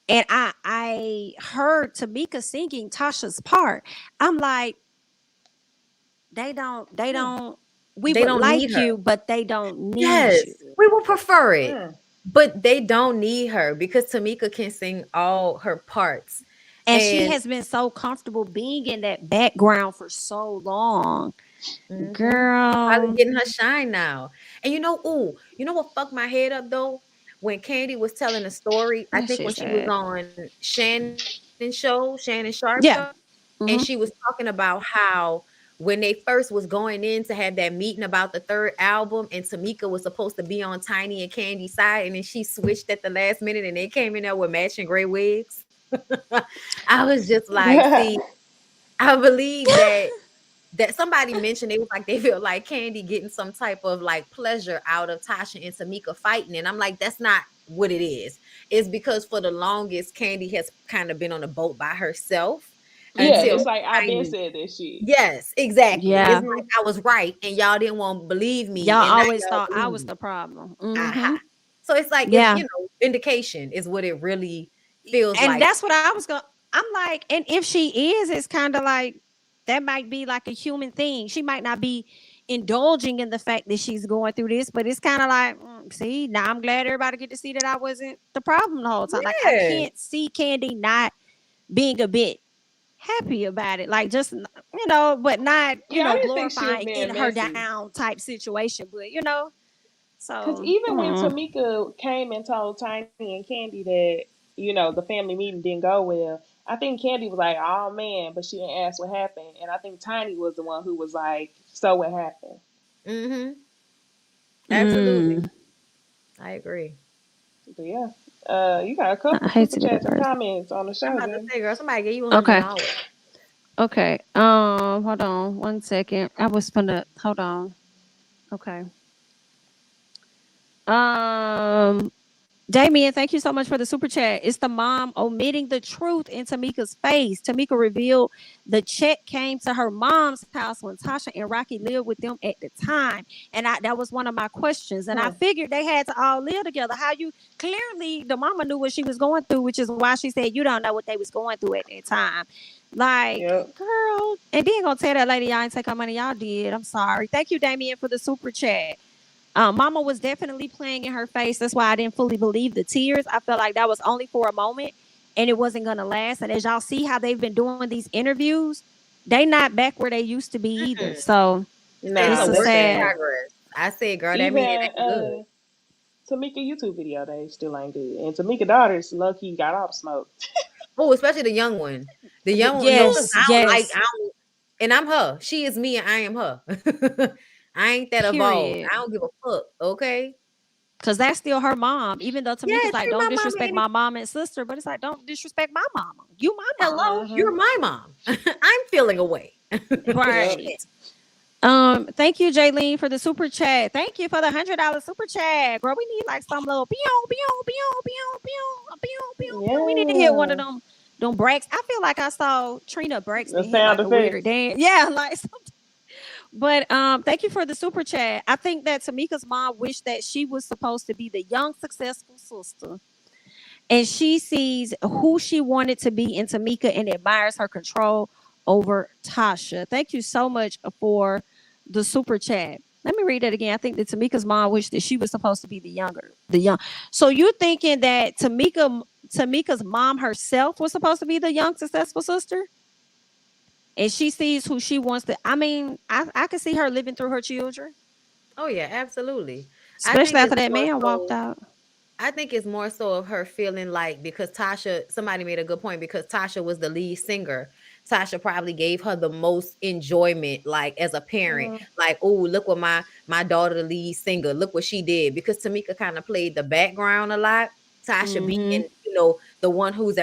and I heard Tamika singing Tasha's part. I'm like, they Hmm. don't we They would don't need like her. you, but they don't need Yes, you. we will prefer it, Hmm. but they don't need her because Tamika can sing all her parts. And she has been so comfortable being in that background for so long. Probably Girl. getting her shine now. And you know what fucked my head up though? When Candy was telling a story, I That think when shit she was sad. on Shannon Sharp show, Yeah. and she Mm-hmm. was talking about how when they first was going in to have that meeting about the third album, and Tamika was supposed to be on Tiny and Candy's side, and then she switched at the last minute, and they came in there with matching gray wigs. I was just like, see, I believe that somebody mentioned it was like they feel like Candy getting some type of like pleasure out of Tasha and Tamika fighting. And I'm like, that's not what it is. It's because for the longest, Candy has kind of been on a boat by herself Yeah, until it's like I've been Tiny. said that shit. Yes, exactly. It's Yeah. like I was right and y'all didn't want to believe me, Y'all and now always y'all thought I believe was me. the problem. Aha. Mm-hmm. So it's like it's Yeah. vindication is what it really feels And like. that's what I was going. I'm like, and if she is, it's kind of like that might be like a human thing. She might not be indulging in the fact that she's going through this, but it's kind of like, see, now I'm glad everybody get to see that I wasn't the problem the whole time. Like I Yeah. can't see Candy not being a bit happy about it, like just but not Yeah, I didn't think she was glorifying in being her messy. down type situation, but Because so even when Tamika came and told Tiny and Candy that, the family meeting didn't go well, I think Candy was like, oh man, but she didn't ask what happened. And I think Tiny was the one who was like, so what happened? Mm-hmm. Absolutely. mm, I agree. But yeah, you got a I couple hate super to be that chats and person. comments on the I'm show, about to Jim. say, girl, somebody gave you Okay. $100. Okay. Hold on one second. I was gonna hold on. Okay. Um, Damien, thank you so much for the super chat. It's the mom omitting the truth in Tamika's face. Tamika revealed the check came to her mom's house when Tasha and Rocky lived with them at the time. And that was one of my questions. And I figured they had to all live together. How you clearly the mama knew what she was going through, which is why she said you don't know what they was going through at that time. Like, Yep. girl, and then gonna tell that lady y'all ain't take her money. Y'all did. I'm sorry. Thank you, Damien, for the super chat. Mama was definitely playing in her face. That's why I didn't fully believe the tears. I felt like that was only for a moment and it wasn't going to last. And as y'all see how they've been doing these interviews, they not back where they used to be either. So It's it's a No, a they work in sad. sad. progress. I said, girl, that mean it Even ain't good. Tamika YouTube video, they still ain't good. And Tamika daughters, low key got off smoke. Oh, especially the young one. The young one, no, because Yes, I don't like, yes. I don't, and I'm her. She is me and I am her. I ain't that evolved. Period. I don't give a fuck, okay? Because that's still her mom. Even though Yeah, Tamika's like, treat don't my mama disrespect any my mom and sister, but it's like, don't disrespect my mama. You my hello, mama. you're my mom. I'm feeling away. Yep. Right. Thank you, Jaylene, for the super chat. Thank you for the $100 super chat. Girl, we need like some little pew, pew, pew, pew, pew, pew, pew, pew. We need to hit one of Yeah. them breaks. I feel like I saw Trina The Braxton hit sound like a weird effects. dance. Yeah, like something. But thank you for the super chat. I think that Tamika's mom wished that she was supposed to be the young, successful sister. And she sees who she wanted to be in Tamika and admires her control over Tasha. Thank you so much for the super chat. Let me read that again. I think that Tamika's mom wished that she was supposed to be the young. So you're thinking that Tamika's mom herself was supposed to be the young, successful sister? And she sees who she wants to. I mean, I can see her living through her children, Oh yeah, absolutely. I especially think after it's that more man walked so out. I think it's more so of her feeling like because Tasha, somebody made a good point because Tasha was the lead singer. Tasha probably gave her the most enjoyment, like as a parent, Mm. like, oh, look what my daughter, the lead singer, look what she did. Because Tamika kind of played the background a lot. Tasha being, Mm-hmm. the one who's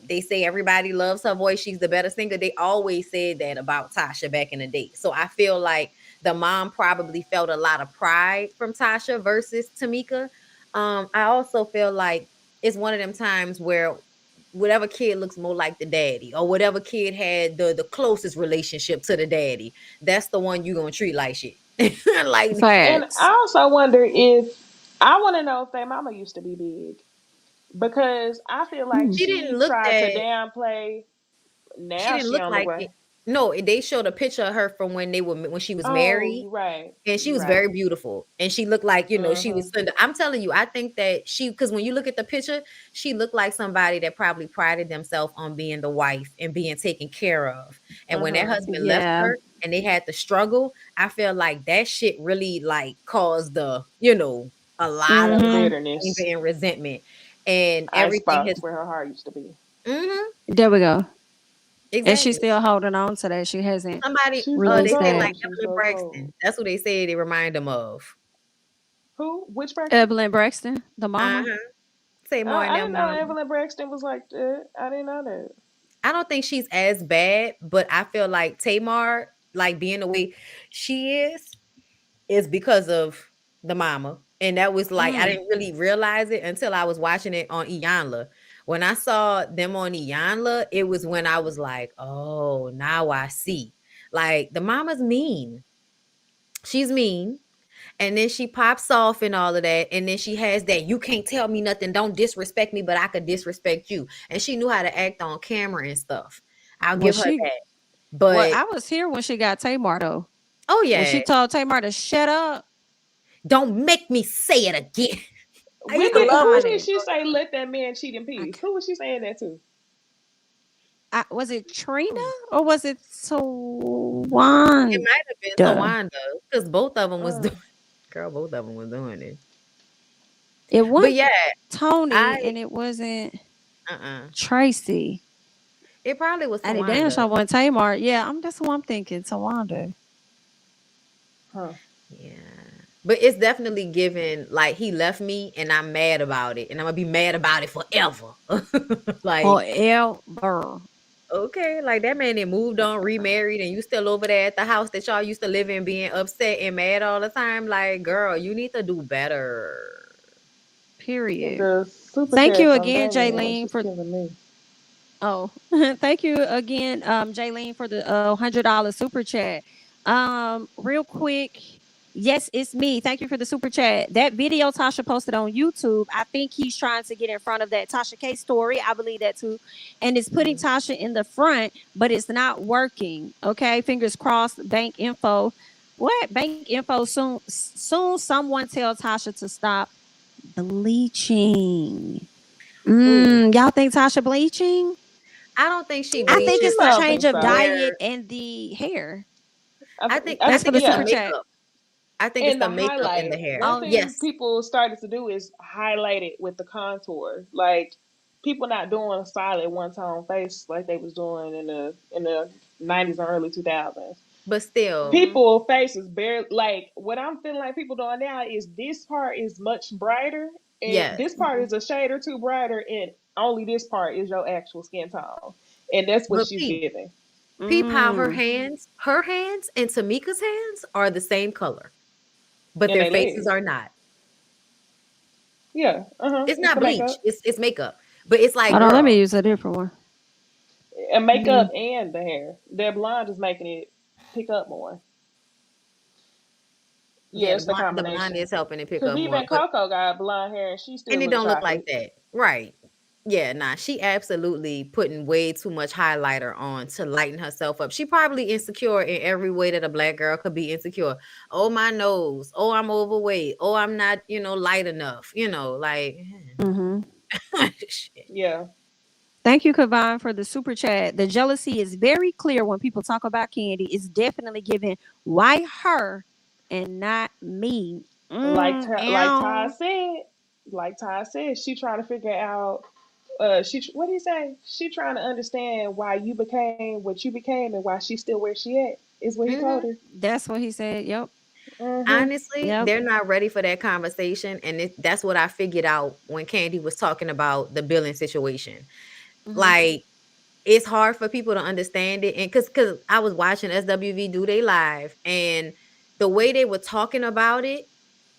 they say everybody loves her voice. She's the better singer. They always said that about Tasha back in the day. So I feel like the mom probably felt a lot of pride from Tasha versus Tamika. I also feel like it's one of them times where whatever kid looks more like the daddy or whatever kid had the closest relationship to the daddy, that's the one you gonna treat like shit. Like And I Facts. also wonder if I want to know if their mama used to be big because I feel like Mm. she didn't she look tried to that downplay. she Now didn't she look on the like way. it. No, they showed a picture of her from when she was Oh, married. you're right. And she You're was right. very beautiful. And she looked like, she was Mm-hmm. slender. I'm telling you, I think that because when you look at the picture, she looked like somebody that probably prided themselves on being the wife and being taken care of. And when that Mm-hmm. husband left Yeah. her and they had to struggle, I feel like that shit really like caused a lot of The Mm-hmm. anger bitterness. and resentment. And Ice everything spots has where her heart used to be. Mhm, There we go. And she's exactly. still holding on to that. She hasn't Somebody, She's so they released say that. like cold. She's Evelyn so cold. Braxton. That's what they say they remind them of. Who? Which Braxton? Evelyn Braxton, the mama. Uh-huh. Say Oh, more in I their didn't know mom. Evelyn Braxton was like that. I didn't know that. I don't think she's as bad, but I feel like Tamar, like being the way she is because of the mama. And that was like I Mm. didn't really realize it until I was watching it on Iyanla. When I saw them on Iyanla, it was when I was like, oh, now I see. Like the mama's mean. She's mean. And then she pops off and all of that. And then she has that, you can't tell me nothing. Don't disrespect me, but I could disrespect you. And she knew how to act on camera and stuff. I'll Well, give her she. that. Well, But I was here when she got Tamar though. oh When yeah, she told Tamar to shut up. don't make me say it again. I When used to did love who how did she she wrote say let that man cheat in I, peace? Who was she saying that to? was it Trina that. or was it It Tawanda? might have been Tawanda because both of them was Uh, doing girl, both of them was doing it. It But wasn't yeah, Tony I and it wasn't uh-uh. Tracy. It probably was And it damn Tawanda. sure wasn't Tamar. Yeah, that's what I'm thinking. Tawanda. huh. Yeah. But it's definitely given like he left me and I'm mad about it and I'm gonna be mad about it forever. Like, Forever. okay, like that man then moved on, remarried, and you still over there at the house that y'all used to live in being upset and mad all the time. Like, girl, you need to do better. Period. The super Thank you chat from again, Damien was Jaylene, just for killing me. oh thank you again, Jaylene, for the $100 super chat. Real quick. Yes, it's me. Thank you for the super chat. That video Tasha posted on YouTube, I think he's trying to get in front of that Tasha K story. I believe that too. And it's putting Mm. Tasha in the front, but it's not working. Okay. Fingers crossed. Bank info. What? Bank info soon. Soon someone tell Tasha to stop bleaching. Ooh. Y'all think Tasha bleaching? I don't think she I think bleaches. it's I the I don't think change think of she so. diet wear. and the hair. I That's for think the it's the super Yeah. chat. makeup. I think it's And the the makeup and the highlight. hair. One Oh, thing Yes. people started to do is highlight it with the contour. Like people not doing a solid one tone face like they was doing in the 90s and early 2000s. But still, hmm People faces barely like what I'm feeling like people doing now is this part is much brighter and yes. this part is a shade or two brighter and only this part is your actual skin tone. And that's what But she's peep, giving. peep how Mm. her hands and Tamika's hands are the same color, but And their they faces legs. are not. Yeah. Uh-huh. It's It's not the bleach. makeup. It's makeup. But it's like, Hold on, let me girl, use a different one. And Mm. makeup and the hair. Their blonde is making it pick up more. yeah, Yeah, it's the the blonde combination. is helping to pick Cause up more. even But Coco got blonde hair and she still and it look don't look like chocolate. that. Right. Yeah, nah, she absolutely putting way too much highlighter on to lighten herself up. She probably insecure in every way that a black girl could be insecure. Oh, my nose. Oh, I'm overweight. Oh, I'm not, light enough. Like hmm shit. Yeah. Thank you, Kavan, for the super chat. The jealousy is very clear when people talk about Candy. It's definitely given why her and not me. Like Ty Ow. said, she trying to figure out what do you say? She trying to understand why you became what you became and why she's still where she at, is what he told Mhm. her. That's what he said. Yep. Mm-hmm. Honestly, Yep. they're not ready for that conversation, and that's what I figured out when Candy was talking about the billing situation. hmm Like, it's hard for people to understand it, and because I was watching SWV do they live, and the way they were talking about it,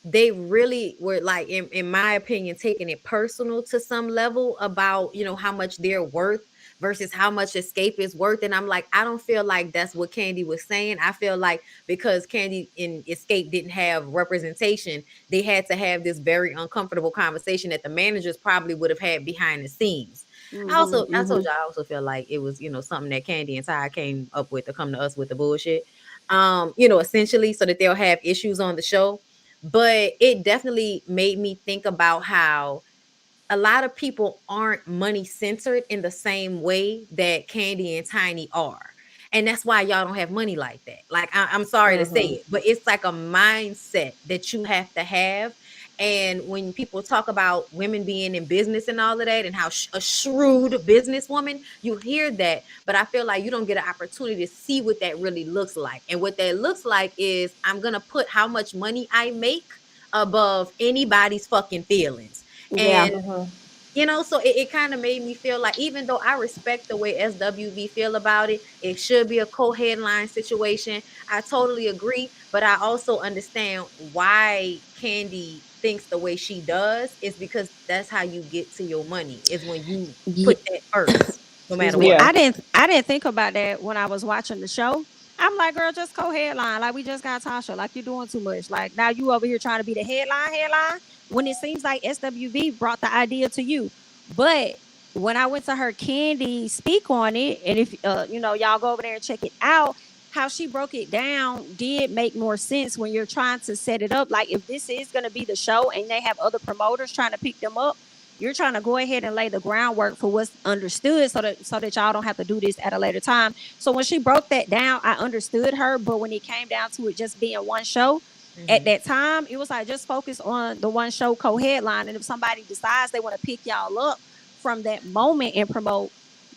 they really were like, in my opinion, taking it personal to some level about how much they're worth versus how much Xscape is worth. And I'm like, I don't feel like that's what Candy was saying. I feel like because Candy in Xscape didn't have representation, they had to have this very uncomfortable conversation that the managers probably would have had behind the scenes. I told you, I also feel like it was, something that Candy and Ty came up with to come to us with the bullshit. Essentially so that they'll have issues on the show. But it definitely made me think about how a lot of people aren't money centered in the same way that Candy and Tiny are. And that's why y'all don't have money like that. Like, I'm sorry to say it, but it's like a mindset that you have to have. And when people talk about women being in business and all of that, and how a shrewd businesswoman, you hear that. But I feel like you don't get an opportunity to see what that really looks like. And what that looks like is, I'm going to put how much money I make above anybody's fucking feelings. Yeah. And so it kind of made me feel like, even though I respect the way SWV feel about it, it should be a co-headline situation. I totally agree, but I also understand why Candy thinks the way she does, is because that's how you get to your money, is when you put that first, no matter what. I didn't think about that when I was watching the show. I'm like, girl, just co-headline. Like, we just got Tasha. Like, you're doing too much. Like, now you over here trying to be the headline, when it seems like SWV brought the idea to you. But when I went to her Candy speak on it, and if y'all go over there and check it out, how she broke it down did make more sense when you're trying to set it up. Like, if this is going to be the show and they have other promoters trying to pick them up, you're trying to go ahead and lay the groundwork for what's understood, so that y'all don't have to do this at a later time. So when she broke that down, I understood her. But when it came down to it just being one show, at that time, it was like, just focus on the one show co-headline. And if somebody decides they want to pick y'all up from that moment and promote,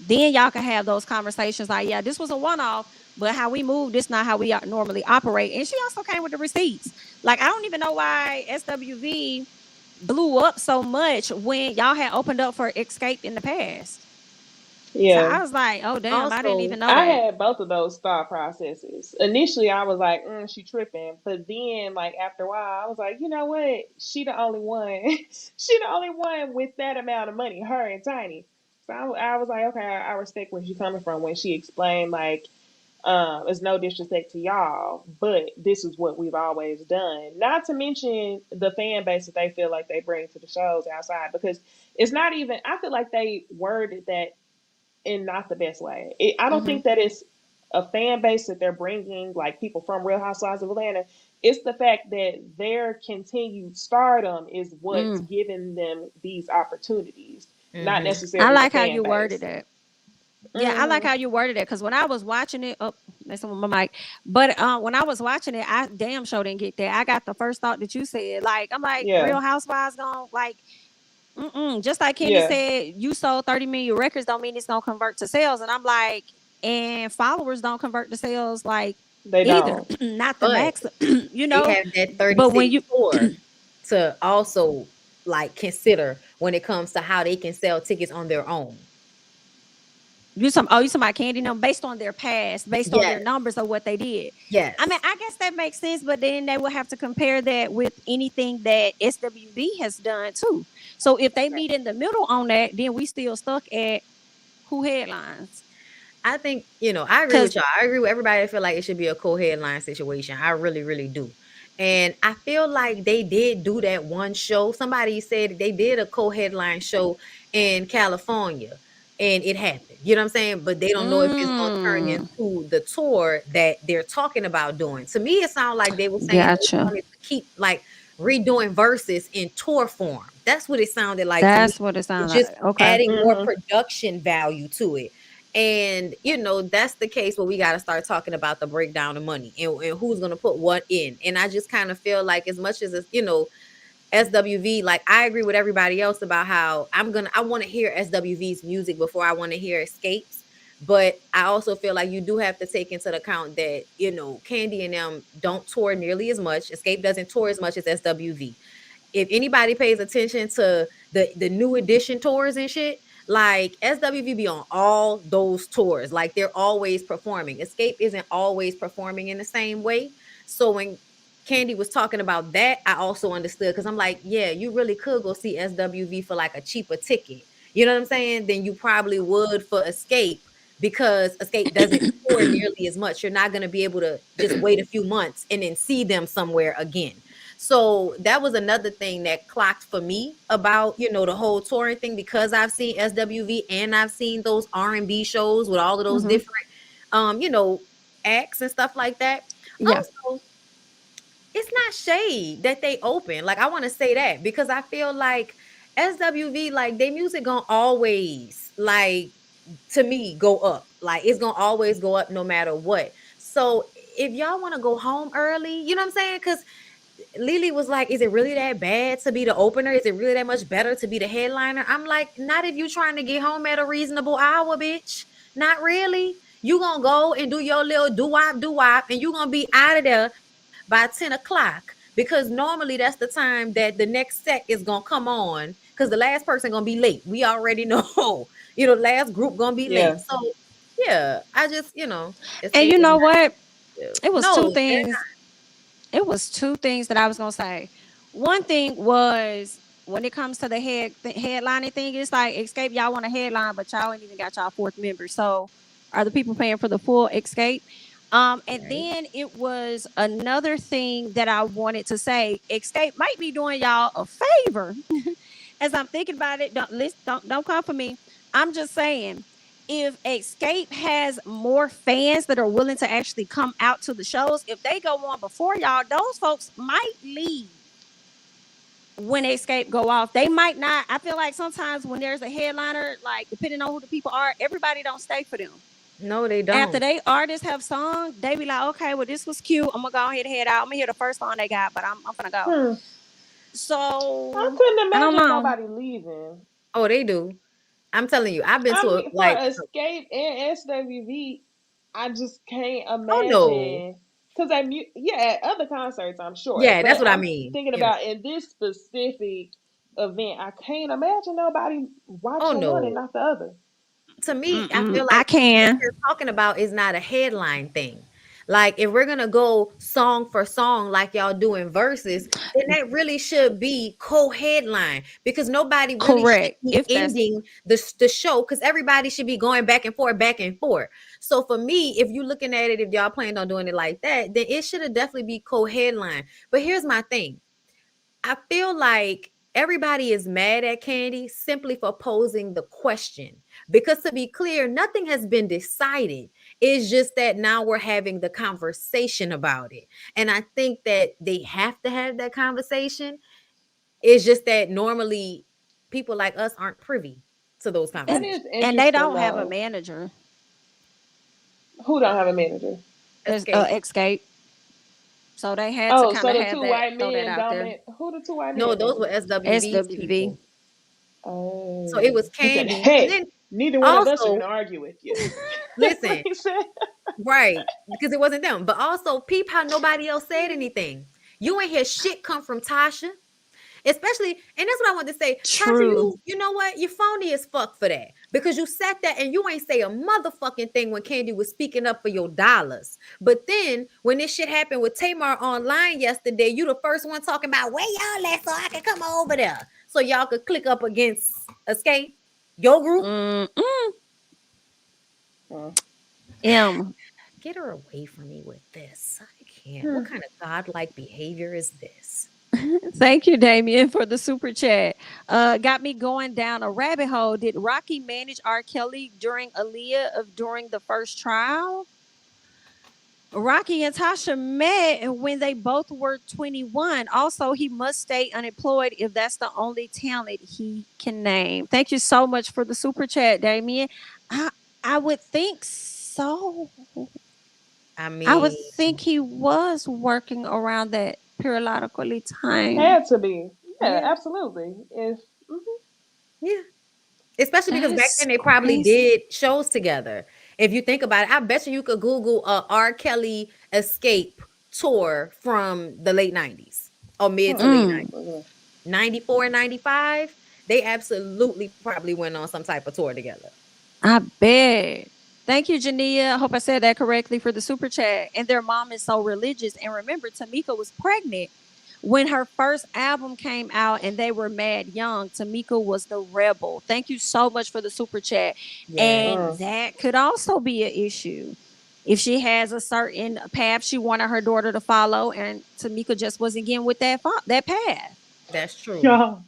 then y'all can have those conversations like, yeah, this was a one-off, but how we move, this not how we normally operate. And she also came with the receipts. Like, I don't even know why SWV blew up so much when y'all had opened up for Xscape in the past. Yeah. So I was like, oh damn, Also, I didn't even know I that. had both of those thought processes. Initially, I was like, she tripping. But then, like, after a while, I was like, you know what? She the only one. She the only one with that amount of money, her and Tiny. So I was like, okay, I respect where she's coming from when she explained, like, it's no disrespect to y'all, but this is what we've always done. Not to mention the fan base that they feel like they bring to the shows outside, because it's not even, I feel like they worded that in not the best way. I don't think that it's a fan base that they're bringing, like people from Real Housewives of Atlanta. It's the fact that their continued stardom is what's giving them these opportunities, not necessarily. I like the how fan you base. worded it. Yeah, I like how you worded it, because when I was watching it, messing with my mic. But when I was watching it, I damn sure didn't get that. I got the first thought that you said. Like, I'm like, Yeah. Real Housewives gonna like, just like Kenny said, you sold 30 million records, don't mean it's gonna convert to sales. And I'm like, and followers don't convert to sales, like, They either. don't. Not the but max, they have that 30 But when city you tour to also like consider when it comes to how they can sell tickets on their own. you talking about Candy number based on their past, based on their Yes. numbers of what they did. Yes. I mean, I guess that makes sense, but then they will have to compare that with anything that SWV has done too. So if they meet in the middle on that, then we still stuck at who headlines. I think, I agree with y'all. I agree with everybody that feel like it should be a co-headline situation. I really, really do. And I feel like they did do that one show. Somebody said they did a co-headline show in California and it happened. You know what I'm saying? But they don't know if it's going to turn into the tour that they're talking about doing. To me, it sounds like they were saying they wanted to keep like redoing verses in tour form. That's what it sounded like to me. That's what it sounds Just like. Okay. adding more production value to it. And that's the case where we got to start talking about the breakdown of money and who's going to put what in. And I just kind of feel like, as much as it's, SWV, like, I agree with everybody else about how I want to hear SWV's music before I want to hear Xscape's. But I also feel like you do have to take into account that, Candy and them don't tour nearly as much. Xscape doesn't tour as much as SWV. If anybody pays attention to the new edition tours and shit, like, SWV be on all those tours. Like, they're always performing. Xscape isn't always performing in the same way. So when Candy was talking about that, I also understood, because I'm like, yeah, you really could go see SWV for like a cheaper ticket. You know what I'm saying? Than you probably would for Xscape, because Xscape doesn't tour nearly as much. You're not going to be able to just wait a few months and then see them somewhere again. So that was another thing that clocked for me about, you know, the whole touring thing, because I've seen SWV and I've seen those R&B shows with all of those different, you know, acts and stuff like that. Yeah. Also, it's not shade that they open. Like, I want to say that because I feel like SWV, like, their music gonna always, like, to me, go up. Like, it's gonna always go up no matter what. So if y'all want to go home early, you know what I'm saying? Because Lily was like, is it really that bad to be the opener? Is it really that much better to be the headliner? I'm like, not if you're trying to get home at a reasonable hour, bitch. Not really. You gonna go and do your little doo-wop, and you gonna be out of there by 10 o'clock, because normally that's the time that the next set is gonna come on, because the last person gonna be late. We already know, you know, last group gonna be late. So yeah, I just, you know, And you know what? It was two no, things. It was two things that I was gonna say. One thing was when it comes to the headlining thing, it's like Xscape, y'all want a headline, but y'all ain't even got y'all fourth member. So are the people paying for the full Xscape? And then it was another thing that I wanted to say. Xscape might be doing y'all a favor. As I'm thinking about it, don't come for me. I'm just saying, if Xscape has more fans that are willing to actually come out to the shows, if they go on before y'all, those folks might leave when Xscape go off. They might not. I feel like sometimes when there's a headliner, like depending on who the people are, everybody don't stay for them. No, they don't. After they artists have sung, they be like, okay, well, this was cute. I'm gonna go ahead and head out. I'm gonna hear the first song they got, but I'm gonna go. So I couldn't I don't imagine know. nobody leaving. Oh, they do. I'm telling you, I've been I to mean, for like, Xscape and SWV, I just can't oh no, imagine. Because at other concerts, I'm sure. yeah, that's But what I I'm mean. thinking Yeah. about in this specific event, I can't imagine nobody Oh watching one and no. not the other. To me, I feel I like what can. you're talking about is not a headline thing. Like, if we're gonna go song for song like y'all doing verses, then that really should be co-headline, because nobody really should Correct. be If that's ending the show, because everybody should be going back and forth, back and forth. So for me, if you're looking at it, if y'all planned on doing it like that, then it should have definitely be co-headline. But here's my thing. I feel like everybody is mad at Candy simply for posing the question. Because to be clear, nothing has been decided. It's just that now we're having the conversation about it. And I think that they have to have that conversation. It's just that normally people like us aren't privy to those That conversations. is and they interesting, don't have a though. manager. Who don't have a manager? There's Xscape. Xscape. So they had to Oh, kind so of the have two that, white throw that men out there. dominate. Who the two white No, men those were managers? SWV's SWV. people. So it was Oh, he said, Candy. And "Hey, then neither one of us are also, going to argue with you." That's what listen, he said. right, because it wasn't them. But also, peep how nobody else said anything. You ain't hear shit come from Tasha. Especially, and that's what I wanted to say. Tasha, True. you know what? You're phony as fuck for that. Because you sat there and you ain't say a motherfucking thing when Candy was speaking up for your dollars. But then when this shit happened with Tamar online yesterday, you the first one talking about where y'all at so I can come over there. So y'all could click up against Xscape, your group. M. Get her away from me with this. I can't. What kind of godlike behavior is this? Thank you, Damien, for the super chat. Got me going down a rabbit hole. Did Rocky manage R. Kelly during during the first trial? Rocky and Tasha met when they both were 21. Also, he must stay unemployed if that's the only talent he can name. Thank you so much for the super chat, Damien. I would think so. I I would mean, think he was working around that periodically time. Had to be. Yeah, yeah, absolutely. If yeah. Especially That because back is then they probably crazy. did shows together. If you think about it, I bet you could Google R. Kelly Escape tour from the late 90s or mid to late 90s. 94 and 95, they absolutely probably went on some type of tour together. I bet. Thank you, Jania. I hope I said that correctly for the super chat. And their mom is so religious. And remember, Tamika was pregnant when her first album came out and they were mad young. Tamika was the rebel. Thank you so much for the super chat. Yeah. And that could also be an issue. if she has a certain path she wanted her daughter to follow, and Tamika just wasn't getting with that path. That's true. Y'all,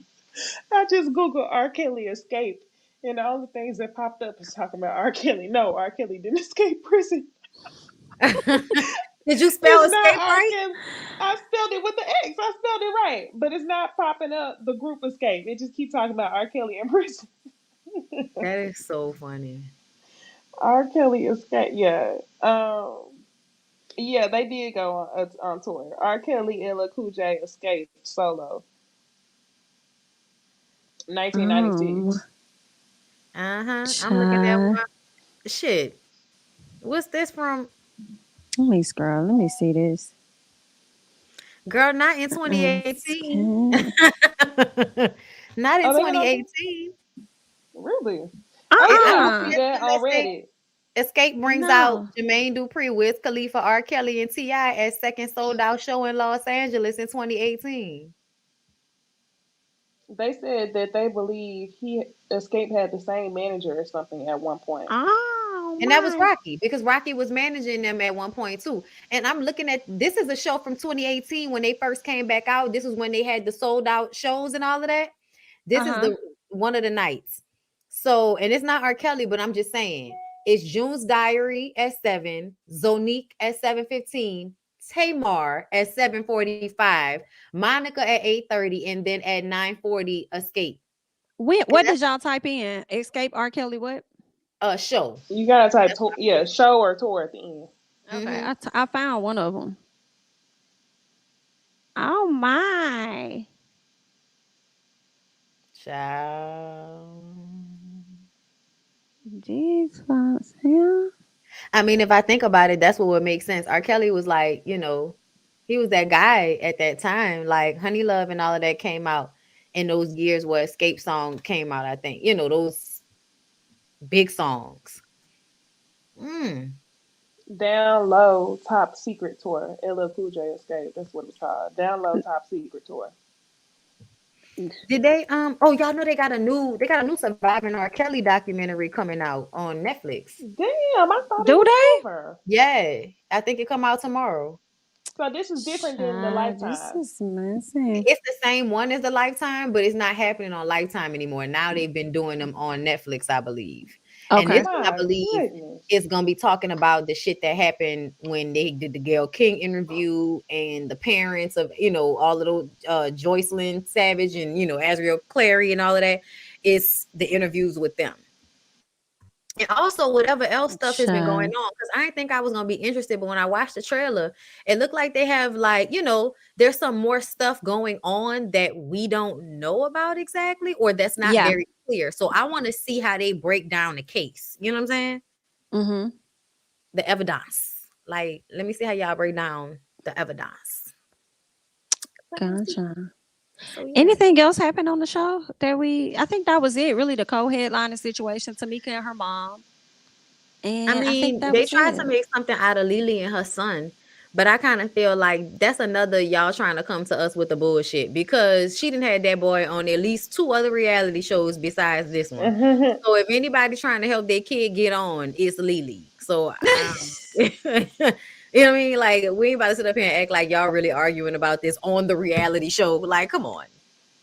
I just Googled R. Kelly escape, and the only things that popped up is talking about R. Kelly. No, R. Kelly didn't escape prison. Did you spell It's not escape R. right? Kelly. I spelled it with the X. I spelled it right, but it's not popping up the group escape. It just keep talking about R. Kelly in prison. That is so funny. R. Kelly escape. Yeah. Yeah, they did go on tour. R. Kelly and Lil Cool J escaped solo. 1996. Oh, I'm looking at child. one. Shit. What's this from? Let me scroll. Let me see this. Girl, not in 2018. Okay. Not in Oh, they went on tour? 2018. Really? It, Oh, I Uh-uh. see that let's say already. Escape brings out No. Jermaine Dupri, Wiz Khalifa, R. Kelly, and T.I. as second sold out show in Los Angeles in 2018. They said that they believe he Escape had the same manager or something at one point. Oh And that was my. Rocky, because Rocky was managing them at one point too. And I'm looking at, this is a show from 2018 when they first came back out. This is when they had the sold out shows and all of that. This is Uh-huh. the one of the nights. So, and it's not R. Kelly, but I'm just saying, it's June's Diary at 7, Zonique at 7:15, Tamar at 7:45, Monica at 8:30, and then at 9:40, Escape. And What did y'all type in? Escape R. Kelly what? that's a show. You gotta type That's what I'm yeah, looking show or tour at the end. Okay, at. I found one of them. Oh my. Child. These folks here. I mean, if I think about it, that's what would make sense. R. Kelly was like, he was that guy at that time. Like Honey Love and all of that came out in those years where Escape song came out, I think. Those big songs. Mm. Down Low Top Secret Tour. LL Cool J Escape. That's what it's called. Down Low Top Secret Tour. Did they y'all know they got a new Surviving R. Kelly documentary coming out on Netflix. Damn, I thought it Do was they? over. Yeah. I think it come out tomorrow. So this is different than the Child, this Lifetime. is messy. It's the same one as the Lifetime, but it's not happening on Lifetime anymore. Now they've been doing them on Netflix, I believe. And Okay. this one, I My believe, goodness. is gonna be talking about the shit that happened when they did the Gayle King interview and the parents of all of those Joycelyn Savage and Azriel Clary and all of that. It's the interviews with them. And also whatever else stuff has been going Child. on, because I didn't think I was gonna be interested, but when I watched the trailer, it looked like they have there's some more stuff going on that we don't know about exactly, or that's not Yeah. very clear. So I want to see how they break down the case. You know what I'm saying? Mm-hmm. The evidence. Like, let me see how y'all break down the evidence. Gotcha. So yeah. Anything else happened on the show that I think that was it, really, the co-headliner situation, Tamika and her mom. And I I think mean, that they was tried to it. make something out of Lily and her son, but I kind of feel like that's another y'all trying to come to us with the bullshit, because she didn't have that boy on at least 2 other reality shows besides this one. So if anybody trying to help their kid get on, it's Lily. So you know what I mean? Like, we ain't about to sit up here and act like y'all really arguing about this on the reality show. Like, come on.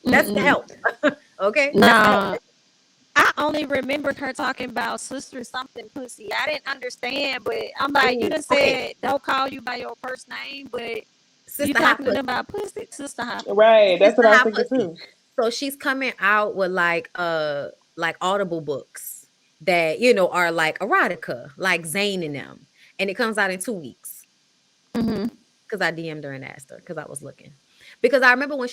That's the help. Okay? That's the help. No. I only remembered her talking about sister something pussy. I didn't understand, but I'm like, you Ooh, done okay. said don't call you by your first name, but you Sister Hot talking to Pussy. them about pussy, sister hot pussy. Right, that's what Sister I was Hot thinking Pussy. too. So she's coming out with like Audible books that are like erotica, like Zane and them, and it comes out in 2 weeks. Mm-hmm. Because I DM'd her and asked her, because I was looking. Because I remember when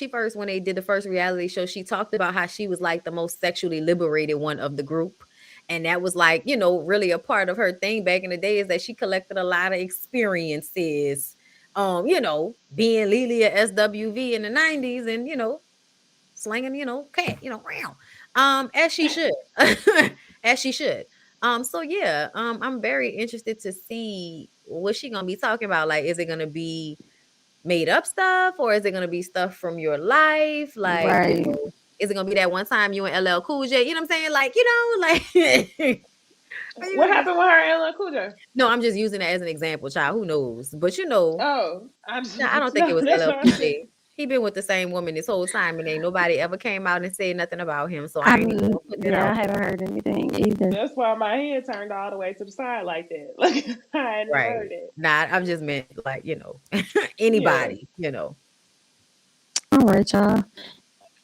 they did the first reality show, she talked about how she was like the most sexually liberated one of the group. And that was like, really a part of her thing back in the day, is that she collected a lot of experiences, being Lily at SWV in the 90s and, slinging, cat, as she should, as she should. So yeah, I'm very interested to see what she gonna be talking about. Like, is it gonna be made up stuff, or is it gonna be stuff from your life? Like, Right. is it gonna be that one time you and LL Cool J? You know what I'm saying? Like, like What happened with her and Lil Cool No, I'm just using it as an example, child. Who knows? But Oh, I don't think it was that's what I'm saying. LLPJ. He been with the same woman this whole time, and ain't nobody ever came out and said nothing about him. So I ain't even gonna put that I out. haven't heard anything either. That's why my head turned all the way to the side like that. Like I had never heard it. Nah, I'm just meant like anybody. All right, y'all.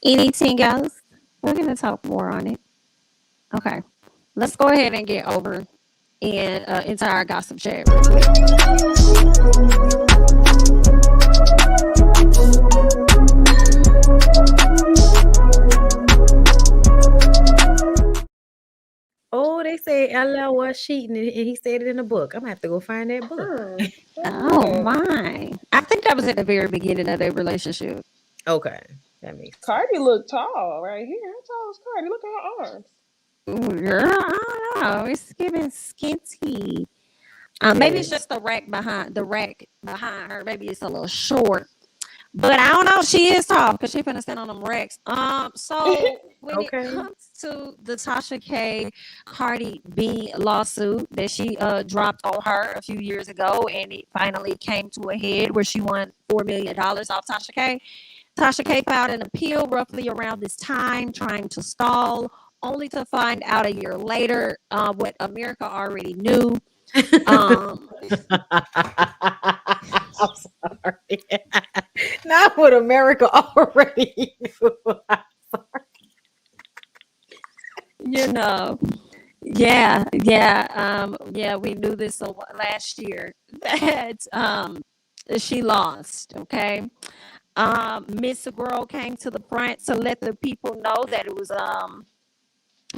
Anything else? We're gonna talk more on it. Okay, let's go ahead and get over and into our gossip chat real quick. Oh, they say LL was cheating, and he said it in the book. I'm gonna have to go find that book. Oh my! I think that was at the very beginning of their relationship. Okay, that makes sense. Cardi looked tall right here. How tall is Cardi? Look at her arms. Girl, I don't know. It's giving skinty. Maybe it's just the rack behind her. Maybe it's a little short. But I don't know. She is tall because she's finna stand on them racks. So when it comes to the Tasha K Cardi B lawsuit that she dropped on her a few years ago, and it finally came to a head where she won $4 million off Tasha K. Tasha K filed an appeal roughly around this time, trying to stall, only to find out a year later what America already knew. I'm sorry. Not what America already knew. I'm sorry. We knew this last year that she lost. Okay. Miss Girl came to the front to let the people know that it was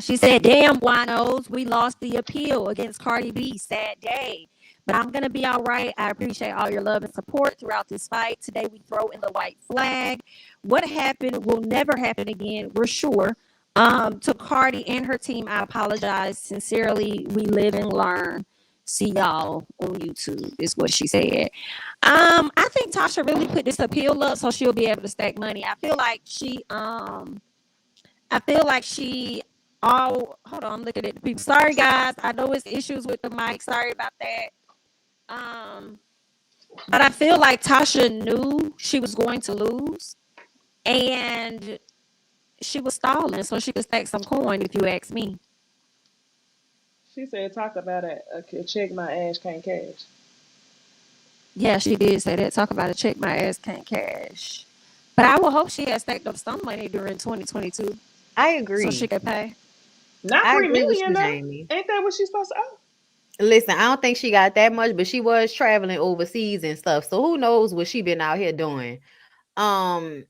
she said, "Damn, winos, we lost the appeal against Cardi B. Sad day. But I'm going to be all right. I appreciate all your love and support throughout this fight. Today, we throw in the white flag. What happened will never happen again, we're sure. To Cardi and her team, I apologize. Sincerely, we live and learn. See y'all on YouTube," is what she said. I think Tasha really put this appeal up so she'll be able to stack money. I feel like she hold on, I'm looking at the people. Sorry guys, I know it's issues with the mic. Sorry about that. But I feel like Tasha knew she was going to lose, and she was stalling so she could stack some coin, if you ask me. She said, "Talk about it. Check my ass can't cash." Yeah, she did say that. Talk about it. Check my ass can't cash. But I would hope she had stacked up some money during 2022. I agree. So she could pay. Not $3 million, though. Ain't that what she's supposed to owe? Listen, I don't think she got that much, but she was traveling overseas and stuff. So who knows what she been out here doing? To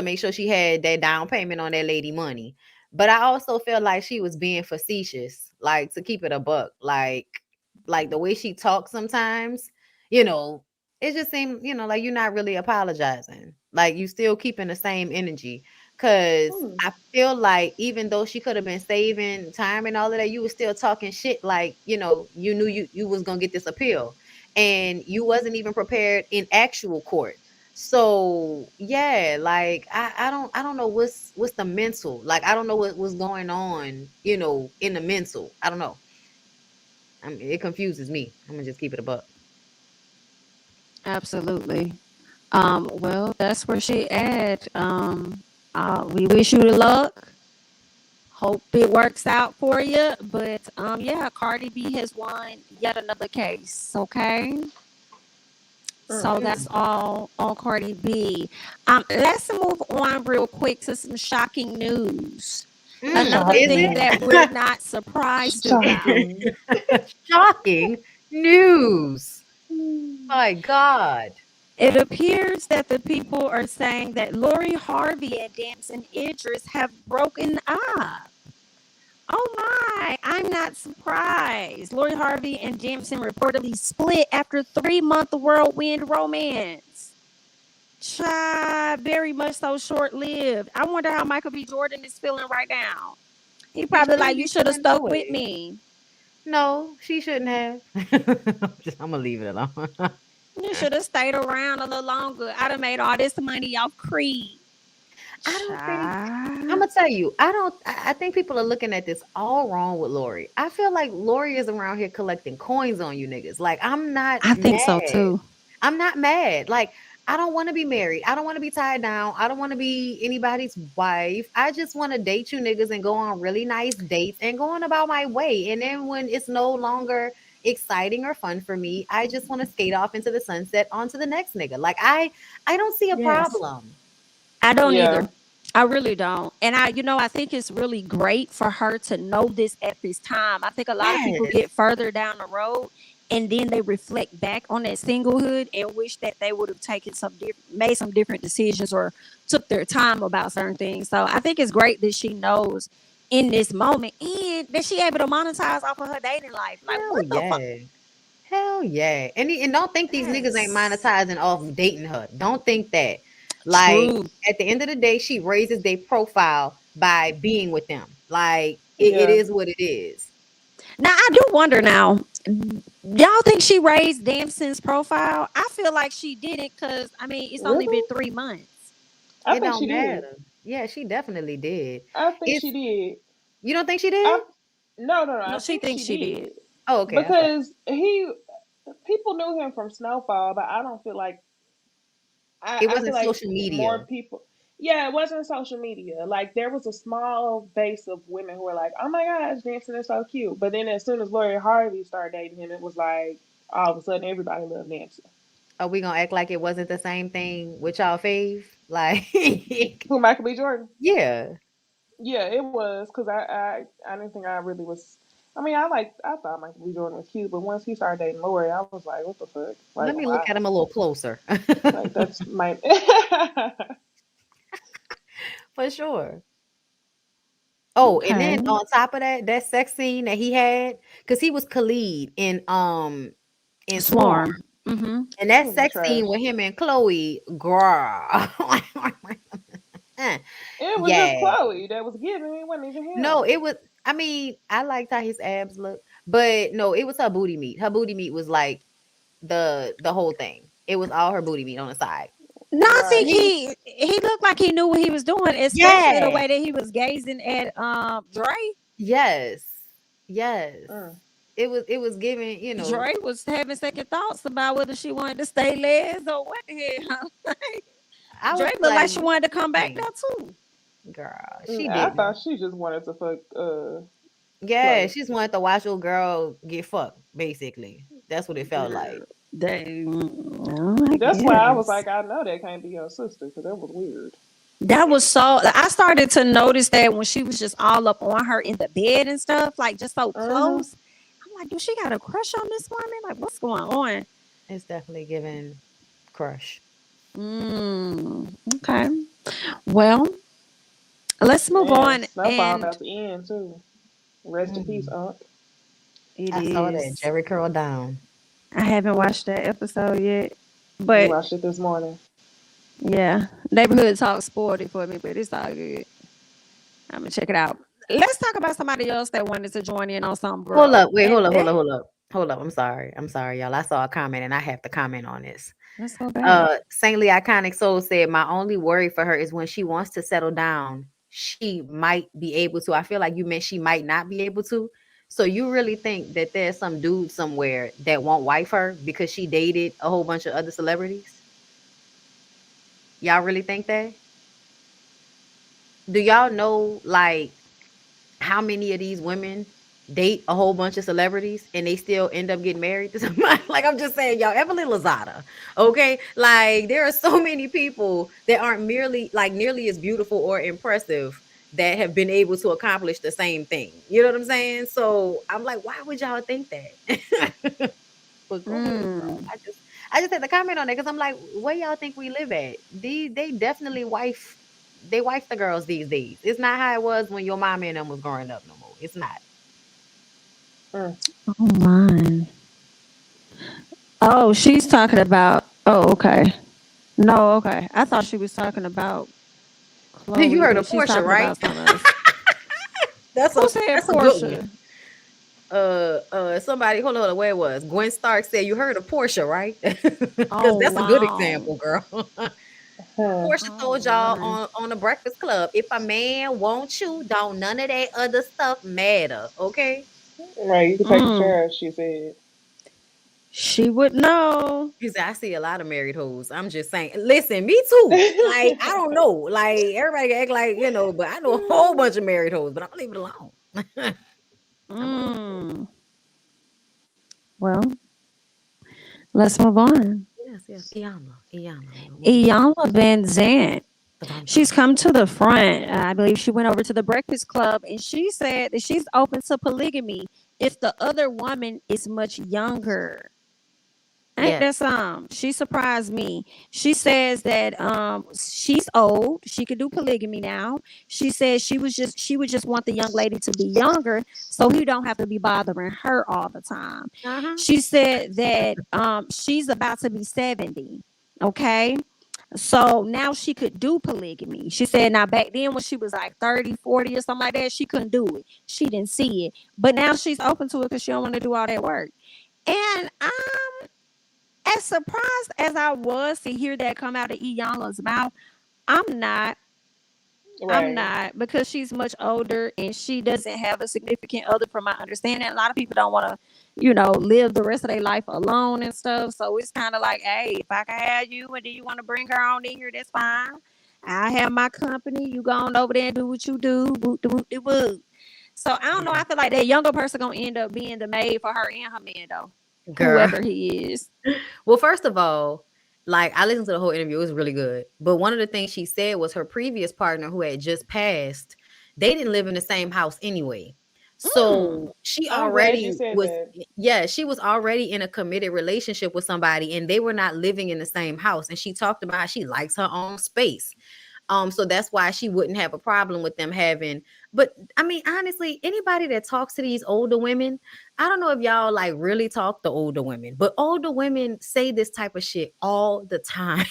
make sure she had that down payment on that lady money. But I also feel like she was being facetious, like to keep it a buck, like the way she talks sometimes, it just seemed, like you're not really apologizing. Like you still keeping the same energy. Cause I feel like even though she could have been saving time and all of that, you were still talking shit. Like, you knew you was gonna get this appeal, and you wasn't even prepared in actual court. So yeah, like I don't know what's the mental. Like I don't know what was going on, in the mental. I don't know. I mean, it confuses me. I'm gonna just keep it a buck. Absolutely. Well, that's where she at. We wish you the luck. Hope it works out for you. But Cardi B has won yet another case. Okay. So that's all on Cardi B. Let's move on real quick to some shocking news. Another thing that we're not surprised about. Shocking news. My God. It appears that the people are saying that Lori Harvey and Damson Idris have broken up. Oh my, I'm not surprised. Lori Harvey and Damson reportedly split after 3-month whirlwind romance. Very much so short-lived. I wonder how Michael B. Jordan is feeling right now. He probably like, you should have stuck with me. No, she shouldn't have. I'm gonna leave it alone. You should have stayed around a little longer. I'd have made all this money off Creed. I don't think I'm Child. gonna tell you, I think people are looking at this all wrong with Lori. I feel like Lori is around here collecting coins on you niggas. Like, I'm not I think so mad. too. I'm not mad. Like, I don't want to be married. I don't want to be tied down. I don't want to be anybody's wife. I just want to date you niggas and go on really nice dates and go on about my way. And then when it's no longer exciting or fun for me, I just want to skate off into the sunset onto the next nigga. Like, I don't see a Yes. problem. I don't Yeah. either. I really don't. And I think it's really great for her to know this at this time. I think a lot of people Yes. get further down the road and then they reflect back on that singlehood and wish that they would have taken made some different decisions or took their time about certain things. So I think it's great that she knows in this moment and that she able to monetize off of her dating life. Like, Hell what the fuck? yeah. Hell yeah. And don't think these niggas ain't Yes. monetizing off dating her. Don't think that. Like, True. at the end of the day, she raises their profile by being with them. Like, it Yeah. is what it is. Now I do wonder now. Y'all think she raised Damson's profile? I feel like she did it because it's only Really? been 3 months. I It think she don't did. matter. Yeah, she definitely did. I think It's she did. You don't think she I did? no. No, I she think thinks she she did. did Oh, okay. I thought because people knew him from Snowfall, but I don't feel like it I feel wasn't like social more media. people. Yeah, it wasn't social media. Like there was a small base of women who were like, "Oh my gosh, Dancing is so cute." But then as soon as Lori Harvey started dating him, it was like all of a sudden everybody loved Nancy. Are we gonna act like it wasn't the same thing with y'all fave? Like, Who Michael B. Jordan? yeah. Yeah, it was because I didn't think I really was. I thought Michael B. Jordan was cute, but once he started dating Lori, I was like, what the fuck? Like, Let me look why? at him a little closer. Like that's my. For sure. Oh, and Okay. then on top of that, that sex scene that he had, because he was Khalid in Swarm. Swarm. Mm-hmm. And that It was sex scene trash. with him and Chloe, girl. It was just Yeah. Chloe that was giving. It wasn't even No, him. it was, I mean, I liked how his abs look, but no, it was her booty meat. Her booty meat was like the whole thing. It was all her booty meat on the side. No, I think Right. he looked like he knew what he was doing, especially the Yeah. way that he was gazing at Dre. Yes. Yes. Mm. It was giving, Dre was having second thoughts about whether she wanted to stay les or what the hell. I Dre was looked like, like she wanted to come back there too. girl, she I didn't. thought she just wanted to fuck Yeah, Chloe. she just wanted to watch your girl get fucked, basically. That's what it felt like. Weird. I That's why I was guess. like, I know that can't be your sister because that was weird. That was so. I started to notice that when she was just all up on her in the bed and stuff, like just so Mm-hmm. close. I'm like, do she got a crush on this woman? Like, what's going on? It's definitely giving crush. Okay. Well, let's move Man, on. Snowfall And about to end too. Rest in peace, Mm. Unc. it I saw that. is. Jerry curled down. I haven't watched that episode yet, We but watched it this morning. yeah, Neighborhood Talk spoiled it for me, but it's all good. I'm gonna check it out. Let's talk about somebody else that wanted to join in on something, Hold girl. up. Wait, And hold up, hold that, up, hold up. Hold up. I'm sorry. I'm sorry, y'all. I saw a comment and I have to comment on this. let's go back. Saintly Iconic Soul said, my only worry for her is when she wants to settle down, she might be able to. I feel like you meant she might not be able to. So you really think that there's some dude somewhere that won't wife her because she dated a whole bunch of other celebrities? Y'all really think that? Do y'all know like how many of these women date a whole bunch of celebrities and they still end up getting married to somebody? Like, I'm just saying, y'all, Evelyn Lozada, okay? Like, there are so many people that aren't merely like nearly as beautiful or impressive that have been able to accomplish the same thing. You know what I'm saying? So I'm like, why would y'all think that? But go ahead, bro. Mm. I just had to comment on that because I'm like, where y'all think we live at? They definitely wife the girls these days. It's not how it was when your mama and them was growing up no more. It's not. Mm. Oh my. Oh, she's talking about. Oh, okay. No, okay. I thought she was talking about You Chloe, heard of but she's Portia, talking right? about something else. That's Who a said that's a good one. Portia? Somebody, hold on, where it was. Gwen Stark said, you heard of Portia, right? Because Oh that's a good wow. example, girl. Portia Oh, told y'all Lord. on the Breakfast Club, if a man wants you, don't none of that other stuff matter. Okay. Right, you can take the Mm, trash, she said. she would know. Because I see a lot of married hoes. I'm just saying. Listen, me too. Like, I don't know. Like, everybody act like, but I know a whole bunch of married hoes, but I'm gonna leave it alone. I'm gonna leave it alone. Mm. Well, let's move on. Yes, yes. Iyanla. Iyanla Vanzant. The Van She's Zant. come to the front. I believe she went over to the Breakfast Club and she said that she's open to polygamy if the other woman is much younger. Ain't Yes. that some? She surprised me. She says that she's old. She could do polygamy now. She says she would just want the young lady to be younger so he don't have to be bothering her all the time. Uh-huh. She said that she's about to be 70. Okay. So now she could do polygamy. She said now back then when she was like 30, 40 or something like that, she couldn't do it. She didn't see it. But now she's open to it because she don't want to do all that work. And as surprised as I was to hear that come out of Iyanla's mouth, I'm not. I'm Right. not because she's much older and she doesn't have a significant other, from my understanding. A lot of people don't want to, live the rest of their life alone and stuff. So it's kind of like, hey, if I can have you and do you want to bring her on in here, that's fine. I have my company. You go on over there and do what you do. Woot, woot, woot, woot. So I don't know. I feel like that younger person gonna end up being the maid for her and her man though, Girl. whoever he is. Well, first of all, like I listened to the whole interview. It was really good. But one of the things she said was her previous partner who had just passed, they didn't live in the same house anyway. So she I'm glad you already said was, that. yeah, she was already in a committed relationship with somebody and they were not living in the same house. And she talked about how she likes her own space. So that's why she wouldn't have a problem with them having. But I mean, honestly, anybody that talks to these older women, I don't know if y'all like really talk to older women, but older women say this type of shit all the time.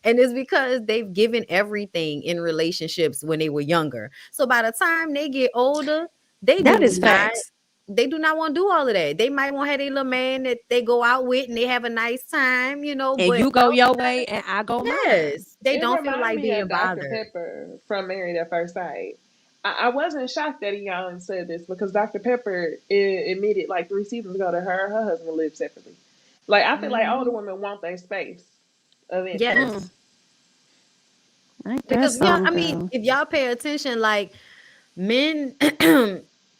And it's because they've given everything in relationships when they were younger. So by the time they get older, they That do is not facts. they do not want to do all of that. They might want to have a little man that they go out with and they have a nice time, And but you go your way and I go mine. yes, they It don't feel reminded like me being of Dr. bothered. Pepper from Married at First Sight. I wasn't shocked that Iyanla said this because Dr. Pepper admitted like 3 seasons ago that her and her husband lived separately. Like I feel like older Mhm. women want their space eventually. Mm, Yes, ain't that because yeah, some I mean, girl? if y'all pay attention, like men,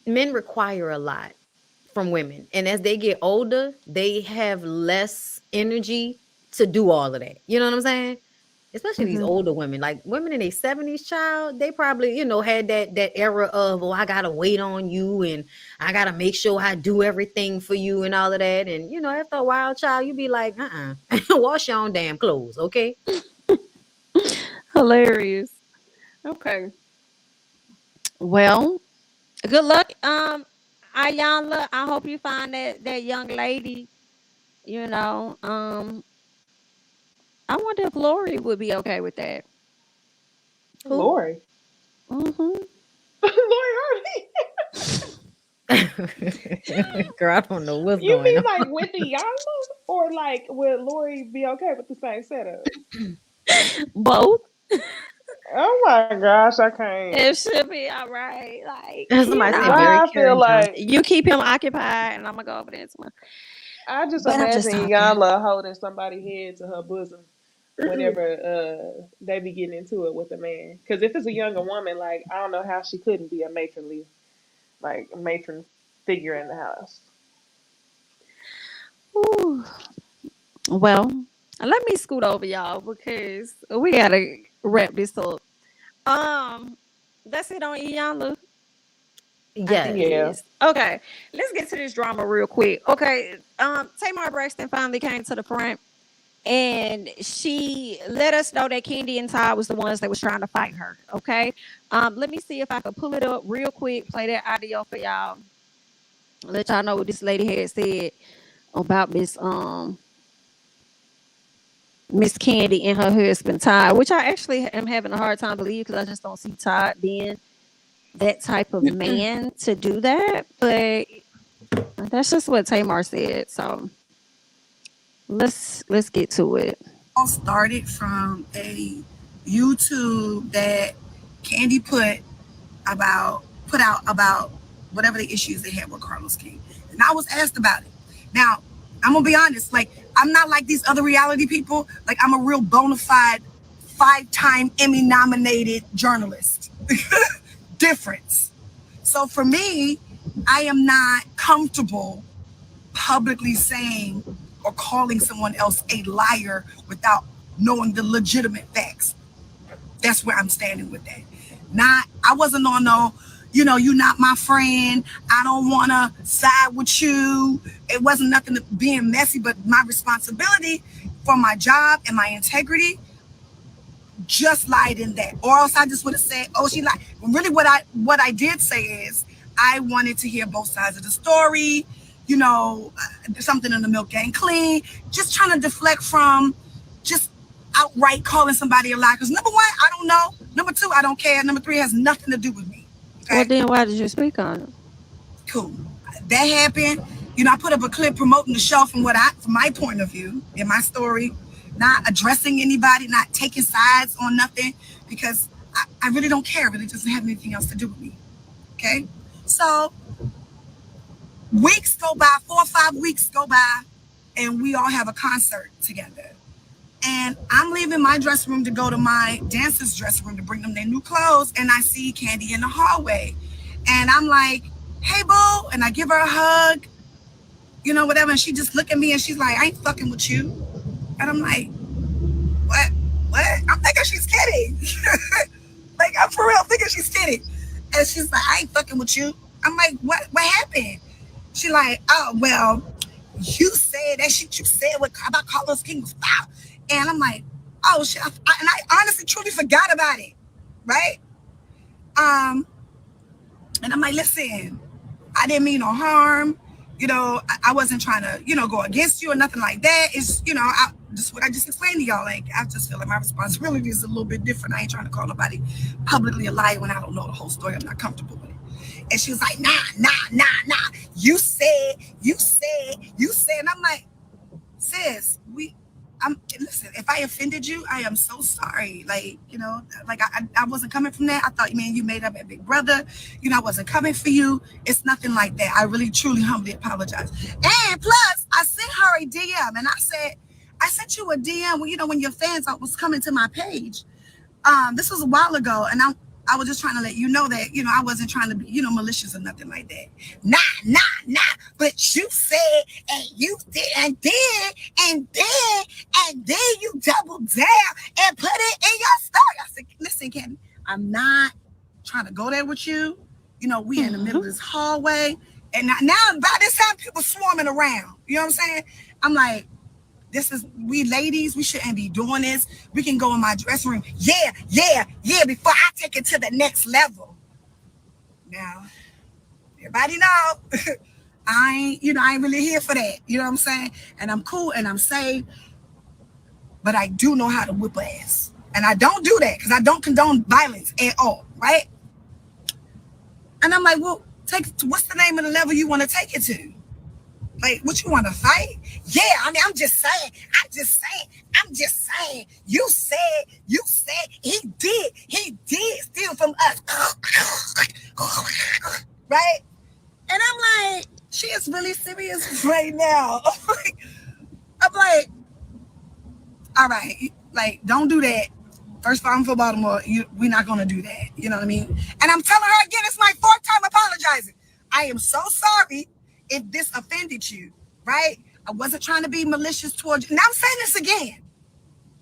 men require a lot from women, and as they get older, they have less energy to do all of that. You know what I'm saying? Especially these Hmm. older women, like women in their 70s, child, they probably, had that era of, oh, I gotta wait on you and I gotta make sure I do everything for you and all of that. And after a while, child, you be like, wash your own damn clothes, okay? Hilarious. Okay. Well, good luck, Iyanla. I hope you find that young lady. You know, I wonder if Lori would be okay with that. Who? Lori. Hmm. Lori Harvey. Girl, I don't know what's You going mean on. like with Iyanla? Or like would Lori be okay with the same setup? Both. Oh my gosh, I can't. It should be all right. Like, Somebody said very I feel Karen Johnson. like you keep him occupied, and I'm gonna go over there tomorrow. I just But I'm imagine just talking. Iyanla holding somebody's head to her bosom whenever they be getting into it with a man. Because if it's a younger woman, like I don't know how she couldn't be a matron figure in the house. Whew. Well, let me scoot over y'all because we gotta wrap this up. Um, that's it on Iyanla. I think Yes. it Yeah. is. Okay, let's get to this drama real quick. Okay, Tamar Braxton finally came to the front and she let us know that Candy and Todd was the ones that was trying to fight her. Okay, let me see if I can pull it up real quick, play that audio for y'all, let y'all know what this lady had said about Miss Candy and her husband Todd, which I actually am having a hard time believing because I just don't see Todd being that type of man to do that. But that's just what Tamar said. So let's get to it. all started from a YouTube that Candy put out about whatever the issues they had with Carlos King. And I was asked about it. Now, I'm gonna be honest, like I'm not like these other reality people. Like I'm a real bona fide 5-time Emmy nominated journalist. Difference. So for me, I am not comfortable publicly saying or calling someone else a liar without knowing the legitimate facts. That's where I'm standing with that. I wasn't on no, you're not my friend. I don't want to side with you. It wasn't nothing to being messy, but my responsibility for my job and my integrity just lied in that. Or else I just would have said, oh, she lied. Really what I did say is I wanted to hear both sides of the story, something in the milk ain't clean, just trying to deflect from just outright calling somebody a liar. Because number one, I don't know. Number two, I don't care. Number three, has nothing to do with me. Okay? Well, then why did you speak on it? Cool. That happened. I put up a clip promoting the show from my point of view in my story, not addressing anybody, not taking sides on nothing, because I really don't care. It really doesn't have anything else to do with me. Okay? So weeks go by, 4 or 5 weeks go by, and we all have a concert together. And I'm leaving my dressing room to go to my dancer's dressing room to bring them their new clothes. And I see Candy in the hallway. And I'm like, hey, boo. And I give her a hug, whatever. And she just look at me and she's like, I ain't fucking with you. And I'm like, what? I'm thinking she's kidding. Like, I'm for real thinking she's kidding. And she's like, I ain't fucking with you. I'm like, what happened? She like, oh, well, you said that shit you said about Carlos King was foul. And I'm like, oh shit. And I honestly truly forgot about it. Right? And I'm like, listen, I didn't mean no harm. I wasn't trying to, go against you or nothing like that. It's, just what I just explained to y'all. Like, I just feel like my responsibility is a little bit different. I ain't trying to call nobody publicly a liar when I don't know the whole story. I'm not comfortable with it. And she was like, nah. You said. And I'm like, sis, listen, if I offended you, I am so sorry. Like, I wasn't coming from that. I thought, man, you made up at Big Brother. I wasn't coming for you. It's nothing like that. I really, truly, humbly apologize. And plus, I sent her a DM and I said, I sent you a DM when your fans was coming to my page. This was a while ago. And I was just trying to let you know that, I wasn't trying to be, malicious or nothing like that. Nah. But you said, and you did, and then you doubled down and put it in your story. I said, listen, Candy, I'm not trying to go there with you. We in the middle of this hallway. And now by this time, people swarming around. You know what I'm saying? I'm like, we ladies, we shouldn't be doing this. We can go in my dressing room. Yeah, before I take it to the next level. Now, everybody know, I ain't really here for that. You know what I'm saying? And I'm cool and I'm safe, but I do know how to whip ass. And I don't do that because I don't condone violence at all, right? And I'm like, well, what's the name of the level you want to take it to? Like, what you want to fight? Yeah, I mean, I'm just saying. You said he did steal from us. Right? And I'm like, she is really serious right now. I'm like, all right, like, don't do that. First of all, I'm from Baltimore. We're not going to do that. You know what I mean? And I'm telling her again, it's my 4th time apologizing. I am so sorry if this offended you, right? I wasn't trying to be malicious towards you. Now I'm saying this again.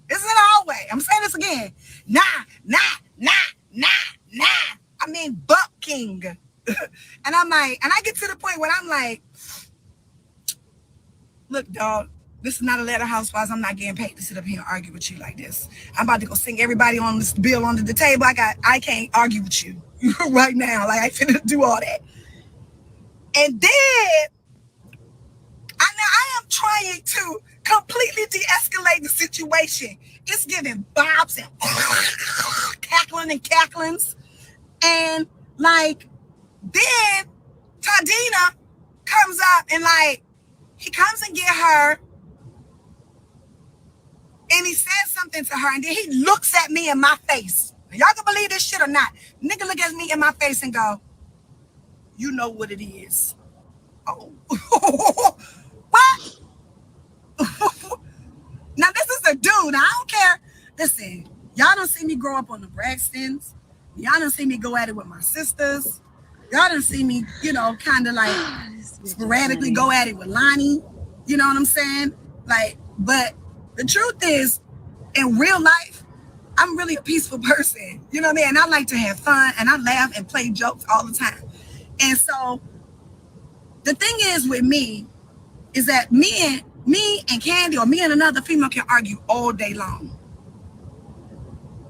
This is in the hallway. I'm saying this again. Nah. I mean, Buck King. And I'm like, and I get to the point where I'm like, look, dog, this is not Atlanta Housewives. I'm not getting paid to sit up here and argue with you like this. I'm about to go sing everybody on this bill under the table. I can't argue with you right now. Like, I finna do all that. And then I am trying to completely de-escalate the situation. It's giving bobs and cackling and cacklings. And like, then Tadina comes up and like, he comes and get her. And he said something to her, and then he looks at me in my face. Y'all can believe this shit or not. Nigga look at me in my face and go, you know what it is. Oh. What? Now, this is a dude. I don't care. Listen, y'all don't see me grow up on the Braxtons. Y'all don't see me go at it with my sisters. Y'all don't see me, kind of like sporadically go at it with Lonnie. You know what I'm saying? Like, but the truth is, in real life, I'm really a peaceful person. You know what I mean? And I like to have fun, and I laugh and play jokes all the time. And so the thing is with me is that me and Candy, or me and another female, can argue all day long.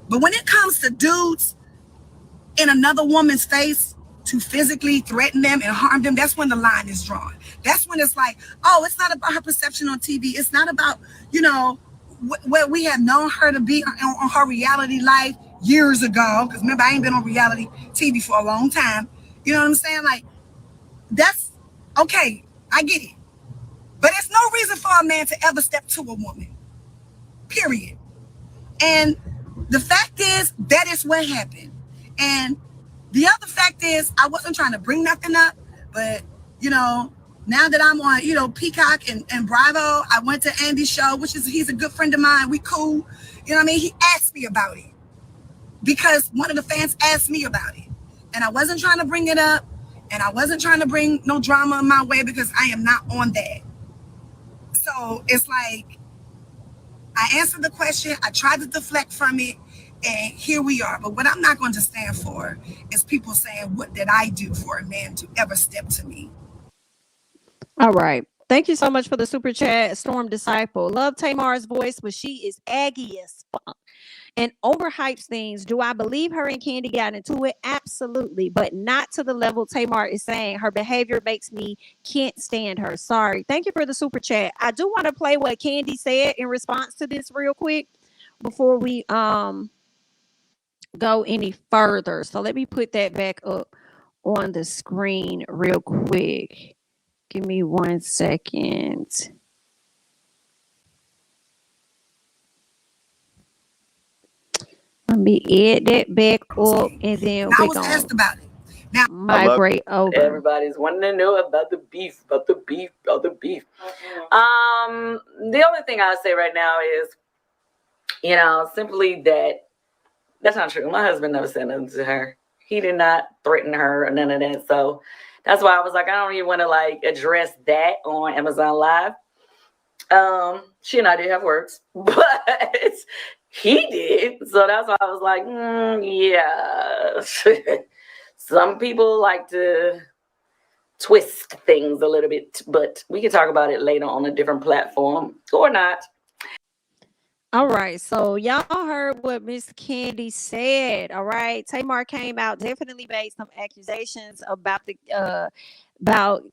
But when it comes to dudes in another woman's face to physically threaten them and harm them, that's when the line is drawn. That's when it's like, oh, it's not about her perception on TV. It's not about, what we have known her to be on her reality life years ago. Because remember, I ain't been on reality TV for a long time. You know what I'm saying? Like, that's okay. I get it. But it's no reason for a man to ever step to a woman. Period. And the fact is, that is what happened. And the other fact is, I wasn't trying to bring nothing up, but, now that I'm on, Peacock and Bravo, I went to Andy's show, he's a good friend of mine. We cool. You know what I mean? He asked me about it because one of the fans asked me about it. And I wasn't trying to bring it up, and I wasn't trying to bring no drama my way because I am not on that. So it's like, I answered the question, I tried to deflect from it, and here we are. But what I'm not going to stand for is people saying, what did I do for a man to ever step to me? All right. Thank you so much for the super chat, Storm Disciple. Love Tamar's voice, but she is aggy as fuck and overhypes things. Do I believe her and Candy got into it? Absolutely, but not to the level Tamar is saying. Her behavior makes me can't stand her. Sorry. Thank you for the super chat. I do want to play what Candy said in response to this real quick before we go any further. So let me put that back up on the screen real quick. Give me 1 second. Let me add that back up, and then I was asked about it. Now, migrate over. Everybody's wanting to know about the beef. The only thing I'll say right now is, simply that's not true. My husband never said nothing to her. He did not threaten her or none of that. So that's why I was like, I don't even want to address that on Amazon Live. She and I did have words, but he did. So that's why I was like, yeah. Some people like to twist things a little bit, but we can talk about it later on a different platform or not. All right, so y'all heard what Miss Candy said. All right, Tamar came out, definitely made some accusations about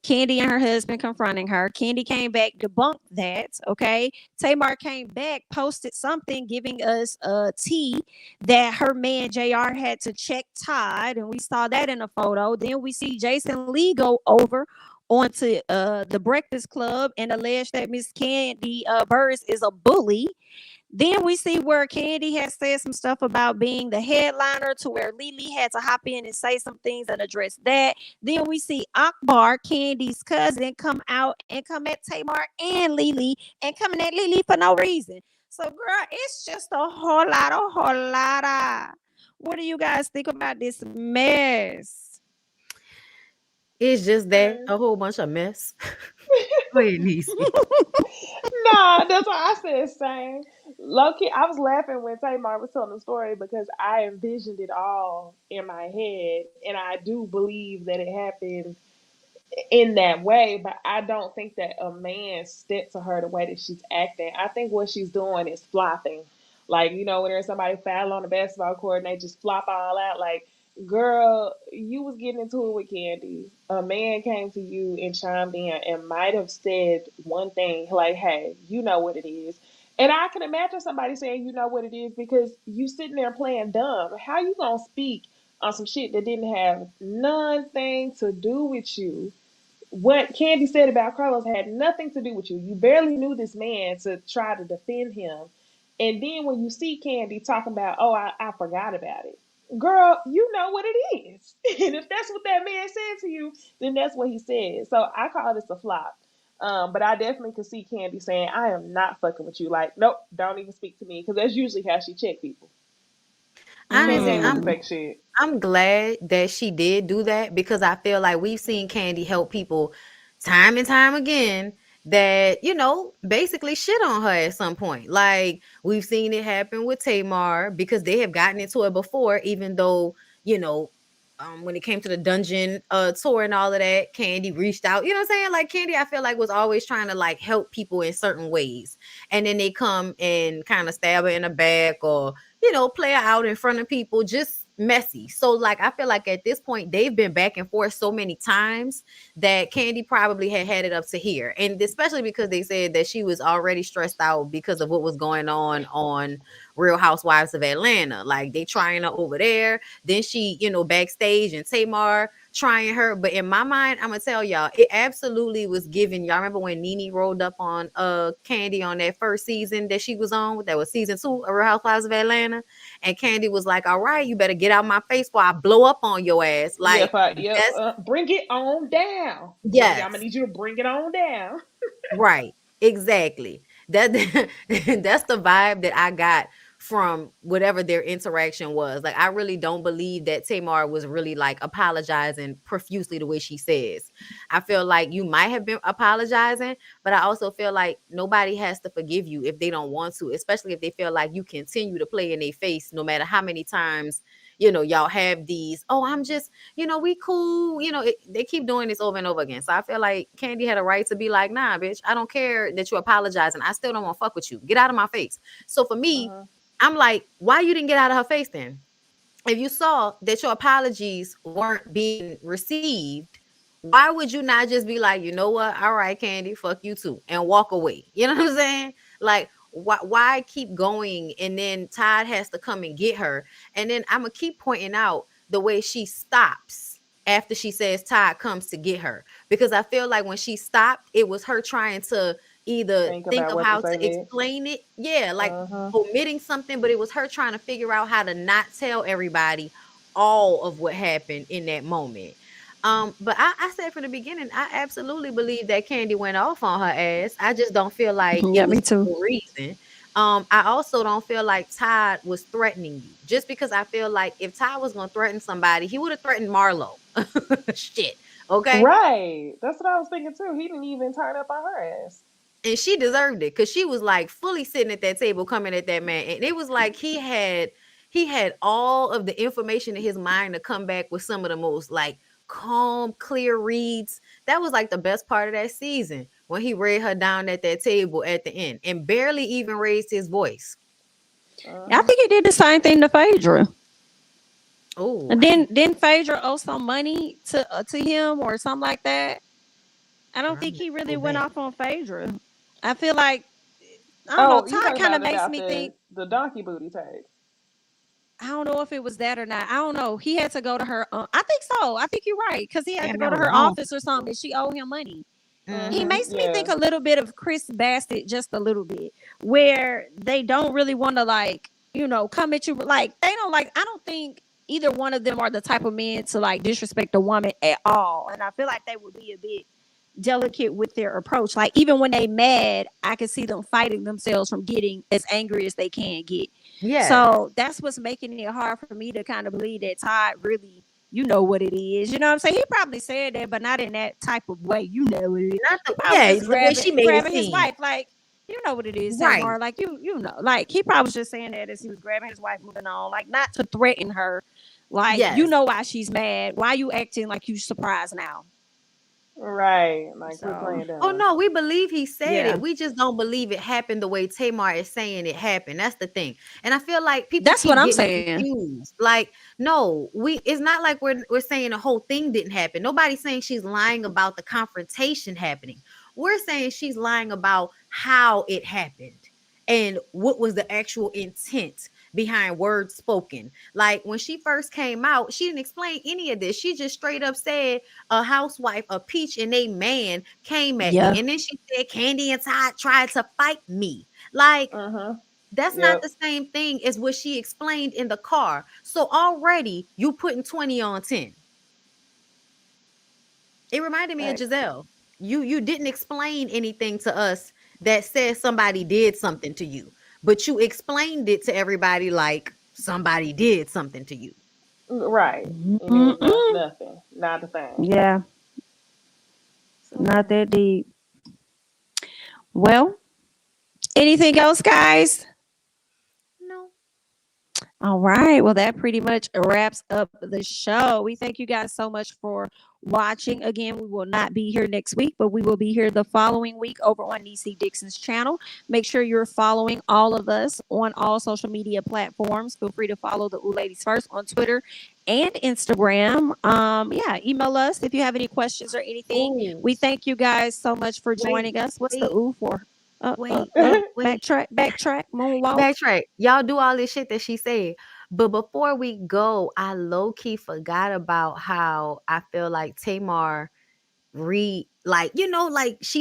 Candy and her husband confronting her. Candy came back, debunked that. Okay, Tamar came back, posted something giving us tea that her man JR had to check Todd, and we saw that in a photo. Then we see Jason Lee go over onto the Breakfast Club and allege that Miss Candy Burruss is a bully. Then we see where Candy has said some stuff about being the headliner, to where Lily had to hop in and say some things and address that. Then we see Akbar, Candy's cousin, come out and come at Tamar and Lily, and coming at Lily for no reason. So, girl, it's just a whole lot. What do you guys think about this mess? It's just that a whole bunch of mess. Go ahead, Necey. Nah, that's why I said same. Low-key, I was laughing when Tamar was telling the story because I envisioned it all in my head, and I do believe that it happened in that way, but I don't think that a man stepped to her the way that she's acting. I think what she's doing is flopping. Like, when there's somebody foul on the basketball court and they just flop all out, like, girl, you was getting into it with Candy. A man came to you and chimed in and might have said one thing like, hey, you know what it is. And I can imagine somebody saying, you know what it is, because you sitting there playing dumb. How you gonna speak on some shit that didn't have nothing to do with you? What Candy said about Carlos had nothing to do with you. You barely knew this man to try to defend him. And then when you see Candy talking about, oh, I forgot about it. Girl, you know what it is. And if that's what that man said to you, then that's what he said. So I call this a flop. But I definitely could see Candy saying, I am not fucking with you. Like, nope, don't even speak to me. Because that's usually how she check people. Can't Honestly, hang with the fake shit. I'm glad that she did do that because I feel like we've seen Candy help people time and time again that, basically shit on her at some point. Like we've seen it happen with Tamar because they have gotten into it before, even though, when it came to the dungeon tour and all of that, Candy reached out. You know what I'm saying? Like Candy, I feel like was always trying to like help people in certain ways. And then they come and kind of stab her in the back or play her out in front of people, just messy. So like I feel like at this point they've been back and forth so many times that Candy probably had it up to here. And especially because they said that she was already stressed out because of what was going on Real Housewives of Atlanta. Like they trying her over there. Then she, backstage and Tamar trying her. But in my mind, I'm gonna tell y'all, it absolutely was giving. Y'all remember when Nene rolled up on Candy on that first season that she was on? That was season 2 of Real Housewives of Atlanta. And Candy was like, all right, you better get out my face before I blow up on your ass. Like bring it on down. Yes. I'm gonna need you to bring it on down. Right. Exactly. That's the vibe that I got from whatever their interaction was. Like I really don't believe that Tamar was really like apologizing profusely the way she says. I feel like you might have been apologizing, but I also feel like nobody has to forgive you if they don't want to, especially if they feel like you continue to play in their face no matter how many times y'all have these, oh, I'm just, we cool, they keep doing this over and over again. So I feel like Candy had a right to be like, nah, bitch, I don't care that you apologize and I still don't want to fuck with you. Get out of my face. So for me, I'm like, why you didn't get out of her face then? If you saw that your apologies weren't being received, why would you not just be like, you know what? All right, Candy, fuck you too, and walk away? You know what I'm saying? Like, why keep going? And then Todd has to come and get her. And then I'm going to keep pointing out the way she stops after she says Todd comes to get her. Because I feel like when she stopped, it was her trying to either think of how to explain it. Yeah, like omitting something, but it was her trying to figure out how to not tell everybody all of what happened in that moment. But I said from the beginning, I absolutely believe that Candy went off on her ass. I just don't feel like it was me too. For reason. I also don't feel like Todd was threatening you. Just because I feel like if Todd was going to threaten somebody, he would have threatened Marlo. Shit. Okay. Right. That's what I was thinking too. He didn't even turn up on her ass. And she deserved it because she was like fully sitting at that table coming at that man. And it was like he had all of the information in his mind to come back with some of the most like calm, clear reads. That was like the best part of that season when he read her down at that table at the end and barely even raised his voice. I think he did the same thing to Phaedra. Oh, and then Phaedra owe some money to him or something like that. I don't think he really went off on Phaedra. I feel like I don't know. Todd kind of makes me think the donkey booty tag. I don't know if it was that or not. I don't know. He had to go to her. I think so. I think you're right because he had to go to her office or something. She owed him money. He makes me think a little bit of Chris Bassett, just a little bit, where they don't really want to like, come at you. Like they don't like. I don't think either one of them are the type of men to like disrespect a woman at all. And I feel like they would be a bit delicate with their approach. Like even when they mad, I can see them fighting themselves from getting as angry as they can get. Yeah. So that's what's making it hard for me to kind of believe that Todd really, what it is. You know what I'm saying? He probably said that, but not in that type of way. You know what it is. Not the way she made grabbing his wife. Like, you know what it is, right? Tamar. Like you know. Like he probably was just saying that as he was grabbing his wife, moving on. Like not to threaten her. Like you know why she's mad. Why you acting like you surprised now? Right. Like we're playing down. Oh no, we believe he said it. We just don't believe it happened the way Tamar is saying it happened. That's the thing. And I feel like people that's what I'm saying. Confused. Like, no, it's not like we're saying the whole thing didn't happen. Nobody's saying she's lying about the confrontation happening. We're saying she's lying about how it happened and what was the actual intent behind words spoken. Like when she first came out, she didn't explain any of this. She just straight up said a housewife, a Peach and a man came at me. And then she said Candy and Todd tried to fight me. Like That's not the same thing as what she explained in the car. So already you putting 20 on 10. It reminded me of Giselle. You didn't explain anything to us that says somebody did something to you, but you explained it to everybody like somebody did something to you. Right. And it was nothing. Not the thing. Yeah. Not that deep. Well, anything else, guys? No. All right. Well, that pretty much wraps up the show. We thank you guys so much for watching. Again, we will not be here next week, but we will be here the following week over on Necey Dixon's channel. Make sure you're following all of us on all social media platforms. Feel free to follow the Ooh Ladies First on Twitter and Instagram. Email us if you have any questions or anything. Ooh. We thank you guys so much for joining us. What's the ooh for? Wait. Backtrack, moonwalk. Backtrack. Y'all do all this shit that she said. But before we go, I low-key forgot about how I feel like Tamar she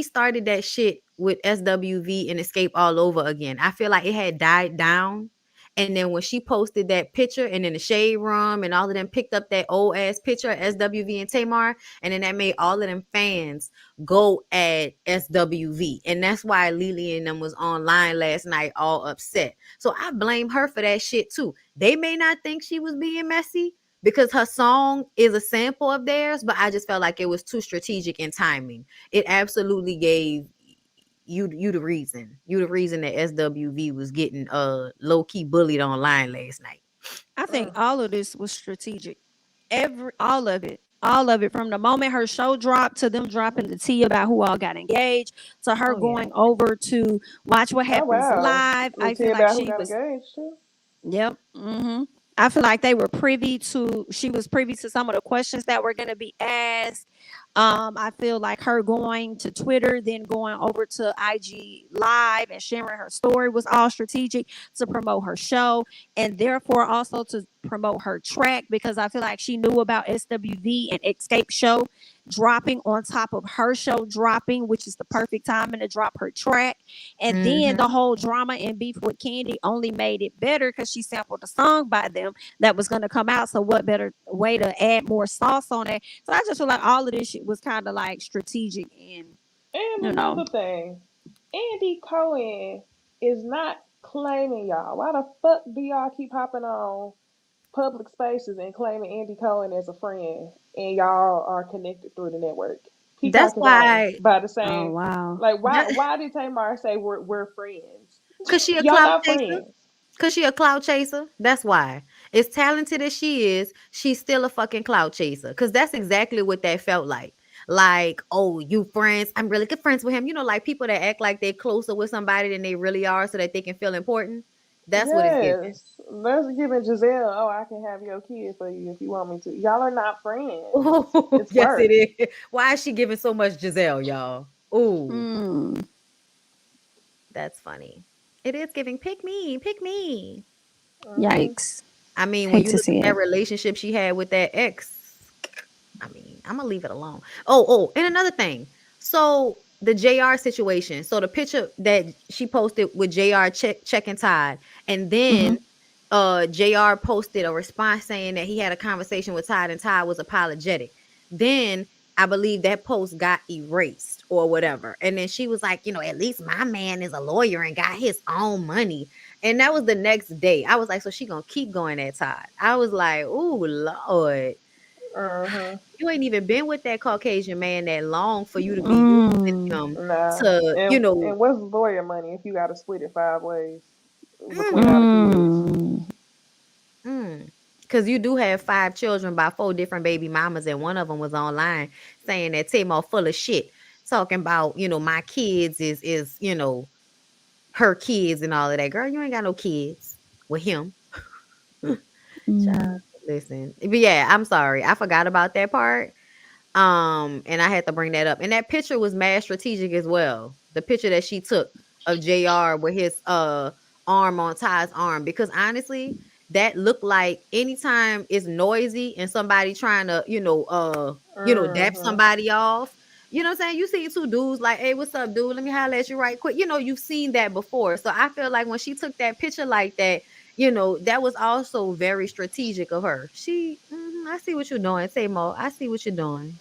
started that shit with SWV and Xscape all over again. I feel like it had died down. And then when she posted that picture and in the shade room and all of them picked up that old ass picture of SWV and Tamar, and then that made all of them fans go at SWV. And that's why Lily and them was online last night all upset. So I blame her for that shit too. They may not think she was being messy because her song is a sample of theirs, but I just felt like it was too strategic in timing. It absolutely gave you the reason. You the reason that SWV was getting low-key bullied online last night. I think all of this was strategic. All of it from the moment her show dropped to them dropping the tea about who all got engaged to her going over to watch what happens live. I feel like she was engaged too. Yep. I feel like she was privy to some of the questions that were going to be asked. I feel like her going to Twitter, then going over to IG Live and sharing her story was all strategic to promote her show and therefore also to promote her track, because I feel like she knew about SWV and Xscape show dropping on top of her show dropping, which is the perfect timing to drop her track. And then the whole drama and beef with Candy only made it better because she sampled a song by them that was going to come out. So what better way to add more sauce on it? So I just feel like all of this shit was kind of like strategic. And another thing, Andy Cohen is not claiming y'all. Why the fuck do y'all keep hopping on public spaces and claiming Andy Cohen as a friend, and y'all are connected through the network? That's why by the same. Oh wow! Like why did Tamar say we're friends? Because she a y'all clout not chaser. friends. Because she a clout chaser. That's why. As talented as she is, she's still a fucking clout chaser. Because that's exactly what that felt like. Like, oh, you friends? I'm really good friends with him. You know, like people that act like they're closer with somebody than they really are so that they can feel important. That's what it's giving. That's giving Giselle, oh, I can have your kid for you if you want me to. Y'all are not friends. It's yes, work. It is. Why is she giving so much Giselle, y'all? Ooh. That's funny. It is giving pick me. Yikes. I mean, when you look at that relationship she had with that ex, I mean, I'm gonna leave it alone. Oh, and another thing. So the JR situation. So the picture that she posted with JR checking Todd, and then JR posted a response saying that he had a conversation with Todd and Todd was apologetic. Then I believe that post got erased or whatever. And then she was like, at least my man is a lawyer and got his own money. And that was the next day. I was like, so she gonna keep going at Todd. I was like, ooh, Lord. You ain't even been with that Caucasian man that long for you to be using him to, And what's lawyer money if you got to split it 5 ways between all the kids? Because you do have 5 children by 4 different baby mamas, and one of them was online saying that Tamar full of shit, talking about, my kids is her kids and all of that. Girl, you ain't got no kids with him. Child, listen. But yeah, I'm sorry. I forgot about that part. And I had to bring that up. And that picture was mad strategic as well. The picture that she took of JR with his arm on Ty's arm. Because honestly, that looked like anytime it's noisy and somebody trying to, dap somebody off, You know what I'm saying? You see two dudes like, hey, what's up, dude? Let me holler at you right quick. You know, you've seen that before. So I feel like when she took that picture like that, you know, that was also very strategic of her. I see what you're doing. Say Mo, I see what you're doing.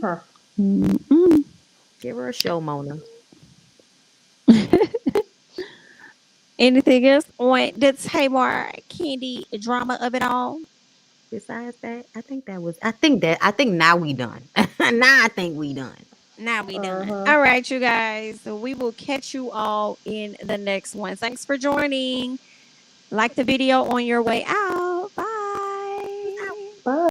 Huh. Give her a show, Mona. Anything else on the Tamar Candy drama of it all? Besides that, I think now we done. Now I think we done. Now we done. Uh-huh. All right, you guys. So we will catch you all in the next one. Thanks for joining. Like the video on your way out.